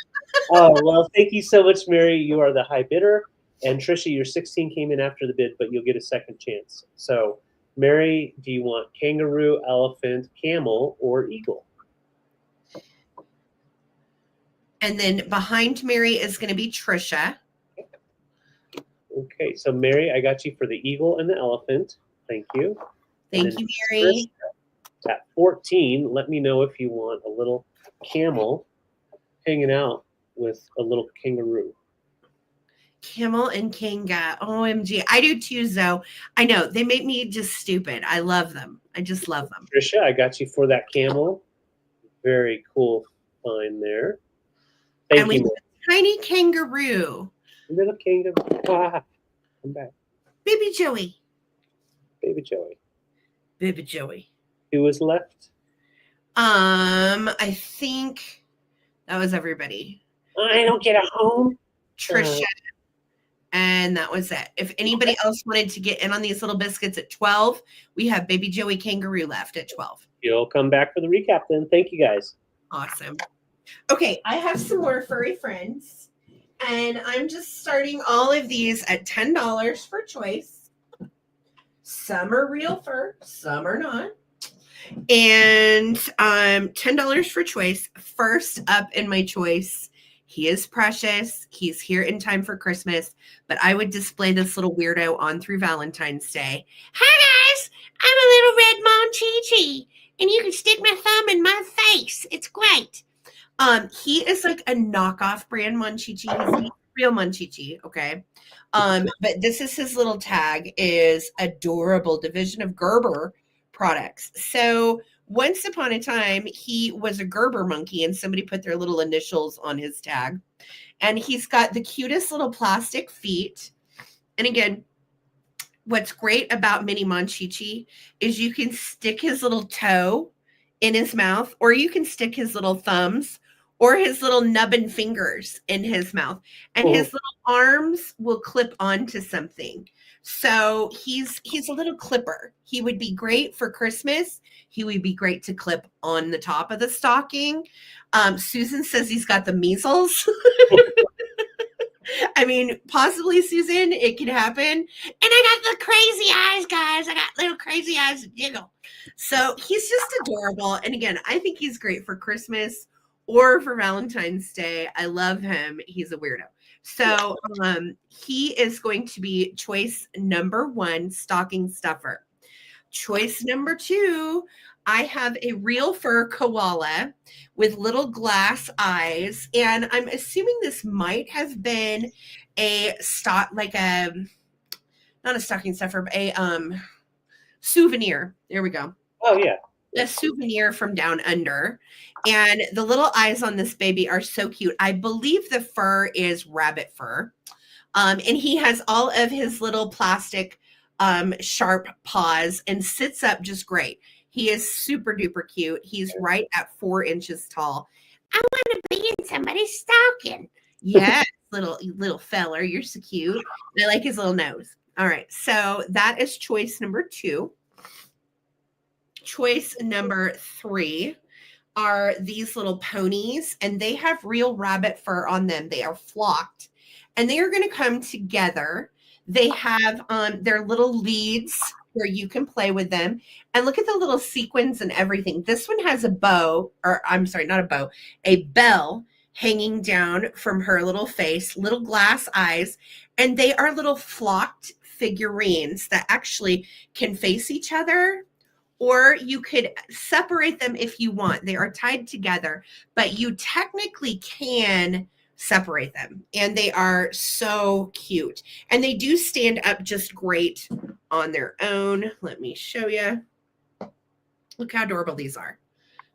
Oh, well, thank you so much, Mary. You are the high bidder. And Trisha, your 16 came in after the bid, but you'll get a second chance. So, Mary, do you want kangaroo, elephant, camel, or eagle? And then behind Mary is going to be Trisha. Okay, so Mary, I got you for the eagle and the elephant. Thank you. Thank you, Mary. Trisha, at 14, let me know if you want a little camel hanging out with a little kangaroo. Camel and Kanga. OMG. I do too, Zoe. I know. They make me just stupid. I love them. I just love them. Trisha, I got you for that camel. Very cool find there. Thank you. Tiny kangaroo. Little kangaroo. Ah, come back. Baby Joey. Baby Joey. Baby Joey. Who was left? I think that was everybody. I don't get a home. Trisha. And that was it. If anybody else wanted to get in on these little biscuits at 12, we have Baby Joey Kangaroo left at 12. You'll come back for the recap then. Thank you, guys. Awesome. Okay, I have some more furry friends. And I'm just starting all of these at $10 for choice. Some are real fur, some are not. And $10 for choice. First up in my choice, he is precious. He's here in time for Christmas, but I would display this little weirdo on through Valentine's Day. Hi guys, I'm a little red Monchichi, and you can stick my thumb in my face. It's great. He is like a knockoff brand Monchichi. He's a real Monchichi, okay? But this is his little tag, is adorable division of Gerber products. So once upon a time, he was a Gerber monkey, and somebody put their little initials on his tag. And he's got the cutest little plastic feet. And again, what's great about Mini Monchichi is you can stick his little toe in his mouth, or you can stick his little thumbs or his little nubbin fingers in his mouth, and his little arms will clip onto something. So he's a little clipper. He would be great for Christmas. He would be great to clip on the top of the stocking. Susan says he's got the measles. I mean, possibly, Susan, it could happen. And I got the crazy eyes, guys. I got little crazy eyes that jiggle. So he's just adorable. And again, I think he's great for Christmas or for Valentine's Day. I love him. He's a weirdo. So he is going to be choice number 1, stocking stuffer. Choice number 2, I have a real fur koala with little glass eyes. And I'm assuming this might have been a stock, like a, not a stocking stuffer, but a souvenir. There we go. Oh, yeah. A souvenir from down under. And the little eyes on this baby are so cute. I believe the fur is rabbit fur. And he has all of his little plastic sharp paws and sits up just great. He is super duper cute. He's right at 4 inches tall. I want to be in somebody's stocking. Yes, little feller. You're so cute. I like his little nose. All right. So that is choice number 2. Choice number 3 are these little ponies, and they have real rabbit fur on them. They are flocked, and they are going to come together. They have their little leads where you can play with them. And look at the little sequins and everything. This one has a bow, or I'm sorry, not a bow, a bell hanging down from her little face, little glass eyes, and they are little flocked figurines that actually can face each other, or you could separate them if you want. They are tied together, but you technically can separate them, and they are so cute, and they do stand up just great on their own. Let me show you. Look how adorable these are.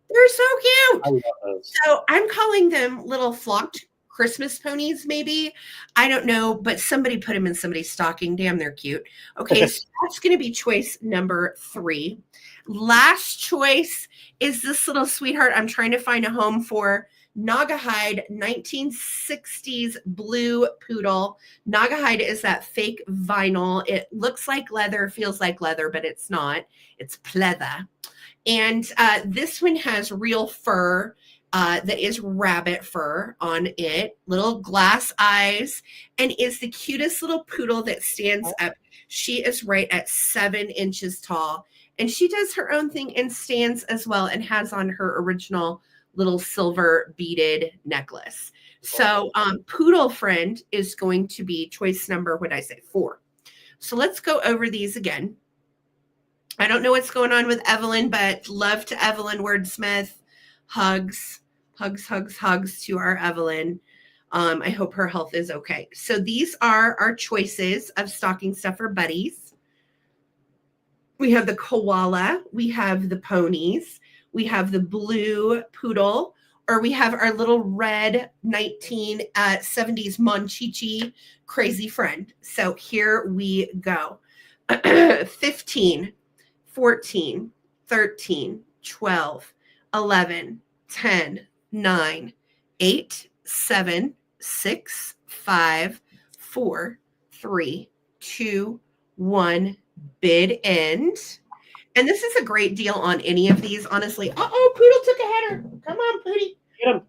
They're so cute. I love those. So I'm calling them little flocked Christmas ponies, maybe. I don't know, but somebody put them in somebody's stocking. Damn, they're cute. Okay, so that's going to be choice number 3. Last choice is this little sweetheart I'm trying to find a home for. Naugahyde 1960s blue poodle. Naugahyde is that fake vinyl. It looks like leather, feels like leather, but it's not. It's pleather. And this one has real fur that is rabbit fur on it, little glass eyes, and is the cutest little poodle that stands up. She is right at 7 inches tall, and she does her own thing and stands as well, and has on her original little silver beaded necklace. So poodle friend is going to be choice number, what did I say, 4. So let's go over these again. I don't know what's going on with Evelyn, but love to Evelyn Wordsmith. Hugs to our Evelyn. I hope her health is okay. So these are our choices of stocking stuffer buddies. We have the koala, we have the ponies, we have the blue poodle, or we have our little red 1970s Monchichi crazy friend. So here we go. 15, 14, 13, 12, 11, 10, 9, 8, 7, 6, 5, 4, 3, 2, 1, bid end. And this is a great deal on any of these, honestly. Uh-oh, Poodle took a header. Come on, Pootie. Get him.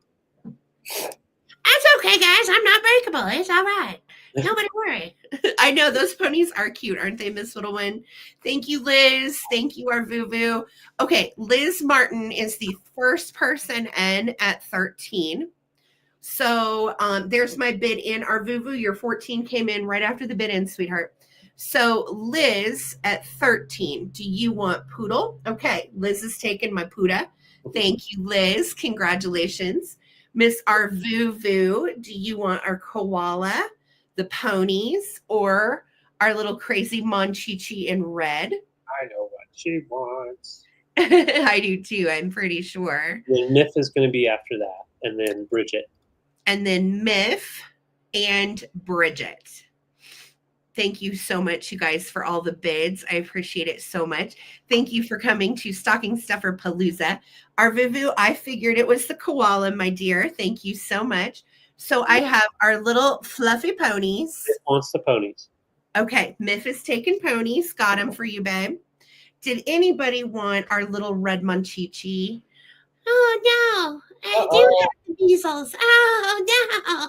That's okay, guys. I'm not breakable. It's all right. Nobody worry. I know those ponies are cute, aren't they, Miss Little One? Thank you, Liz. Thank you, our Vuvu. Okay, Liz Martin is the first person in at 13. So there's my bid in. Our Vuvu, your 14 came in right after the bid in, sweetheart. So Liz at 13, do you want poodle? Okay, Liz is taking my Puda. Thank you, Liz. Congratulations. Miss Arvuvu, do you want our koala, the ponies, or our little crazy Monchichi in red? I know what she wants. I do too, I'm pretty sure. And Miff is going to be after that, and then Bridget. And then Miff and Bridget. Thank you so much, you guys, for all the bids. I appreciate it so much. Thank you for coming to Stocking Stuffer Palooza. Our Vivu, I figured it was the koala, my dear. Thank you so much. So I have our little fluffy ponies. It wants the ponies. Okay, Miff is taking ponies. Got them for you, babe. Did anybody want our little red Monchichi? Oh, no. I do have the measles. Oh, no.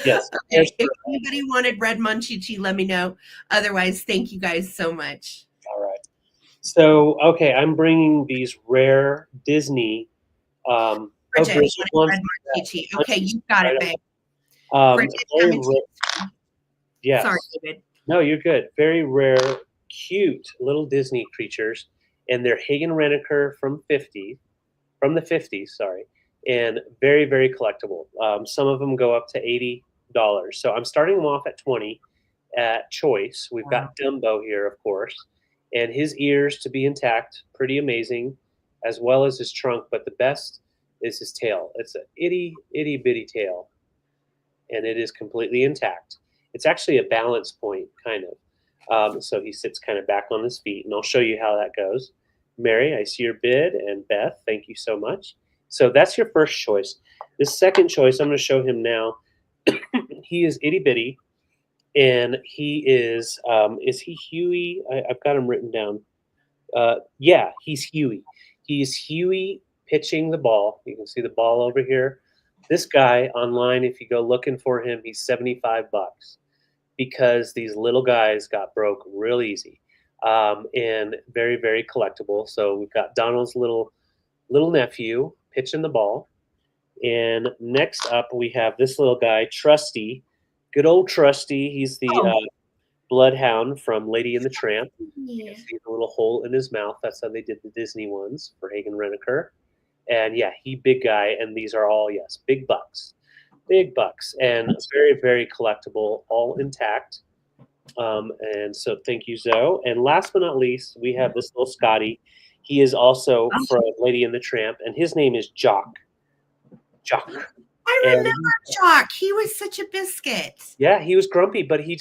Yes. Okay. If anybody wanted red Monchichi, let me know. Otherwise, thank you guys so much. All right. So, okay, I'm bringing these rare Disney. Bridget wanted red Monchichi. Okay, you got it, babe. Yes. Sorry, David. No, you're good. Very rare, cute little Disney creatures, and they're Hagen Renker from the 50s, sorry, and very, very collectible. Some of them go up to $80. So I'm starting them off at 20 at choice. We've got Dumbo here, of course, and his ears to be intact, pretty amazing, as well as his trunk. But the best is his tail. It's an itty bitty tail, and it is completely intact. It's actually a balance point, kind of. So he sits kind of back on his feet, and I'll show you how that goes. Mary, I see your bid, and Beth, thank you so much. So that's your first choice. The second choice, I'm going to show him now. He is itty bitty, and he is he Huey? I've got him written down. Yeah, he's Huey. He's Huey pitching the ball. You can see the ball over here. This guy online, if you go looking for him, he's $75 because these little guys got broke real easy, and very, very collectible. So we've got Donald's little nephew pitching the ball, and next up we have this little guy, Trusty, good old Trusty. He's the bloodhound from Lady and the Tramp. You can see the little hole in his mouth. That's how they did the Disney ones for Hagen Renker. And yeah, he big guy, and these are all, yes, big bucks, and very, very collectible, all intact. And so thank you, Zoe. And last but not least, we have this little Scotty. He is also from Lady and the Tramp, and his name is Jock. I remember Jock. He was such a biscuit. Yeah, he was grumpy, but he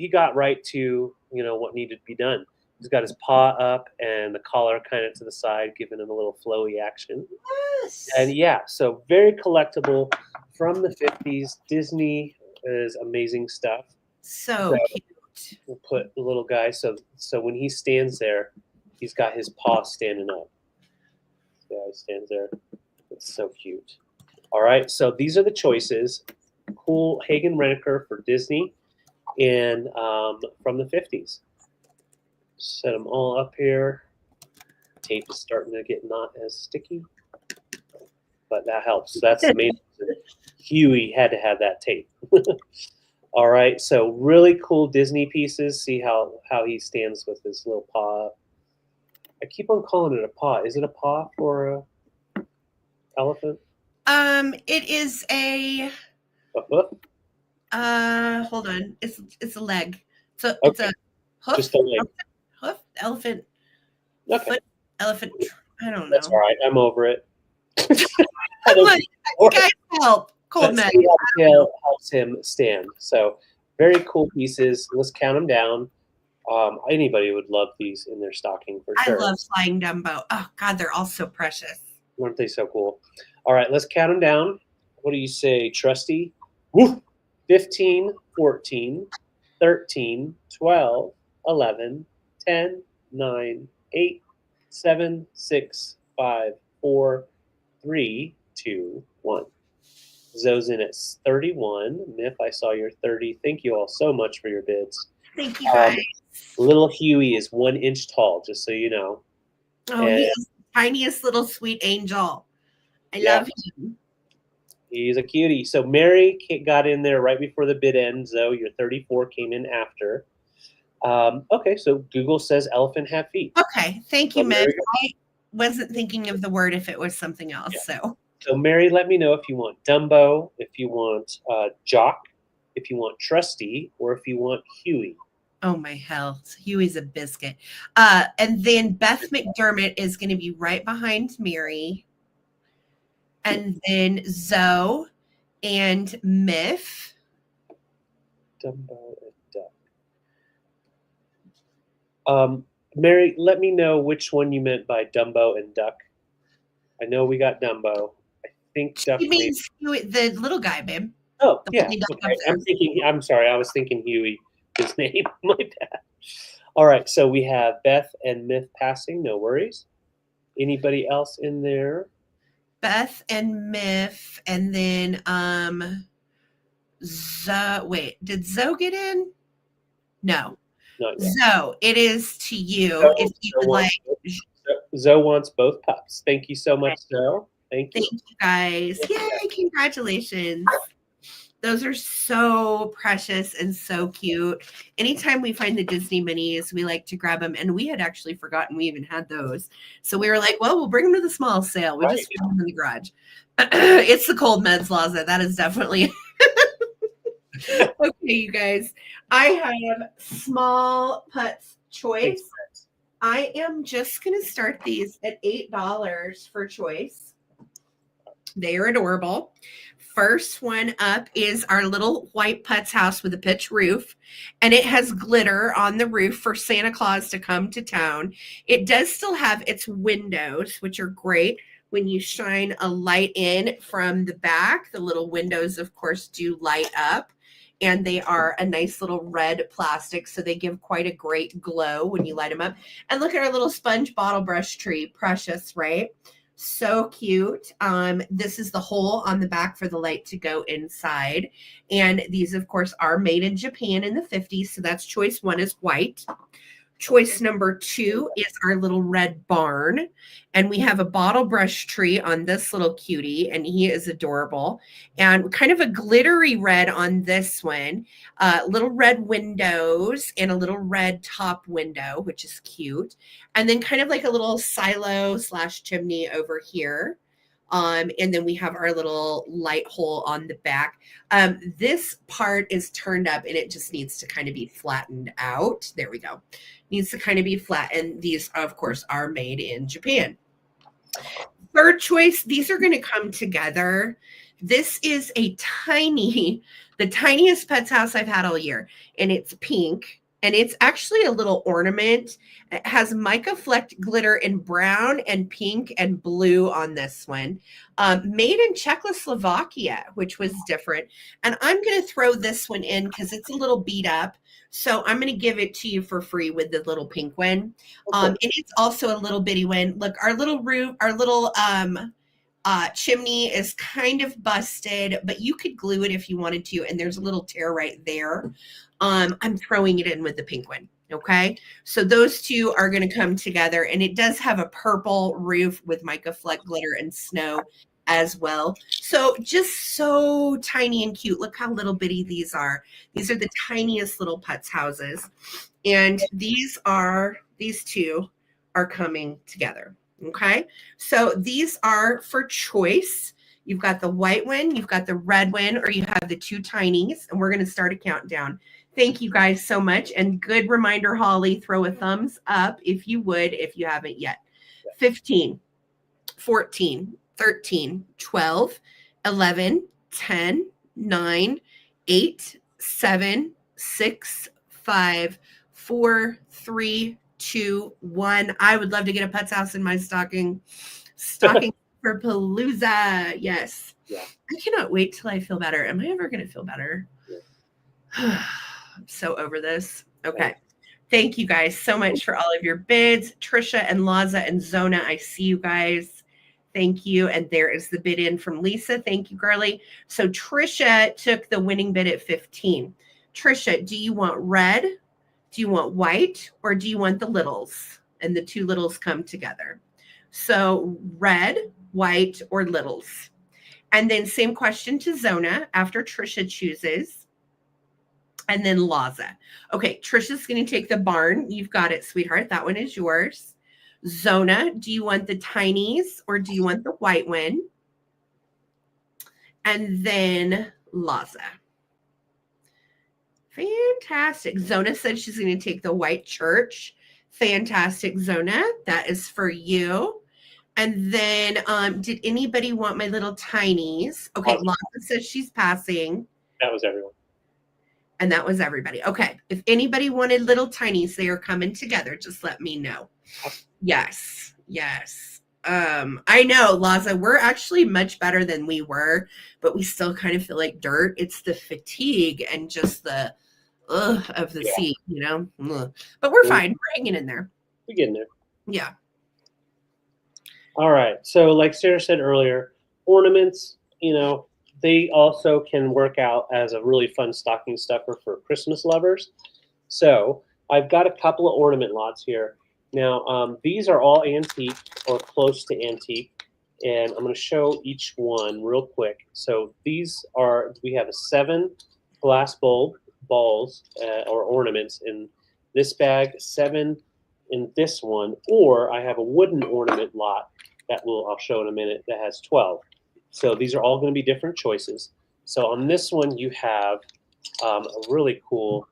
got right to what needed to be done. He's got his paw up and the collar kind of to the side, giving him a little flowy action. Yes. And yeah, so very collectible from the 50s. Disney is amazing stuff. So cute. We'll put the little guy so when he stands there, he's got his paw standing up. Yeah, he stands there. It's so cute. All right, so these are the choices. Cool Hagen Renker for Disney and from the 50s. Set them all up here. Tape is starting to get not as sticky, but that helps. That's the main reason Huey had to have that tape. All right, so really cool Disney pieces. See how he stands with his little paw. I keep on calling it a paw. Is it a paw for a elephant? It is a hoof. Hold on. It's a leg. So Okay. It's a hoof. Just a leg. Hoof, elephant. Okay. Foot, elephant. I don't know. That's all right. I'm over it. Guys, help. Cold Let's see how the tail helps him stand. So very cool pieces. Let's count them down. Anybody would love these in their stocking for sure. I love Flying Dumbo. Oh God, they're all so precious. Aren't they so cool? All right, let's count them down. What do you say, Trusty? Woo! 15, 14, 13, 12, 11, 10, 9, 8, 7, 6, 5, 4, 3, 2, 1. Zoe's in at 31. Miff, I saw your 30. Thank you all so much for your bids. Thank you, guys. Little Huey is 1 inch tall, just so you know. Oh, he's the tiniest little sweet angel. I love him. He's a cutie. So Mary got in there right before the bid ends, though. Your 34 came in after. Okay, so Google says elephant have feet. Okay, thank you, Miff. I wasn't thinking of the word if it was something else. Yeah. So Mary, let me know if you want Dumbo, if you want Jock, if you want Trusty, or if you want Huey. Oh my hell, Huey's a biscuit. And then Beth McDermott is going to be right behind Mary. And then Zoe and Miff. Dumbo and Duck. Mary, let me know which one you meant by Dumbo and Duck. I know we got Dumbo. I think Duck She maybe. means the little guy, babe. Oh, The yeah. one duck Okay. upstairs. I'm sorry. I was thinking Huey, his name. My bad. All right. So we have Beth and Myth passing. No worries. Anybody else in there? Beth and Myth, and then Zoe. Wait, did Zoe get in? No. Not yet. Zoe, it is to you if Zoe, you Zoe would like. Zoe wants both pups. Thank you so much, Zoe. Thank you. Thank you guys. Yay, congratulations. Those are so precious and so cute. Anytime we find the Disney minis, we like to grab them. And we had actually forgotten we even had those. So we were like, well, we'll bring them to the small sale. We'll just put them in the garage. It's the cold meds laza. That is definitely. Okay, you guys. I have small putts choice. I am just going to start these at $8 for choice. They are adorable. First one up is our little white putz house with a pitch roof, and it has glitter on the roof for Santa Claus to come to town. It does still have its windows, which are great. When you shine a light in from the back, the little windows, of course, do light up, and they are a nice little red plastic, so they give quite a great glow when you light them up. And look at our little sponge bottle brush tree. Precious, right? So cute. This is the hole on the back for the light to go inside. And these, of course, are made in Japan in the 50s. So that's choice one is white. Choice number two is our little red barn. And we have a bottle brush tree on this little cutie, and he is adorable. And kind of a glittery red on this one. Little red windows and a little red top window, which is cute. And then kind of like a little silo / chimney over here. And then we have our little light hole on the back. This part is turned up and it just needs to kind of be flattened out. There we go. Needs to kind of be flat. And these, of course, are made in Japan. Third choice, these are going to come together. This is the tiniest pets house I've had all year. And it's pink. And it's actually a little ornament. It has mica flecked glitter in brown and pink and blue on this one. Made in Czechoslovakia, which was different. And I'm going to throw this one in because it's a little beat up. So I'm going to give it to you for free with the little pink one. And it's also a little bitty one. Look, our little roof, our little chimney is kind of busted, but you could glue it if you wanted to. And there's a little tear right there. I'm throwing it in with the pink one. Okay. So those two are going to come together, and it does have a purple roof with mica fleck glitter and snow as well. So just so tiny and cute. Look how little bitty these are. These are the tiniest little putz houses. And these two are coming together. Okay. So these are for choice. You've got the white one, you've got the red one, or you have the two tinies, and we're going to start a countdown. Thank you guys so much. And good reminder, Holly, throw a thumbs up if you would, if you haven't yet. 15, 14, 13, 12, 11, 10, 9, 8, 7, 6, 5, 4, 3, 2, 1. I would love to get a putz house in my stocking. Stocking for Palooza. Yes. Yeah. I cannot wait till I feel better. Am I ever going to feel better? Yeah. I'm so over this. Okay. Thank you guys so much for all of your bids. Trisha and Laza and Zona, I see you guys. Thank you. And there is the bid in from Lisa. Thank you, girly. So Trisha took the winning bid at 15. Trisha, do you want red? Do you want white? Or do you want the littles? And the two littles come together. So red, white, or littles. And then same question to Zona after Trisha chooses. And then Laza. Okay, Trisha's going to take the barn. You've got it, sweetheart. That one is yours. Zona, do you want the tinies or do you want the white one? And then Laza. Fantastic. Zona said she's going to take the white church. Fantastic, Zona. That is for you. And then did anybody want my little tinies? Okay, Laza says she's passing. That was everyone. And that was everybody. Okay. If anybody wanted little tinies, they are coming together. Just let me know. Yes. Yes. I know, Laza, we're actually much better than we were, but we still kind of feel like dirt. It's the fatigue and just the of the seat, you know. Ugh. But we're fine. We're hanging in there. We're getting there. Yeah. All right. So, like Sarah said earlier, ornaments, you know, they also can work out as a really fun stocking stuffer for Christmas lovers. So, I've got a couple of ornament lots here. Now, these are all antique or close to antique, and I'm going to show each one real quick. So, these are, we have 7 glass balls or ornaments in this bag, 7 in this one, or I have a wooden ornament lot that I'll show in a minute that has 12. So these are all going to be different choices. So on this one, you have a really cool,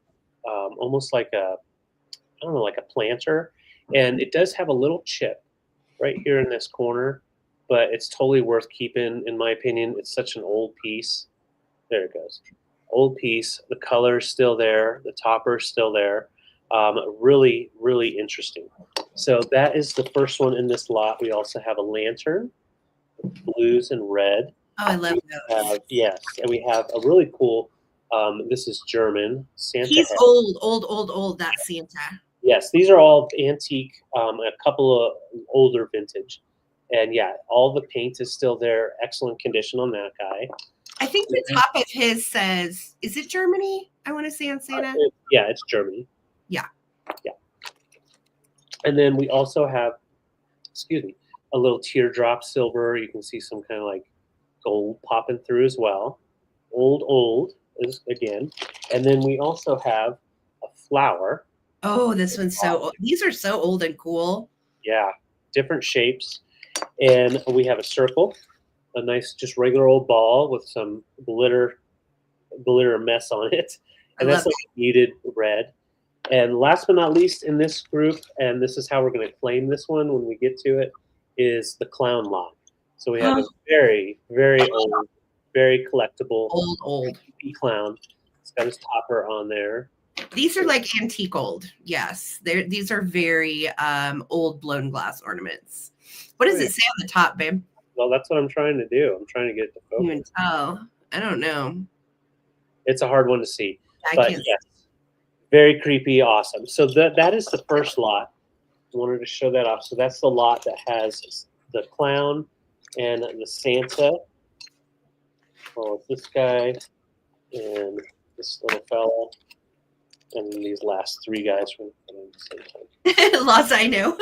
almost like a, I don't know, like a planter. And it does have a little chip right here in this corner, but it's totally worth keeping, in my opinion. It's such an old piece. There it goes. Old piece. The color's still there. The topper's still there. Really, really interesting. So that is the first one in this lot. We also have a lantern, blues and red. Oh, I love those. Yes, and we have a really cool, this is German, Santa He's head. old, that Santa. Yes, these are all antique, a couple of older vintage. And yeah, all the paint is still there. Excellent condition on that guy. I think the top of his says, is it Germany? I want to say on Santa. Yeah, it's Germany. Yeah. Yeah. And then we also have, a little teardrop silver. You can see some kind of like gold popping through as well. Old is again. And then we also have a flower. Oh, this one's so old. These are so old and cool. Yeah, different shapes. And we have a circle, a nice, just regular old ball with some glitter mess on it. And that's like muted red. And last but not least in this group, and this is how we're going to claim this one when we get to it, is the clown lot. So we have a very, very old, very collectible old clown. It's got his topper on there. These are like antique old. Yes. These are very old blown glass ornaments. What does it say on the top, babe? Well, that's what I'm trying to do. I'm trying to get it to focus. You can tell. I don't know. It's a hard one to see. But yes, very creepy, awesome. So that is the first lot. I wanted to show that off. So that's the lot that has the clown and the Santa. Oh, this guy and this little fella. And then these last 3 guys from the same time. Lots I know.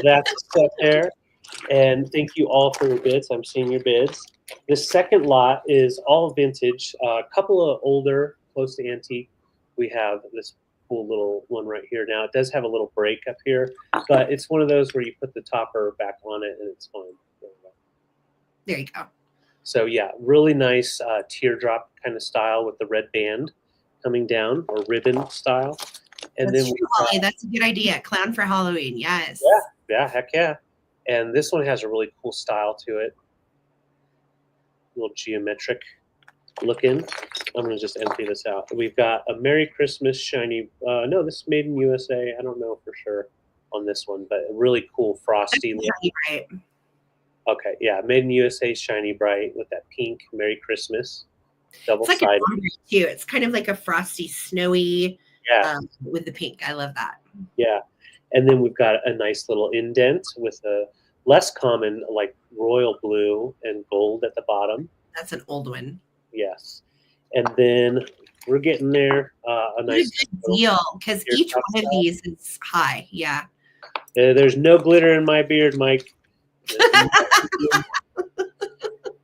That's set there. And thank you all for your bids. I'm seeing your bids. This second lot is all vintage. A couple of older, close to antique. We have this cool little one right here. Now, it does have a little break up here, but it's one of those where you put the topper back on it and it's fine. There you go. So, yeah, really nice teardrop kind of style with the red band coming down, or ribbon style. And that's then true, Holly. That's a good idea. Clown for Halloween. Yes. Yeah, heck yeah. And this one has a really cool style to it. A little geometric looking. I'm going to just empty this out. We've got a Merry Christmas shiny. No, this is made in USA. I don't know for sure on this one, but a really cool frosty look. Shiny Bright. Okay, yeah, made in USA Shiny Bright with that pink Merry Christmas. Double-sided. It's like a too. It's kind of like a frosty, snowy with the pink. I love that. Yeah. And then we've got a nice little indent with a less common, like royal blue and gold at the bottom. That's an old one. Yes. And then we're getting there. A nice deal, because each one of these is high. Yeah. There's no glitter in my beard, Mike.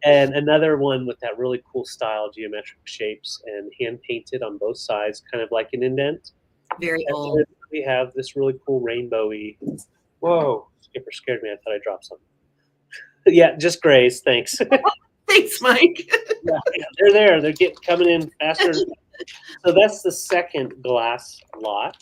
And another one with that really cool style, geometric shapes, and hand painted on both sides, kind of like an indent. Very and old. We have this really cool rainbowy. Whoa, Skipper scared me. I thought I dropped something. Yeah, just grays. Thanks. Thanks, Mike. Yeah, they're there. They're coming in faster. So that's the second glass lot.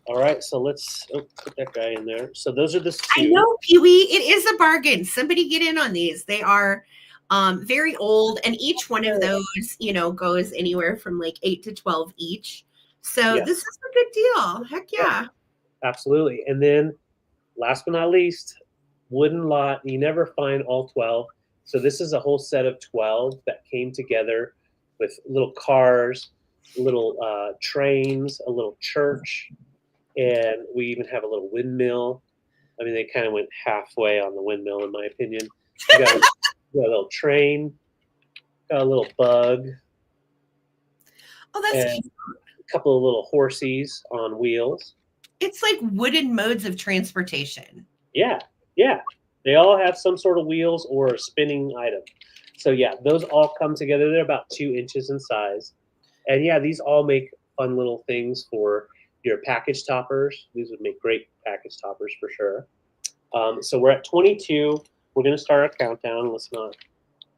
All right, so let's put that guy in there. So those are the 2. I know, Pee-wee. It is a bargain. Somebody get in on these. They are very old, and each one of those, you know, goes anywhere from like 8 to 12 each. So this is a good deal. Heck yeah. Absolutely. And then last but not least, wooden lot. You never find all 12. So this is a whole set of 12 that came together with little cars, little trains, a little church, and we even have a little windmill. I mean, they kind of went halfway on the windmill, in my opinion. We got a little train, got a little bug. Oh, that's cute. A couple of little horsies on wheels. It's like wooden modes of transportation. Yeah. They all have some sort of wheels or a spinning item. So yeah, those all come together. They're about 2 inches in size. And yeah, these all make fun little things for your package toppers. These would make great package toppers for sure. So we're at 22. We're going to start our countdown. Let's not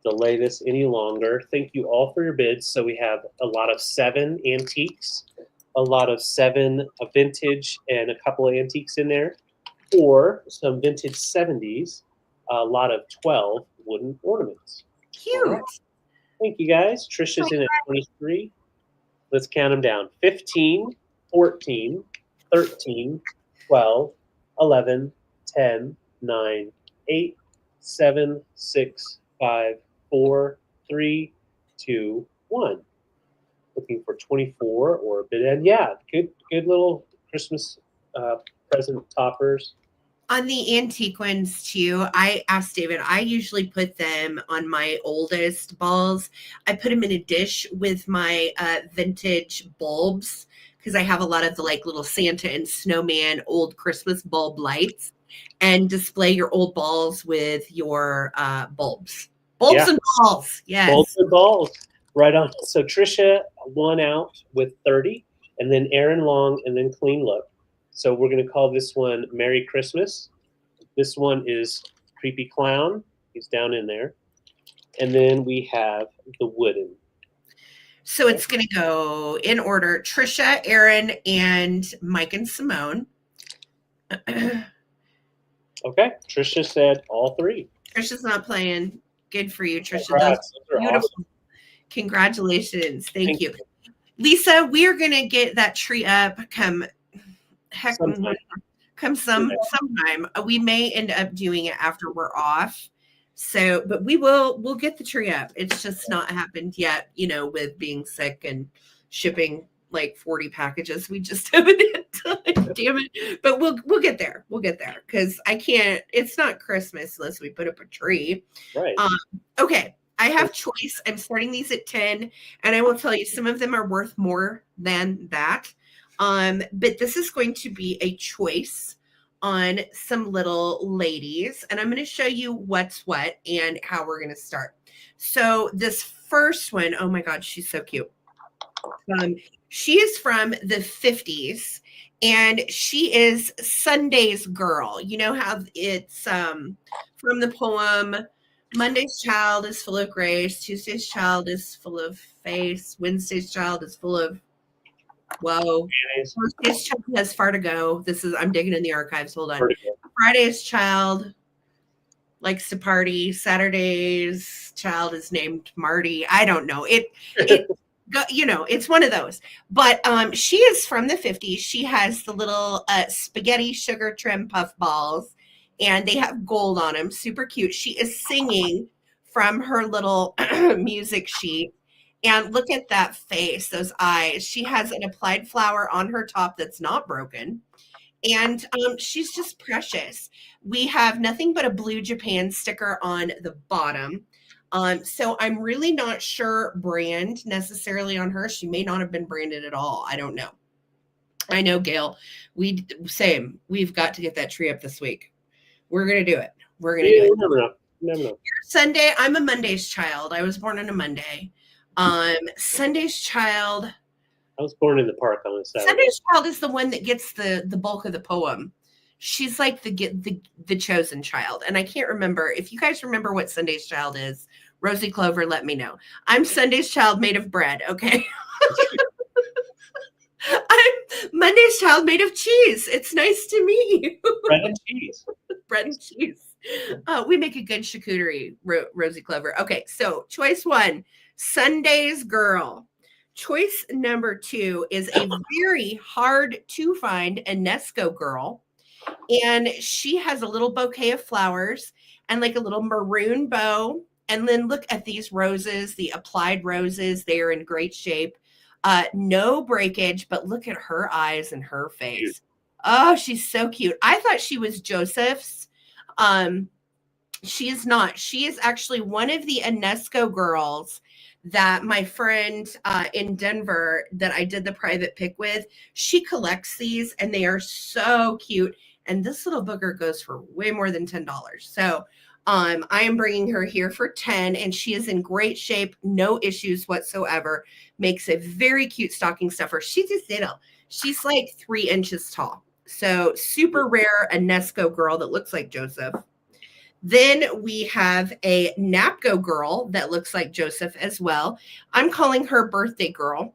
delay this any longer. Thank you all for your bids. So we have a lot of 7 antiques, a lot of 7 vintage, and a couple of antiques in there, or some vintage 70s, a lot of 12 wooden ornaments. Cute. Right. Thank you guys. Trisha's in at 23. Let's count them down. 15, 14, 13, 12, 11, 10, 9, 8, 7, 6, 5, 4, 3, 2, 1. Looking for 24 or a bit. And yeah, good little Christmas present toppers. On the antique ones too, I asked David, I usually put them on my oldest balls. I put them in a dish with my vintage bulbs, because I have a lot of the like little Santa and snowman old Christmas bulb lights, and display your old balls with your bulbs. Bulbs and balls. Yes. Bulbs and balls. Right on. So Trisha won out with 30, and then Aaron Long, and then Clean Look. So we're going to call this one Merry Christmas. This one is Creepy Clown. He's down in there. And then we have the wooden. So it's going to go in order. Trisha, Aaron, and Mike and Simone. Okay. Trisha said all 3. Trisha's not playing. Good for you, Trisha. Congrats. Those are beautiful. Awesome. Congratulations. Thank you. Lisa, we are going to get that tree up sometime. We may end up doing it after we're off. So, but we'll get the tree up. It's just not happened yet, you know, with being sick and shipping like 40 packages. We just haven't had time. Damn it. But we'll get there. We'll get there, because I can't, it's not Christmas unless we put up a tree. Right. Okay. I have choice. I'm starting these at 10, and I will tell you some of them are worth more than that. But this is going to be a choice on some little ladies, and I'm going to show you what's what and how we're going to start. So this first one, oh my God, she's so cute. She is from the 50s, and she is Sunday's girl. You know how it's from the poem, Monday's child is full of grace, Tuesday's child is full of face, Wednesday's child is full of Thursday's child has far to go. I'm digging in the archives. Hold on. Friday's child likes to party. Saturday's child is named Marty. I don't know. You know, it's one of those. But she is from the 50s. She has the little spaghetti sugar trim puff balls, and they have gold on them. Super cute. She is singing from her little music sheet. And look at that face, those eyes. She has an applied flower on her top that's not broken. And she's just precious. We have nothing but a Blue Japan sticker on the bottom. So I'm really not sure brand necessarily on her. She may not have been branded at all. I don't know. I know, Gail. We've got to get that tree up this week. We're going to do it. We're going to do it. Never know. Sunday, I'm a Monday's child. I was born on a Monday. Sunday's child. I was born in the park on a Saturday. Sunday's child is the one that gets the bulk of the poem. She's like the chosen child. And I can't remember. If you guys remember what Sunday's child is, Rosie Clover, let me know. I'm Sunday's child made of bread, okay? I'm Monday's child made of cheese. It's nice to meet you. Bread and cheese. Bread and cheese. We make a good charcuterie, Rosie Clover. Okay, so choice 1, Sunday's Girl. Choice number 2 is a very hard to find Enesco girl. And she has a little bouquet of flowers and like a little maroon bow. And then look at these roses, the applied roses. They are in great shape. No breakage, but look at her eyes and her face. Oh, she's so cute. I thought she was Joseph's. She is not. She is actually one of the Enesco girls that my friend in Denver that I did the private pick with. She collects these and they are so cute. And this little booger goes for way more than $10. So I am bringing her here for 10 and she is in great shape. No issues whatsoever. Makes a very cute stocking stuffer. She's just little. She's like 3 inches tall. So super rare Enesco girl that looks like Joseph. Then we have a Napco girl that looks like Joseph as well. I'm calling her birthday girl.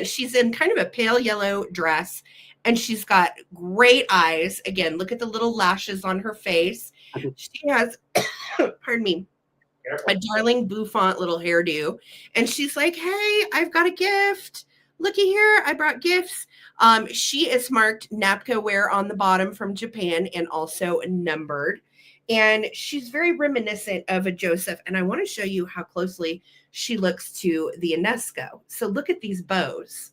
She's in kind of a pale yellow dress and she's got great eyes. Again, look at the little lashes on her face. She has, pardon me, a darling bouffant little hairdo. And she's like, hey, I've got a gift. Looky here, I brought gifts. She is marked Napco wear on the bottom from Japan and also numbered. And she's very reminiscent of a Joseph. And I want to show you how closely she looks to the Enesco. So look at these bows.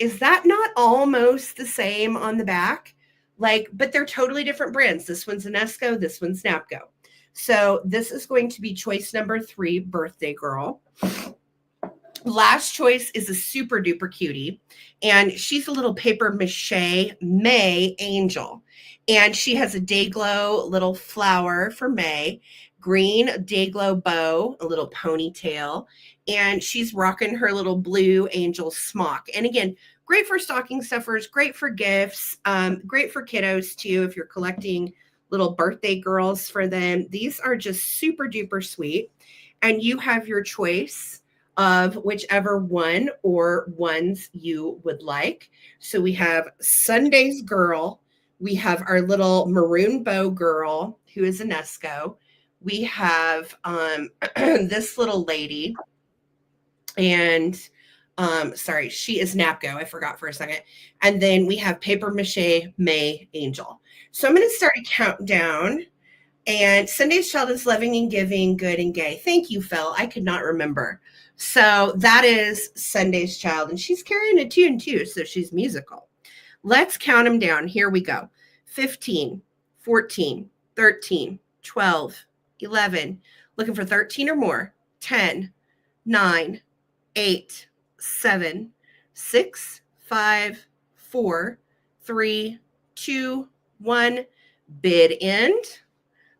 Is that not almost the same on the back? Like, but they're totally different brands. This one's Enesco, this one's Napco. So this is going to be choice number 3, birthday girl. Last choice is a super duper cutie. And she's a little paper mache May angel. And she has a day glow little flower for May, green day glow bow, a little ponytail, and she's rocking her little blue angel smock. And again, great for stocking stuffers, great for gifts, great for kiddos too if you're collecting little birthday girls for them. These are just super duper sweet. And you have your choice of whichever one or ones you would like. So we have Sunday's Girl. We have our little maroon bow girl who is Enesco. We have this little lady. And sorry, she is Napco. I forgot for a second. And then we have paper mache May Angel. So I'm going to start a countdown. And Sunday's Child is loving and giving, good and gay. Thank you, Phil. I could not remember. So that is Sunday's Child. And she's carrying a tune too. So she's musical. Let's count them down. Here we go. 15, 14, 13, 12, 11. Looking for 13 or more. 10, 9, 8, 7, 6, 5, 4, 3, 2, 1. Bid end.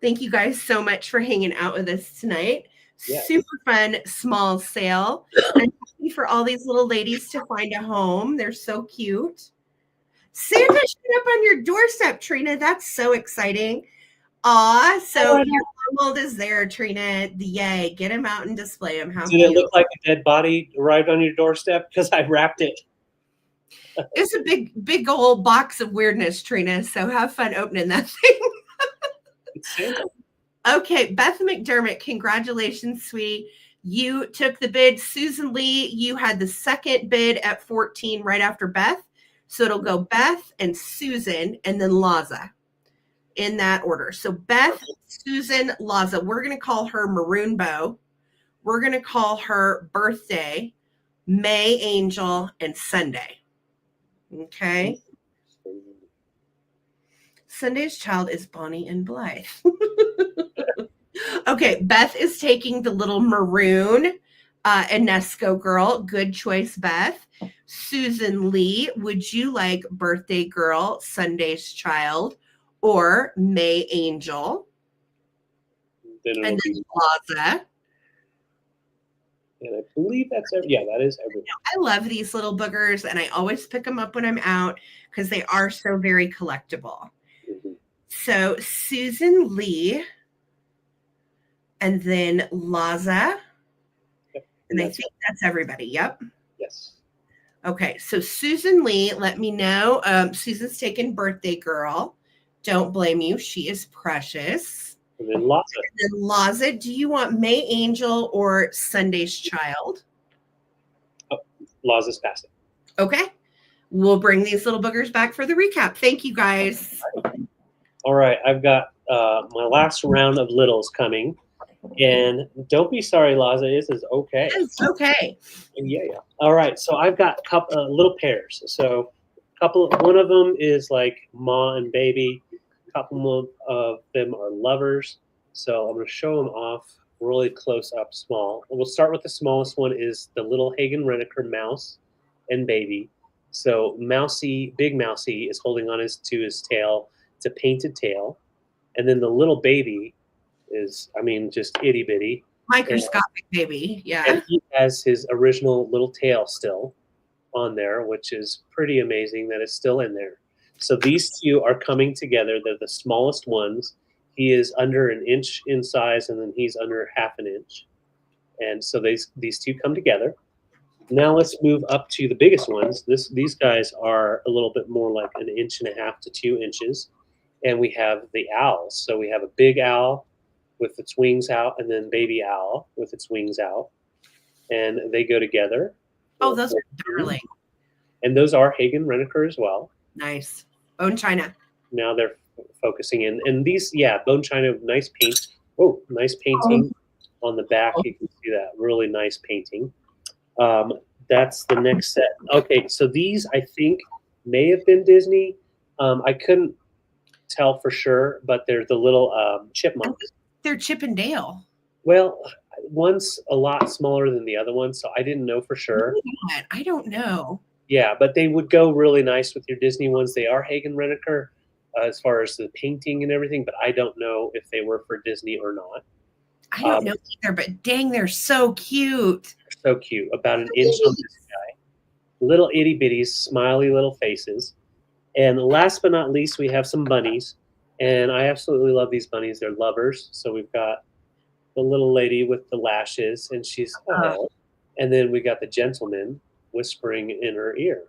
Thank you guys so much for hanging out with us tonight. Yeah. Super fun small sale. I'm happy for all these little ladies to find a home. They're so cute. Santa showed up on your doorstep, Trina. That's so exciting. Aw, so your mold is there, Trina. Yay, get him out and display him. How Did it look like a dead body arrived on your doorstep? Because I wrapped it. It's a big old box of weirdness, Trina. So have fun opening that thing. It's Santa. Okay, Beth McDermott, congratulations, sweetie. You took the bid. Susan Lee, you had the second bid at 14 right after Beth. So it'll go Beth and Susan and then Laza in that order. So Beth, Susan, Laza. We're going to call her Maroon Bow. We're going to call her Birthday, May Angel, and Sunday. Okay. Sunday's Child is Bonnie and Blythe. Okay, Beth is taking the little maroon Enesco girl. Good choice, Beth. Susan Lee, would you like Birthday Girl, Sunday's Child, or May Angel? And then Plaza. And I believe that's that is everything. I love these little boogers, and I always pick them up when I'm out because they are so very collectible. Mm-hmm. So Susan Lee, and then Laza. Yep. And I think that's everybody. Yep. Yes. Okay, so Susan Lee, let me know. Susan's taking Birthday Girl. Don't blame you. She is precious. And then Laza. And then Laza, do you want May Angel or Sunday's Child? Oh, Laza's passing. Okay. We'll bring these little boogers back for the recap. Thank you, guys. All right. I've got my last round of littles coming. And don't be sorry, Laza. This is okay. It's okay. Yeah. All right. So I've got a couple little pairs. So one of them is like ma and baby. A couple of them are lovers. So I'm going to show them off really close up, small. We'll start with the smallest one. Is the little Hagen Renker mouse and baby. So big Mousy is holding on to his tail. It's a painted tail, and then the little baby is, just itty bitty. Microscopic baby, yeah. And he has his original little tail still on there, which is pretty amazing that it's still in there. So these two are coming together. They're the smallest ones. He is under an inch in size, and then he's under half an inch. And so these two come together. Now let's move up to the biggest ones. These guys are a little bit more like 1.5 inches to 2 inches. And we have the owls. So we have a big owl with its wings out, and then baby owl with its wings out. And they go together. Oh, those are darling. And those are Hagen Renker as well. Nice. Bone china. Now they're focusing in. And these, bone china, nice paint. Oh, nice painting on the back. You can see that. Really nice painting. That's the next set. Okay, so these I think may have been Disney. I couldn't tell for sure, but they're the little chipmunks. They're Chip and Dale. Well, one's a lot smaller than the other one, so I didn't know for sure. I don't know. Yeah, but they would go really nice with your Disney ones. They are Hagen Renker as far as the painting and everything, but I don't know if they were for Disney or not. I don't know either, but dang, they're so cute. So cute. About an inch on this guy. Little itty bitties, smiley little faces. And last but not least, we have some bunnies. And I absolutely love these bunnies. They're lovers. So we've got the little lady with the lashes, and she's and then we got the gentleman whispering in her ear.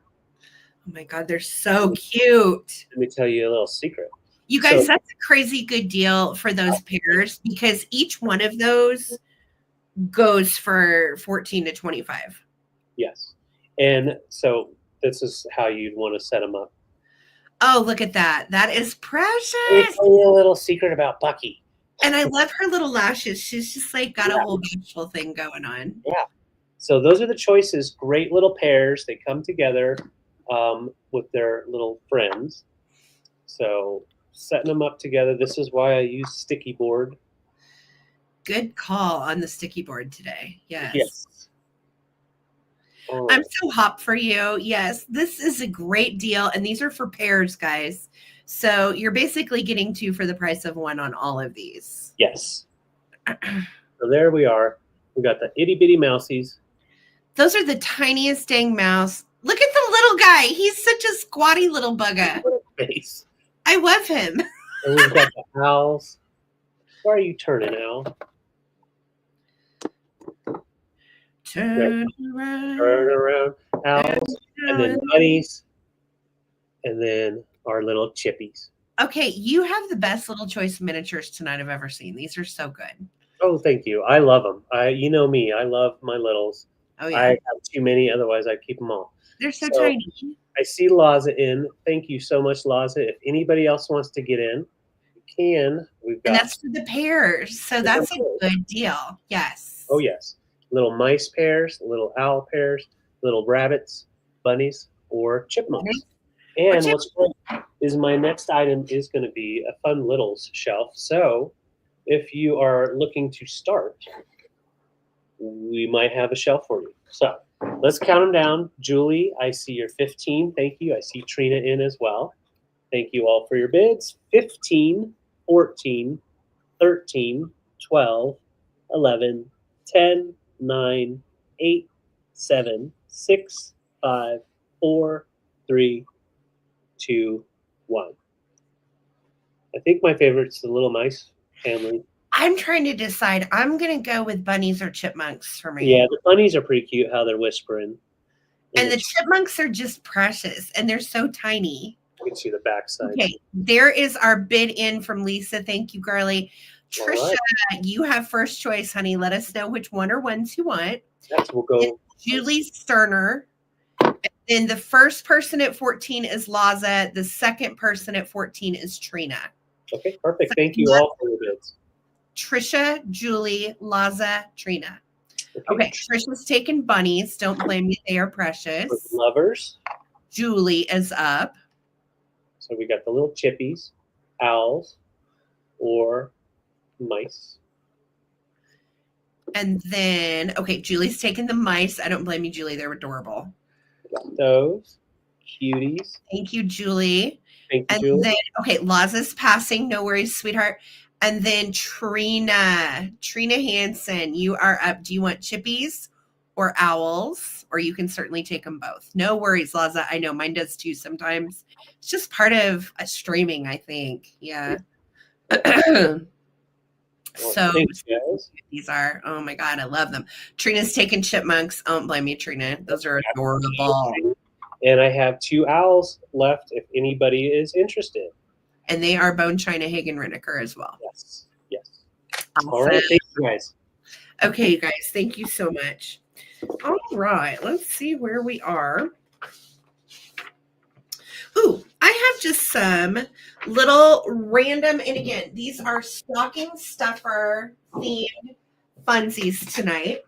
Oh my God, they're so cute. Let me tell you a little secret. You guys, that's a crazy good deal for those pairs, because each one of those goes for $14 to $25. Yes. And so this is how you'd want to set them up. Oh, look at that. That is precious. Let me tell you a little secret about Bucky. And I love her little lashes. She's just like got a whole bashful thing going on. Yeah. So those are the choices. Great little pairs. They come together with their little friends. So setting them up together. This is why I use sticky board. Good call on the sticky board today. Yes. I'm so hot for you. Yes, this is a great deal. And these are for pairs, guys. So you're basically getting 2 for the price of 1 on all of these. Yes. So there we are. We got the itty bitty mousies. Those are the tiniest dang mouse. Look at the little guy. He's such a squatty little bugger. Face. I love him. And we've got the owls. Why are you turning, Owl? Turn around. Turn around. Owls. And then bunnies. And then our little chippies. Okay, you have the best little choice miniatures tonight I've ever seen. These are so good. Oh, thank you. I love them. You know me. I love my littles. Oh, yeah. I have too many. Otherwise, I keep them all. They're so tiny. I see Laza in. Thank you so much, Laza. If anybody else wants to get in, you can. We've got. And that's for the pairs. So that's a good deal. Yes. Oh, yes. Little mice pairs, little owl pairs, little rabbits, bunnies, or chipmunks. And what's great is my next item is going to be a fun littles shelf. So if you are looking to start, we might have a shelf for you. So let's count them down. Julie, I see you're 15. Thank you. I see Trina in as well. Thank you all for your bids. 15, 14, 13, 12, 11, 10, 9, 8, 7, 6, 5, 4, 3, 2, 1. I think my favorite's the little mice family. I'm trying to decide. I'm going to go with bunnies or chipmunks for me. Yeah, the bunnies are pretty cute, how they're whispering. And the chipmunks are just precious, and they're so tiny. You can see the backside. Okay, there is our bid in from Lisa. Thank you, girly. Trisha, you have first choice, honey. Let us know which one or ones you want. Yes, we'll go. Julie Sterner. Then the first person at 14 is Laza. The second person at 14 is Trina. Okay, perfect. Thank you all for your bids. Trisha, Julie, Laza, Trina. Okay, Trisha's taking bunnies. Don't blame me. They are precious. For lovers. Julie is up. So we got the little chippies, owls, or mice. And then, okay, Julie's taking the mice. I don't blame you, Julie. They're adorable. We got those. Cuties. Thank you, Julie. Thank you, and Julie. Then, okay, Laza's passing. No worries, sweetheart. And then Trina Hansen, you are up. Do you want chippies or owls? Or you can certainly take them both. No worries, Laza. I know mine does too sometimes. It's just part of streaming, I think. Yeah. So these are, oh my God, I love them. Trina's taking chipmunks. Don't blame me, Trina. Those are adorable. And I have 2 owls left if anybody is interested. And they are bone china Hagen Renker as well. Yes. Yes. Awesome. All right. Thank you, guys. Okay, you guys. Thank you so much. All right. Let's see where we are. Ooh, I have just some little random, and again, these are stocking stuffer themed funsies tonight.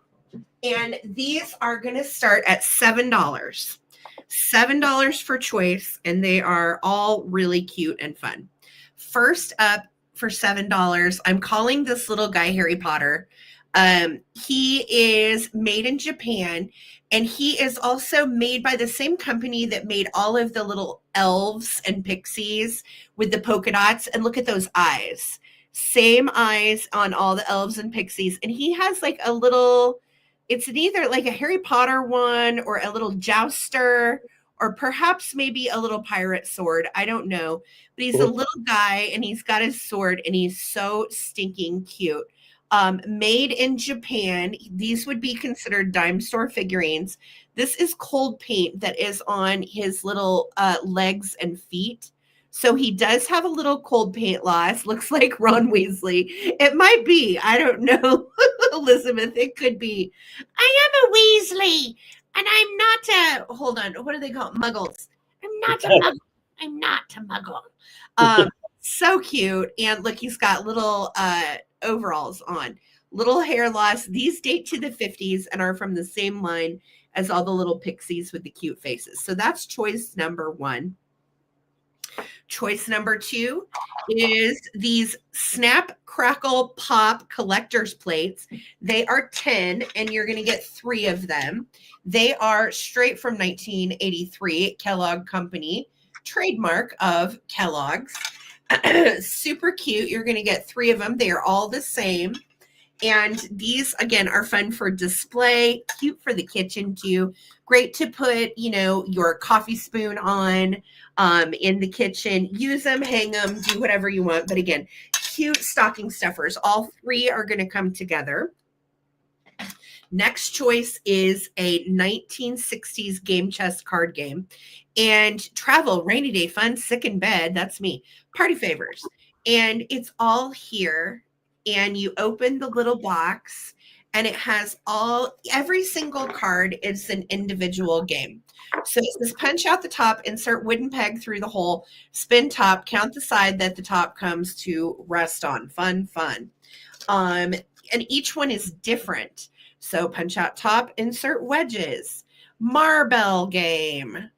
And these are going to start at $7. $7 for choice, and they are all really cute and fun. First up for $7, I'm calling this little guy Harry Potter. He is made in Japan, and he is also made by the same company that made all of the little elves and pixies with the polka dots. And look at those eyes. Same eyes on all the elves and pixies. And he has like a little, it's either like a Harry Potter one or a little jouster or perhaps maybe a little pirate sword. I don't know. But he's a little guy and he's got his sword and he's so stinking cute. Made in Japan. These would be considered dime store figurines. This is cold paint that is on his little legs and feet. So he does have a little cold paint loss. Looks like Ron Weasley. It might be. I don't know, Elizabeth. It could be. I am a Weasley, and I'm not a. Hold on. What do they call it? Muggles? I'm not a muggle. I'm not a muggle. So cute. And look, he's got little overalls on. Little hair loss. These date to the 50s and are from the same line as all the little pixies with the cute faces. So that's choice number 1. Choice number 2 is these Snap, Crackle, Pop collector's plates. They are 10, and you're going to get 3 of them. They are straight from 1983, Kellogg Company, trademark of Kellogg's. Super cute. You're going to get 3 of them. They are all the same. And these, again, are fun for display, cute for the kitchen too. Great to put, your coffee spoon on in the kitchen. Use them, hang them, do whatever you want. But again, cute stocking stuffers. All 3 are going to come together. Next choice is a 1960s game chest card game. And travel, rainy day fun, sick in bed. That's me. Party favors. And it's all here. And you open the little box and it has every single card is an individual game. So it says punch out the top, insert wooden peg through the hole, spin top, count the side that the top comes to rest on. Fun. And each one is different. So punch out top, insert wedges, marble game,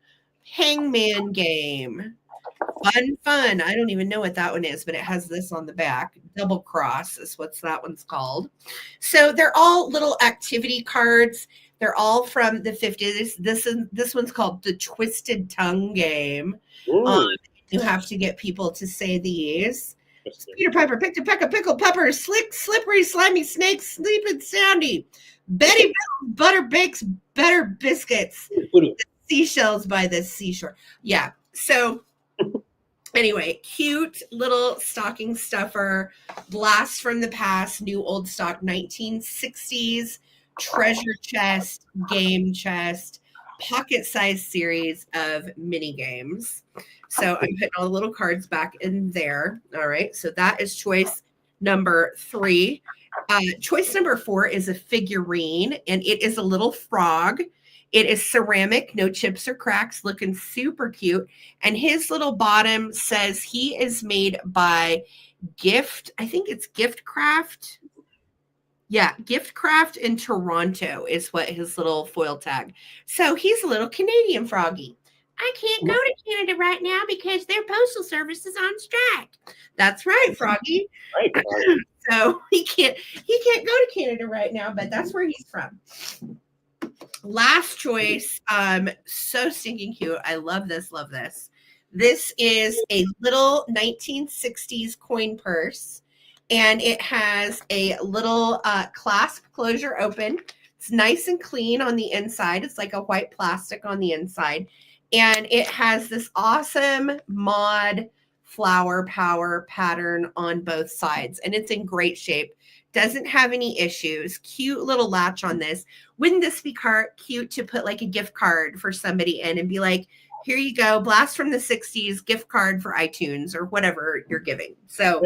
hangman game. Fun. I don't even know what that one is, but it has this on the back. Double cross is what that one's called. So they're all little activity cards. They're all from the 50s. This one's called the Twisted Tongue Game. You have to get people to say these. Peter Piper picked a peck of pickled pepper, slick, slippery, slimy snake, sleeping soundy. Betty butter bakes better biscuits. Seashells by the seashore. Yeah. So anyway, cute little stocking stuffer, blast from the past, new old stock, 1960s treasure chest, game chest. pocket-sized series of mini games. So I'm putting all the little cards back in there. All right. So that is choice number 3. Choice number 4 is a figurine, and it is a little frog. It is ceramic, no chips or cracks, looking super cute. And his little bottom says he is made by I think it's Gift Craft. Yeah, Gift Craft in Toronto is what his little foil tag. So he's a little Canadian froggy. I can't go to Canada right now because their postal service is on strike. That's right, Froggy. Right. So he can't go to Canada right now, but that's where he's from. Last choice, so stinking cute. I love this, love this. This is a little 1960s coin purse, and it has a little clasp closure open. It's nice and clean on the inside. It's like a white plastic on the inside, and it has this awesome mod flower power pattern on both sides, and it's in great shape. Doesn't have any issues. Cute little latch on this. Wouldn't this be cute to put like a gift card for somebody in and be like, here you go, blast from the 60s, gift card for iTunes or whatever you're giving. So,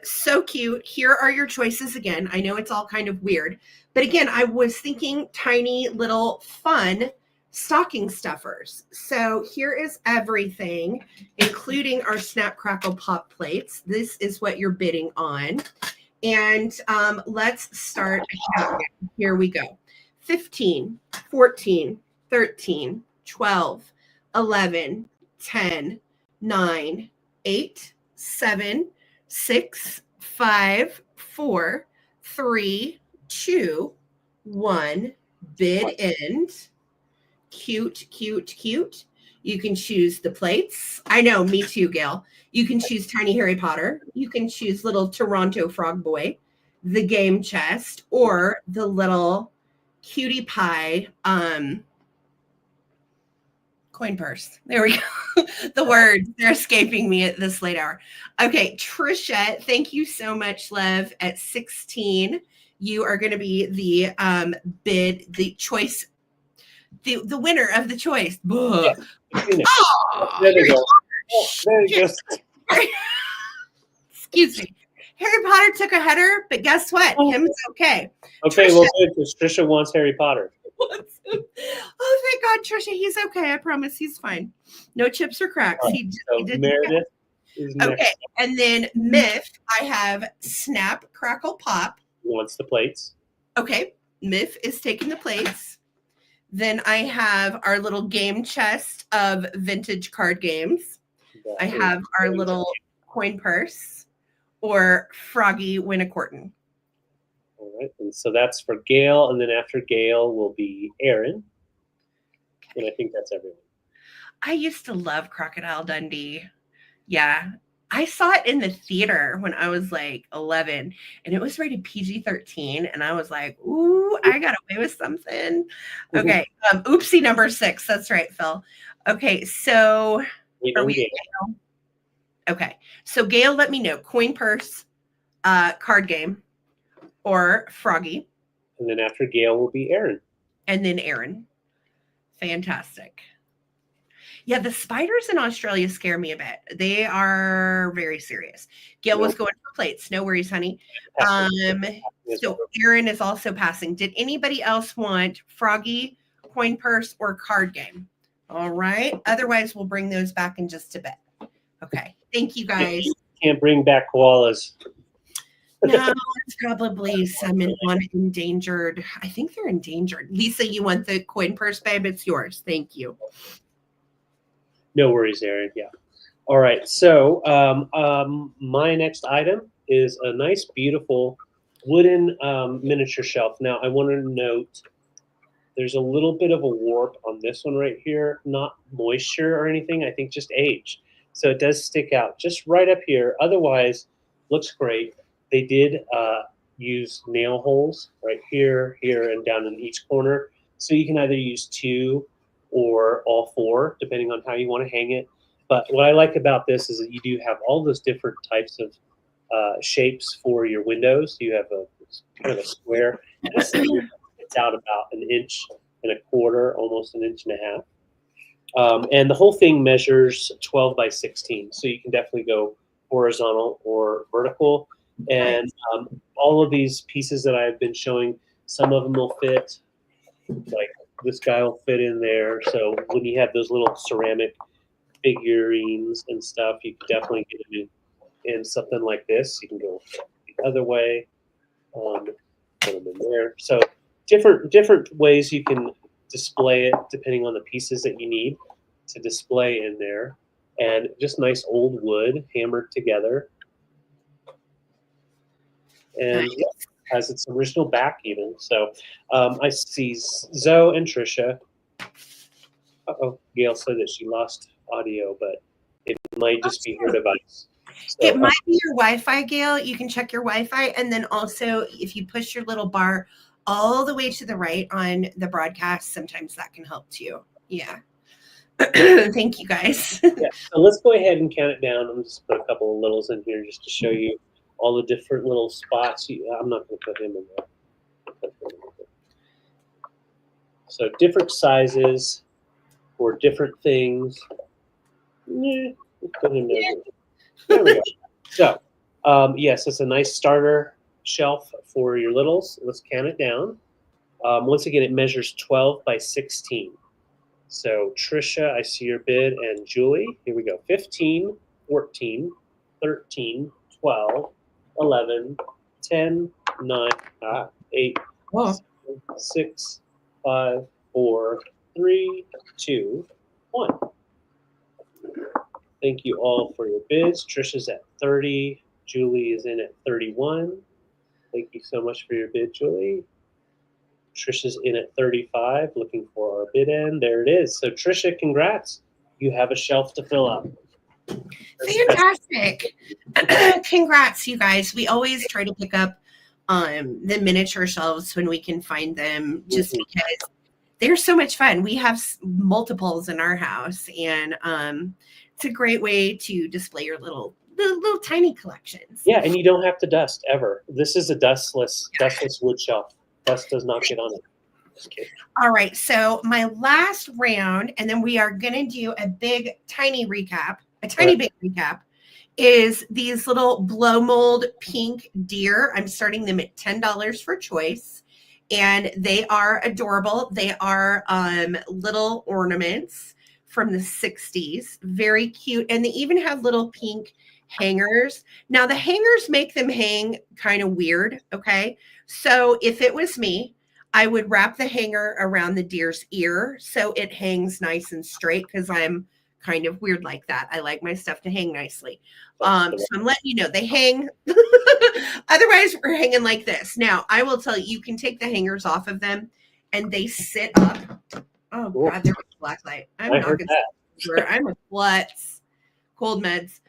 so cute. Here are your choices again. I know it's all kind of weird, but again, I was thinking tiny little fun stocking stuffers. So here is everything, including our Snap Crackle Pop plates. This is what you're bidding on. And let's start a countdown. Here we go. 15, 14, 13, 12, 11, 10, 9, 8, 7, 6, 5, 4, 3, 2, 1. Bid end. Cute, cute, cute. You can choose the plates. I know, me too, Gail. You can choose Tiny Harry Potter. You can choose little Toronto Frog Boy, the game chest, or the little cutie pie coin purse. There we go. The words, they're escaping me at this late hour. Okay, Trisha, thank you so much, Lev. At 16, you are going to be the choice, the winner of the choice. Yeah. Oh, there you go. Oh, there you go. Excuse me. Harry Potter took a header, but guess what? Him's okay. Okay, well, good, because Trisha wants Harry Potter. Oh, thank God, Trisha. He's okay. I promise he's fine. No chips or cracks. He did Meredith is next. Okay, and then Miff, I have Snap, Crackle, Pop. He wants the plates. Okay, Miff is taking the plates. Then I have our little game chest of vintage card games. I have our little coin purse, or Froggy Winnicorton. All right, and so that's for Gail, and then after Gail will be Aaron. And I think that's everyone. I used to love Crocodile Dundee. Yeah. I saw it in the theater when I was like 11, and it was rated PG-13, and I was like, ooh, I got away with something. Okay. Oopsie number 6. That's right, Phil. Okay, so are we Gail? Okay. So Gail, let me know. Coin purse, card game, or Froggy. And then after Gail will be Aaron. And then Aaron. Fantastic. Yeah, the spiders in Australia scare me a bit. They are very serious. Gail was going for plates. No worries, honey. So Aaron is also passing. Did anybody else want Froggy, coin purse, or card game? All right. Otherwise, we'll bring those back in just a bit. Okay. Thank you, guys. Can't bring back koalas. No, it's probably some endangered. I think they're endangered. Lisa, you want the coin purse, babe? It's yours. Thank you. No worries, Aaron. Yeah. All right. So my next item is a nice, beautiful wooden miniature shelf. Now, I want to note there's a little bit of a warp on this one right here. Not moisture or anything. I think just age. So it does stick out just right up here. Otherwise, looks great. They did use nail holes right here, here, and down in each corner. So you can either use 2 or all 4, depending on how you want to hang it. But what I like about this is that you do have all those different types of shapes for your windows. You have a kind of a square. It's out about 1.5 inches 1.25, almost 1.5 inches. And the whole thing measures 12 by 16, so you can definitely go horizontal or vertical. And all of these pieces that I've been showing, some of them will fit, like this guy will fit in there. So when you have those little ceramic figurines and stuff, you can definitely get them in something like this. You can go the other way, put them in there. So different ways you can display it depending on the pieces that you need to display in there. And just nice old wood hammered together. And yeah, has its original back even. So I see Zoe and Trisha. Gail said that she lost audio, but it might just be her device. So, it might be your Wi-Fi, Gail. You can check your Wi-Fi, and then also if you push your little bar all the way to the right on the broadcast, sometimes that can help too. Yeah. Thank you, guys. Yeah. So let's go ahead and count it down. I'm just put a couple of littles in here just to show you all the different little spots. I'm not going to put him in there. So different sizes for different things. Yeah, put him there. There we go. So, yes, it's a nice starter shelf for your littles. Let's count it down. Once again, it measures 12 by 16. So, Trisha, I see your bid, and Julie, here we go. 15, 14, 13, 12, 11, 10, 9, 8, 6, 5, 4, 3, 2, 1. Thank you all for your bids. Trisha's at 30. Julie is in at 31. Thank you so much for your bid, Julie. Trisha's in at 35, looking for our bid end. There it is. So, Trisha, congrats. You have a shelf to fill up. Fantastic. Congrats, you guys. We always try to pick up the miniature shelves when we can find them, just because they're so much fun. We have multiples in our house, and it's a great way to display your little tiny collections. Yeah, and you don't have to dust ever. This is a dustless wood shelf. Dust does not get on it. Just kidding. All right, so my last round, and then we are going to do a tiny big recap, is these little blow mold pink deer. I'm starting them at $10 for choice, and they are adorable. They are little ornaments from the 60s, very cute, and they even have little pink hangers. Now the hangers make them hang kind of weird, okay? So if it was me, I would wrap the hanger around the deer's ear so it hangs nice and straight, because I'm kind of weird like that. I like my stuff to hang nicely. So I'm letting you know they hang. Otherwise, we're hanging like this. Now, I will tell you, you can take the hangers off of them, and they sit up. Oh, cool. God, there's a black light. I'm not going to. I'm a klutz. Cold meds.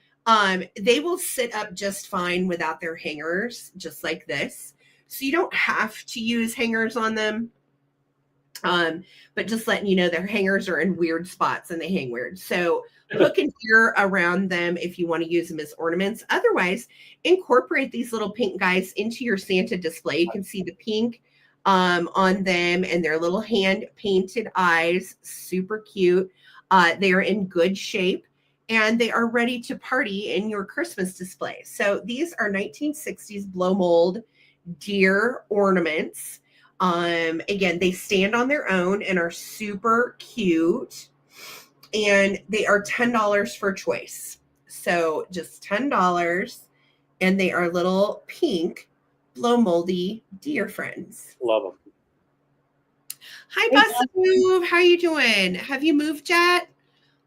They will sit up just fine without their hangers, just like this. So you don't have to use hangers on them. But just letting you know, their hangers are in weird spots and they hang weird. So hook and ear around them if you want to use them as ornaments. Otherwise, incorporate these little pink guys into your Santa display. You can see the pink on them and their little hand painted eyes. Super cute. They are in good shape, and they are ready to party in your Christmas display. So these are 1960s blow mold deer ornaments. Again, they stand on their own and are super cute, and they are $10 for choice. So just $10, and they are little pink blow moldy deer friends. Love them. Hi, Boss Move. How you doing? Have you moved yet?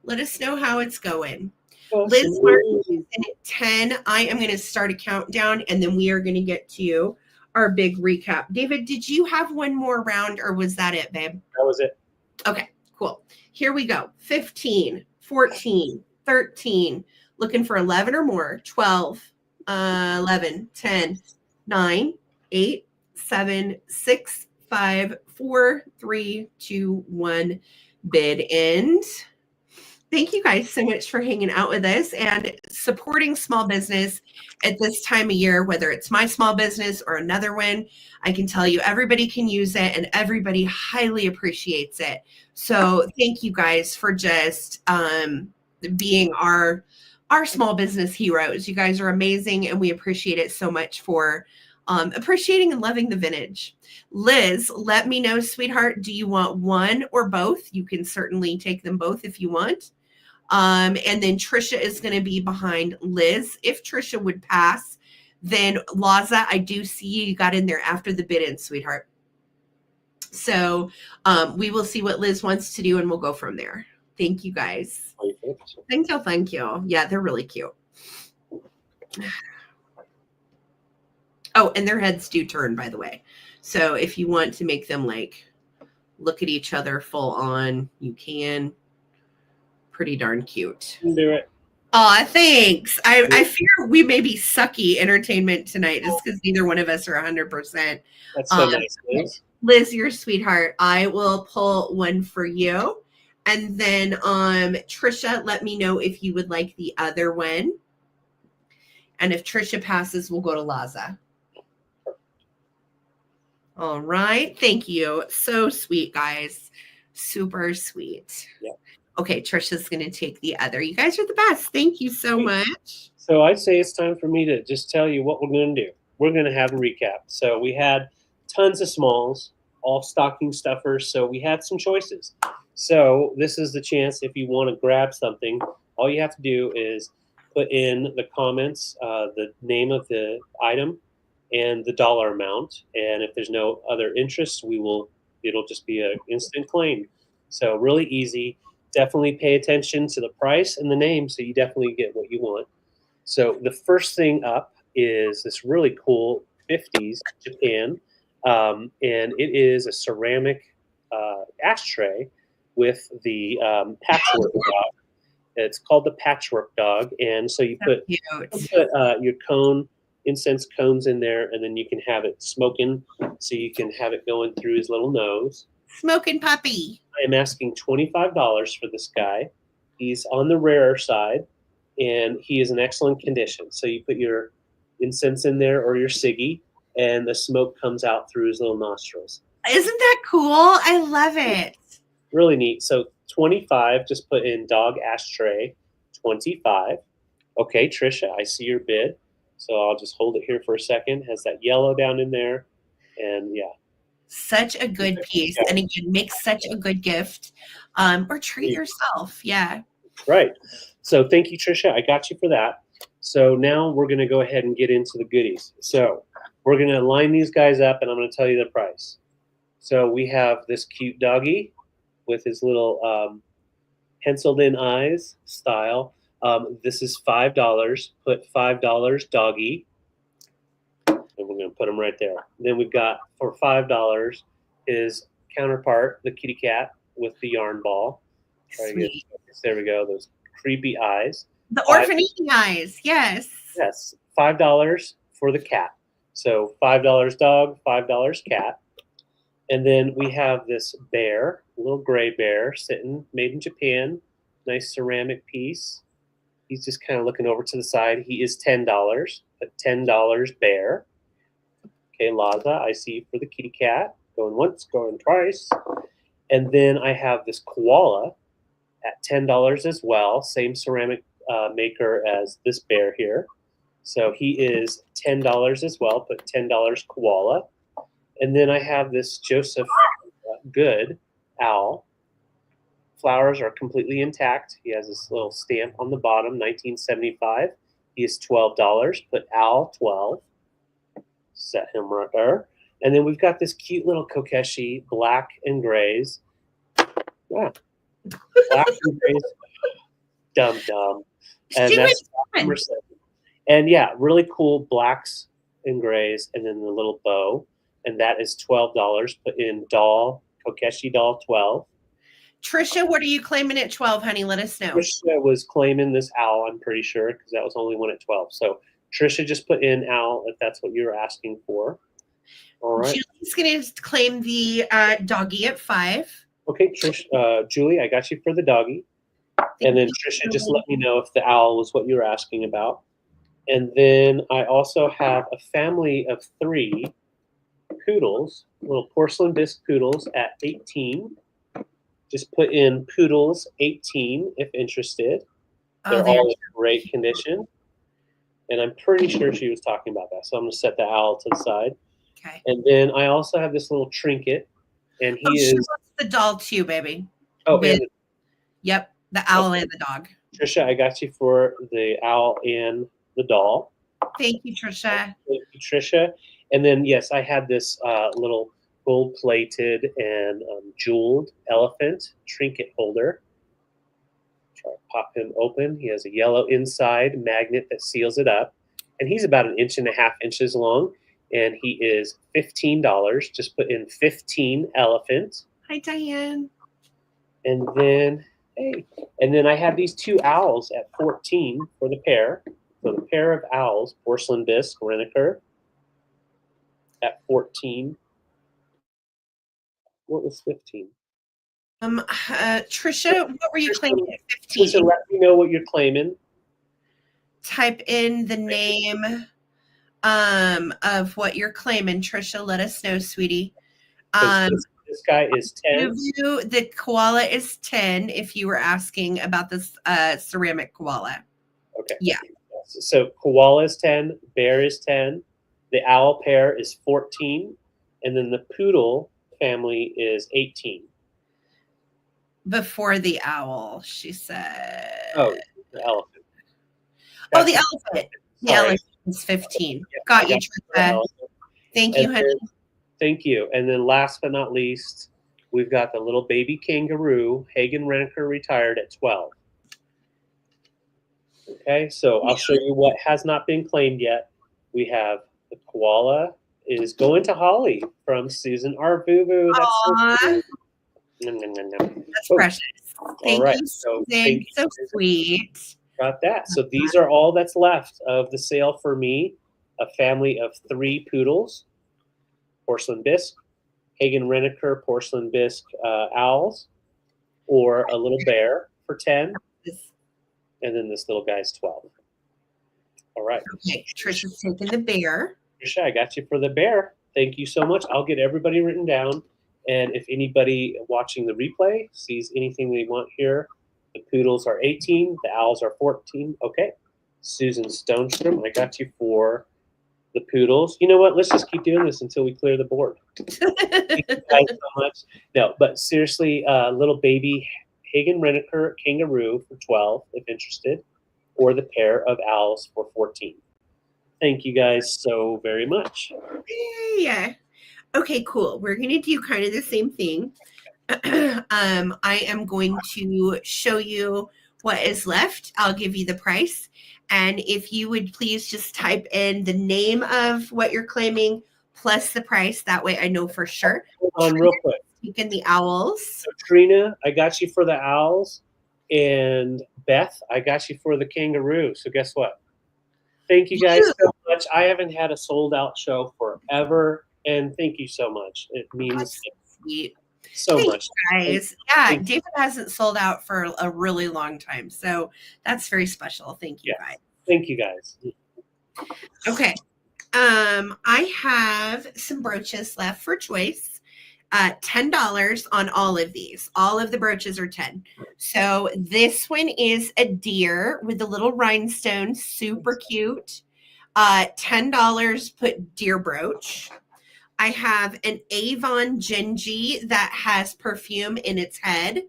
Let us know how it's going. Liz Martin is in at 10. I am going to start a countdown, and then we are going to get to our big recap. David, did you have one more round, or was that it, babe? That was it. Okay, cool. Here we go. 15, 14, 13, looking for 11 or more, 12, 11, 10, 9, 8, 7, 6, 5, 4, 3, 2, 1. Bid end. Thank you guys so much for hanging out with us and supporting small business at this time of year, whether it's my small business or another one. I can tell you everybody can use it and everybody highly appreciates it. So thank you guys for just being our small business heroes. You guys are amazing and we appreciate it so much for appreciating and loving the vintage. Liz, let me know, sweetheart, do you want one or both? You can certainly take them both if you want. And then Trisha is going to be behind Liz. If Trisha would pass, then Laza, I do see you got in there after the bid in, sweetheart. So we will see what Liz wants to do and we'll go from there. Thank you guys. Thank you. Thank you. Yeah, they're really cute. Oh, and their heads do turn, by the way. So if you want to make them like look at each other full on, you can. Pretty darn cute. Do it. Aw, thanks. I fear we may be sucky entertainment tonight just because neither one of us are 100%. That's so nice, Liz. Liz, you're a sweetheart. I will pull one for you. And then Trisha, let me know if you would like the other one. And if Trisha passes, we'll go to Laza. All right. Thank you. So sweet, guys. Super sweet. Yeah. Okay, Trisha's going to take the other. You guys are the best. Thank you so much. So I'd say it's time for me to just tell you what we're going to do. We're going to have a recap. So we had tons of smalls, all stocking stuffers. So we had some choices. So this is the chance if you want to grab something. All you have to do is put in the comments the name of the item and the dollar amount. And if there's no other interest, it'll just be an instant claim. So really easy. Definitely pay attention to the price and the name so you definitely get what you want. So the first thing up is this really cool 50s Japan. And it is a ceramic ashtray with the patchwork dog. It's called the patchwork dog. And so you put your incense cones in there, and then you can have it smoking so you can have it going through his little nose. Smoking puppy. I am asking $25 for this guy. He's on the rarer side, and he is in excellent condition. So you put your incense in there or your ciggy, and the smoke comes out through his little nostrils. Isn't that cool? I love it. Really neat. So 25, just put in dog ashtray, 25. Okay, Trisha, I see your bid. So I'll just hold it here for a second. Has that yellow down in there. And yeah. Such a good piece. And again, make such a good gift or treat yourself. Yeah. Right. So thank you, Trisha. I got you for that. So now we're going to go ahead and get into the goodies. So we're going to line these guys up, and I'm going to tell you the price. So we have this cute doggy with his little penciled in eyes style. This is $5. Put $5 doggy. And we're going to put them right there. Then we've got, for $5, his counterpart, the kitty cat with the yarn ball. There we go. Those creepy eyes. The orphanage eyes. Yes. Yes. $5 for the cat. So $5 dog, $5 cat. And then we have this bear, a little gray bear, sitting, made in Japan. Nice ceramic piece. He's just kind of looking over to the side. He is $10. But $10 bear. Okay, Laza, I see you for the kitty cat. Going once, going twice. And then I have this koala at $10 as well. Same ceramic maker as this bear here. So he is $10 as well. Put $10 koala. And then I have this Joseph Good owl. Flowers are completely intact. He has this little stamp on the bottom, 1975. He is $12. Put owl 12. Set him right there. And then we've got this cute little Kokeshi, black and grays. Yeah. Black and grays. Dumb. And that's number 7. And yeah, really cool blacks and grays, and then the little bow. And that is $12. Put in doll, Kokeshi doll 12. Trisha, what are you claiming at 12, honey? Let us know. Trisha was claiming this owl, I'm pretty sure, because that was only one at 12. So Trisha just put in owl if that's what you were asking for. All right. Julie's going to claim the doggy at 5. Okay, Julie, I got you for the doggy. And then Trisha, just let me know if the owl was what you were asking about. And then I also have a family of 3 poodles, little porcelain bisque poodles at 18. Just put in poodles 18 if interested. They're all in great condition. And I'm pretty sure she was talking about that. So I'm going to set the owl to the side. Okay. And then I also have this little trinket. And she wants the doll too, baby. Oh, yep, the owl and the dog. Trisha, I got you for the owl and the doll. Thank you, Trisha. Thank you, Trisha. And then, yes, I had this little gold-plated and jeweled elephant trinket holder. Try to pop him open. He has a yellow inside magnet that seals it up. And he's about 1.5 inches long. And he is $15. Just put in 15 elephant. Hi, Diane. And then, I have these 2 owls at 14 for the pair. So the pair of owls, porcelain bisque, Renker, at 14. What was 15? Trisha, what were you claiming at 15? So let me know what you're claiming. Type in the name of what you're claiming, Trisha. Let us know, sweetie. This guy is 10. The koala is 10 if you were asking about this ceramic koala. Okay. Yeah. So koala is 10, bear is 10, the owl pair is 14, and then the poodle family is 18. Before the owl, she said. Oh, the elephant. The elephant. The elephant is 15. Got you, Trisha. Thank you, honey. Thank you. And then last but not least, we've got the little baby kangaroo, Hagen Renker, retired at 12. Okay, so I'll show you what has not been claimed yet. We have the koala is going to Holly from Susan R. Boo. That's That's precious. Thank you, Susan. So sweet. Got that. So these are all that's left of the sale for me. A family of 3 poodles, porcelain bisque, Hagen Renker porcelain bisque owls, or a little bear for 10. And then this little guy's 12. All right. Okay, Trisha's taking the bear. Trisha, I got you for the bear. Thank you so much. I'll get everybody written down. And if anybody watching the replay sees anything they want here, the poodles are 18, the owls are 14. Okay. Susan Stonestrom, I got you for the poodles. You know what? Let's just keep doing this until we clear the board. Thank you guys so much. No, but seriously, little baby Hagen Renker kangaroo for 12, if interested, or the pair of owls for 14. Thank you guys so very much. Yeah. Okay, cool. We're going to do kind of the same thing. I am going to show you what is left. I'll give you the price. And if you would please just type in the name of what you're claiming plus the price. That way I know for sure. Hold on real quick. Taking the owls. So Trina, I got you for the owls, and Beth, I got you for the kangaroo. So guess what? Thank you guys so much. I haven't had a sold out show forever, and thank you so much. It means so much, guys. Yeah, David hasn't sold out for a really long time, so that's very special. Thank you, guys. Thank you, guys. Okay, I have some brooches left for choice. $10 on all of these. All of the brooches are 10. So this one is a deer with a little rhinestone, super cute. $10, put deer brooch. I have an Avon Genji that has perfume in its head,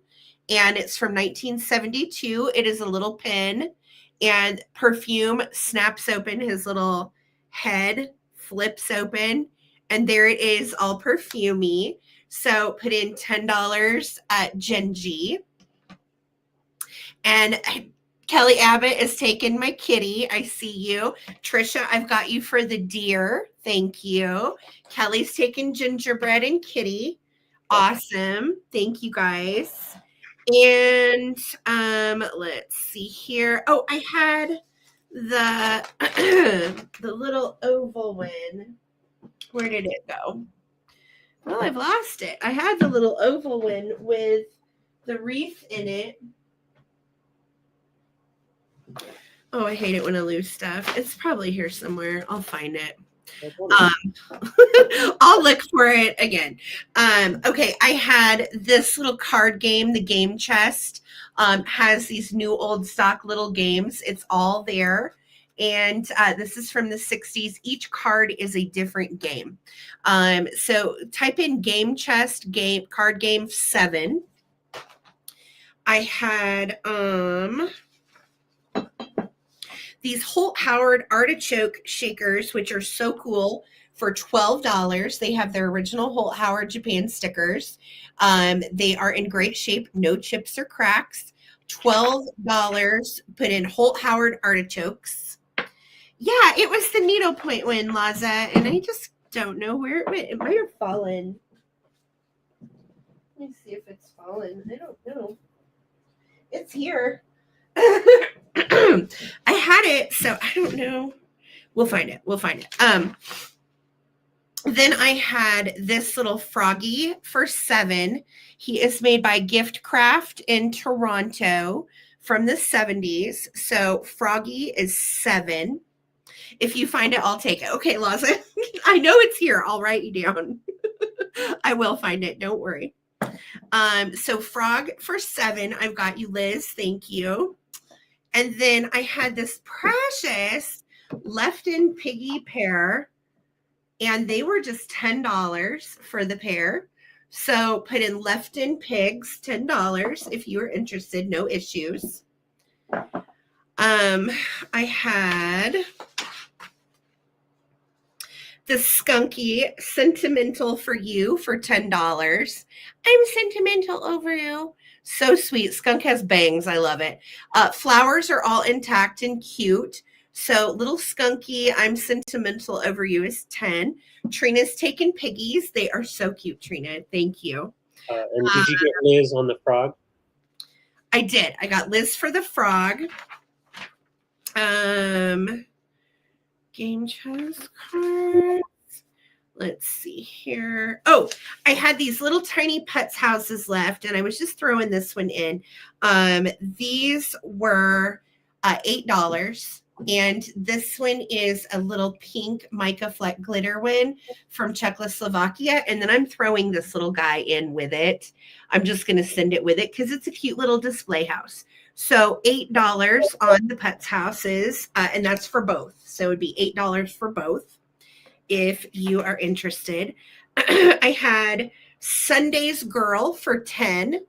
and it's from 1972. It is a little pin, and perfume snaps open. His little head flips open, and there it is, all perfumey. So put in $10 at Genji. And Kelly Abbott is taking my kitty. I see you. Trisha, I've got you for the deer. Thank you. Kelly's taking gingerbread and kitty. Awesome. Thank you, guys. And let's see here. Oh, I had the the little oval one. Where did it go? Well, I've lost it. I had the little oval one with the wreath in it. Oh, I hate it when I lose stuff. It's probably here somewhere. I'll find it. I'll look for it again. Okay, I had this little card game, the game chest, has these new old stock little games. It's all there. And this is from the 60s. Each card is a different game. So type in game chest, card game 7. I had these Holt Howard artichoke shakers, which are so cool, for $12. They have their original Holt Howard Japan stickers. They are in great shape, no chips or cracks. $12. Put in Holt Howard artichokes. Yeah, it was the needlepoint one, Laza, and I just don't know where it went. It might have fallen. Let me see if it's fallen. I don't know. It's here. I had it, so I don't know. We'll find it. Then I had this little froggy for $7. He is made by Gift Craft in Toronto from the 70s. So froggy is $7. If you find it, I'll take it. Okay, Laza. I know it's here. I'll write you down. I will find it. Don't worry. So frog for $7. I've got you, Liz. Thank you. And then I had this precious left-in piggy pair, and they were just $10 for the pair. So put in left-in pigs, $10 if you are interested, no issues. I had the Skunky Sentimental for You for $10. I'm sentimental over you. So sweet. Skunk has bangs. I love it. Flowers are all intact and cute. So little Skunky, I'm sentimental over you is 10. Trina's taken piggies. They are so cute, Trina. Thank you. And did you get Liz on the frog? I did. I got Liz for the frog. Game chess cards. Let's see here. Oh, I had these little tiny pets houses left, and I was just throwing this one in. These were $8, and this one is a little pink mica fleck glitter one from Czechoslovakia, and then I'm throwing this little guy in with it. I'm just going to send it with it because it's a cute little display house. So $8 on the pets houses, and that's for both. So it would be $8 for both if you are interested. I had Sunday's Girl for 10,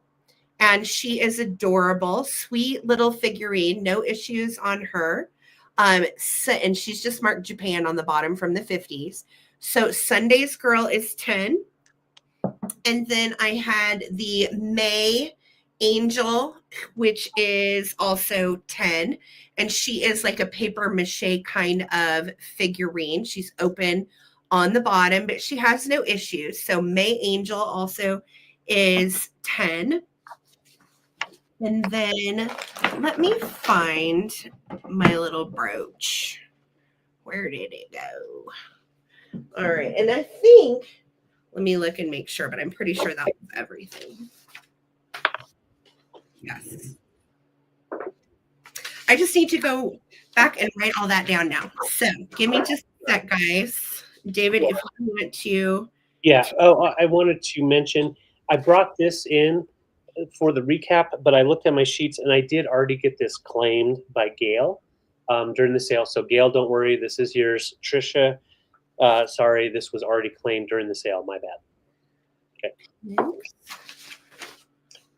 and she is adorable, sweet little figurine, no issues on her. And she's just marked Japan on the bottom from the 50s. So Sunday's Girl is 10. And then I had the May Angel, which is also 10. And she is like a paper mache kind of figurine. She's open on the bottom, but she has no issues. So May Angel also is 10. And then let me find my little brooch. Where did it go? All right. And I think, let me look and make sure, but I'm pretty sure that was everything. Yes. I just need to go back and write all that down now. So give me just a sec, guys. David, if you want to. Yeah. Oh, I wanted to mention, I brought this in for the recap, but I looked at my sheets and I did already get this claimed by Gail during the sale. So Gail, don't worry, this is yours. Trisha, sorry, this was already claimed during the sale. My bad. Okay. Thanks.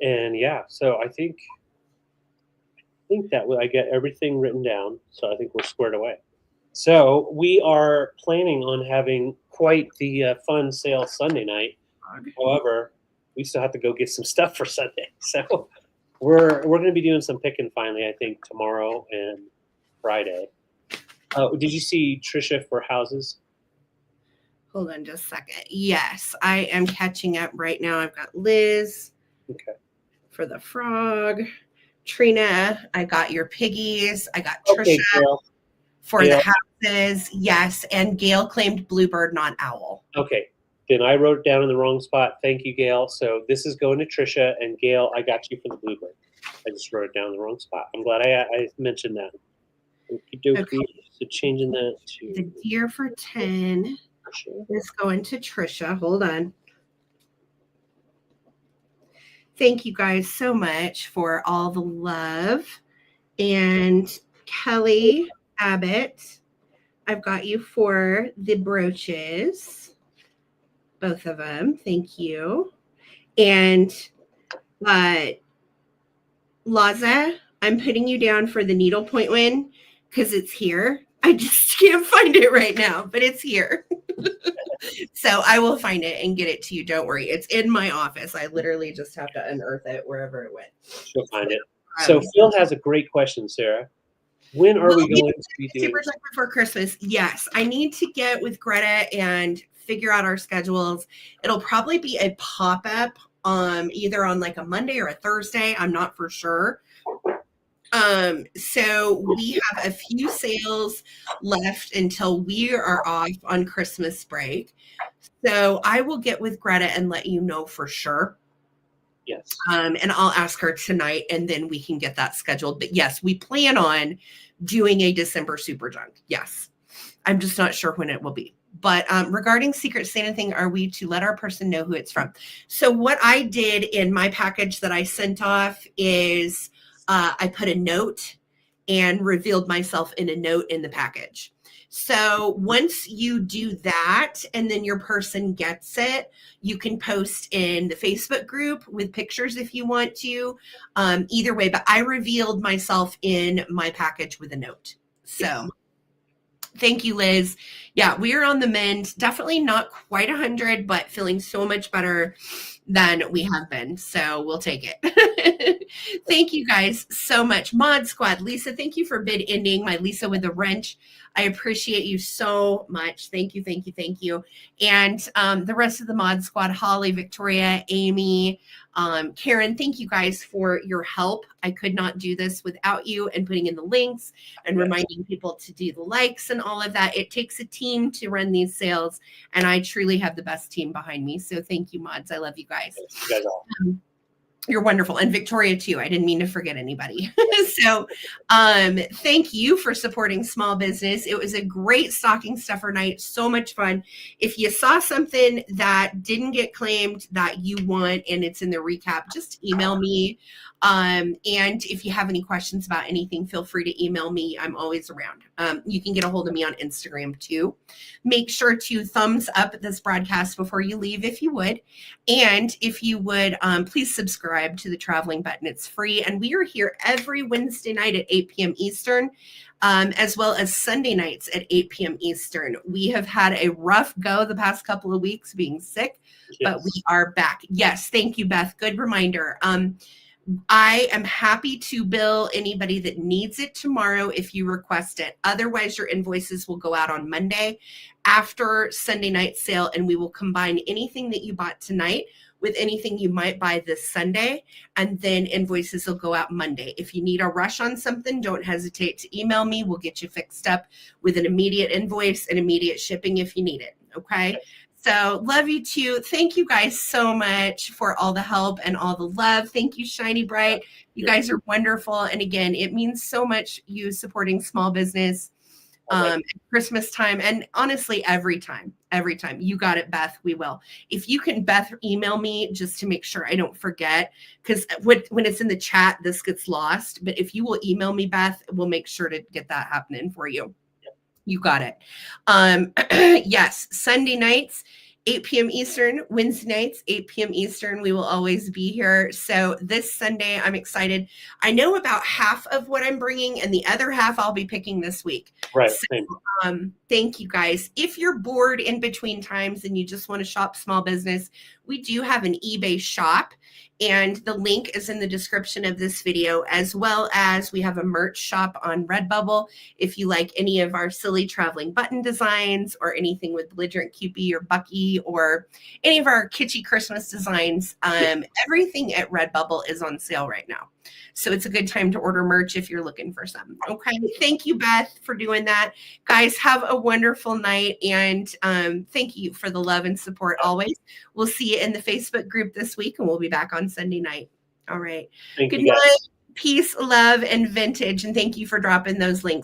And yeah, so I think that I get everything written down. So I think we're squared away. So we are planning on having quite the fun sale Sunday night. However, we still have to go get some stuff for Sunday. So we're going to be doing some picking finally, I think, tomorrow and Friday. Did you see Trisha for houses? Hold on just a second. Yes, I am catching up right now. I've got Liz for the frog. Trina, I got your piggies. I got Trisha for the houses. Yes, and Gail claimed bluebird, not owl. Okay. Then I wrote it down in the wrong spot. Thank you, Gail. So this is going to Trisha, and Gail, I got you for the bluebird. I just wrote it down in the wrong spot. I'm glad I mentioned that. Okie dokie. Okay. So changing that to The deer for 10 is going to Trisha. Hold on. Thank you guys so much for all the love. And Kelly Abbott, I've got you for the brooches. Both of them. Thank you. And Laza, I'm putting you down for the needlepoint one because it's here. I just can't find it right now, but it's here. So I will find it and get it to you. Don't worry. It's in my office. I literally just have to unearth it wherever it went. She'll find it. So Phil has a great question, Sarah. When are we going to be doing Super Junk before Christmas? Yes. I need to get with Greta and figure out our schedules. It'll probably be a pop-up either on like a Monday or a Thursday. I'm not for sure. So we have a few sales left until we are off on Christmas break. So I will get with Greta and let you know for sure. Yes. And I'll ask her tonight and then we can get that scheduled. But yes, we plan on doing a December Super Junk. Yes. I'm just not sure when it will be. But regarding Secret Santa thing, are we to let our person know who it's from? So what I did in my package that I sent off is I put a note and revealed myself in a note in the package. So once you do that and then your person gets it, you can post in the Facebook group with pictures if you want to. Either way, but I revealed myself in my package with a note. So thank you, Liz. Yeah, we are on the mend. Definitely not quite 100, but feeling so much better than we have been. So we'll take it. Thank you guys so much. Mod Squad, Lisa, thank you for bid ending. My Lisa with the wrench. I appreciate you so much. Thank you, thank you, thank you. And the rest of the Mod Squad, Holly, Victoria, Amy, Karen, thank you guys for your help. I could not do this without you and putting in the links and reminding people to do the likes and all of that. It takes a team to run these sales, and I truly have the best team behind me. So thank you, mods. I love you guys. You guys all. You're wonderful. And Victoria too. I didn't mean to forget anybody. So thank you for supporting small business. It was a great stocking stuffer night. So much fun. If you saw something that didn't get claimed that you want and it's in the recap, just email me. And if you have any questions about anything, feel free to email me. I'm always around. You can get a hold of me on Instagram too. Make sure to thumbs up this broadcast before you leave if you would. And if you would, please subscribe to the Traveling Button. It's free. And we are here every Wednesday night at 8 p.m. Eastern, as well as Sunday nights at 8 p.m. Eastern. We have had a rough go the past couple of weeks being sick, but we are back. Yes. Thank you, Beth. Good reminder. I am happy to bill anybody that needs it tomorrow if you request it. Otherwise, your invoices will go out on Monday after Sunday night sale, and we will combine anything that you bought tonight with anything you might buy this Sunday, and then invoices will go out Monday. If you need a rush on something, don't hesitate to email me. We'll get you fixed up with an immediate invoice and immediate shipping if you need it, okay? So love you too. Thank you guys so much for all the help and all the love. Thank you, Shiny Bright. You guys are wonderful. And again, it means so much you supporting small business at Christmas time. And honestly, every time. You got it, Beth. We will. If you can, Beth, email me just to make sure I don't forget. Because when it's in the chat, this gets lost. But if you will email me, Beth, we'll make sure to get that happening for you. You got it. Yes, Sunday nights, 8 p.m. Eastern, Wednesday nights, 8 p.m. Eastern. We will always be here. So this Sunday, I'm excited. I know about half of what I'm bringing, and the other half I'll be picking this week. Right. So, thank you guys. If you're bored in between times and you just want to shop small business, we do have an eBay shop. And the link is in the description of this video, as well as we have a merch shop on Redbubble. If you like any of our silly traveling button designs or anything with Belligerent Cupid or Bucky or any of our kitschy Christmas designs, everything at Redbubble is on sale right now. So it's a good time to order merch if you're looking for some. Okay. Thank you, Beth, for doing that. Guys, have a wonderful night. And thank you for the love and support always. We'll see you in the Facebook group this week, and we'll be back on Sunday night. All right. Good night. Peace, love, and vintage. And thank you for dropping those links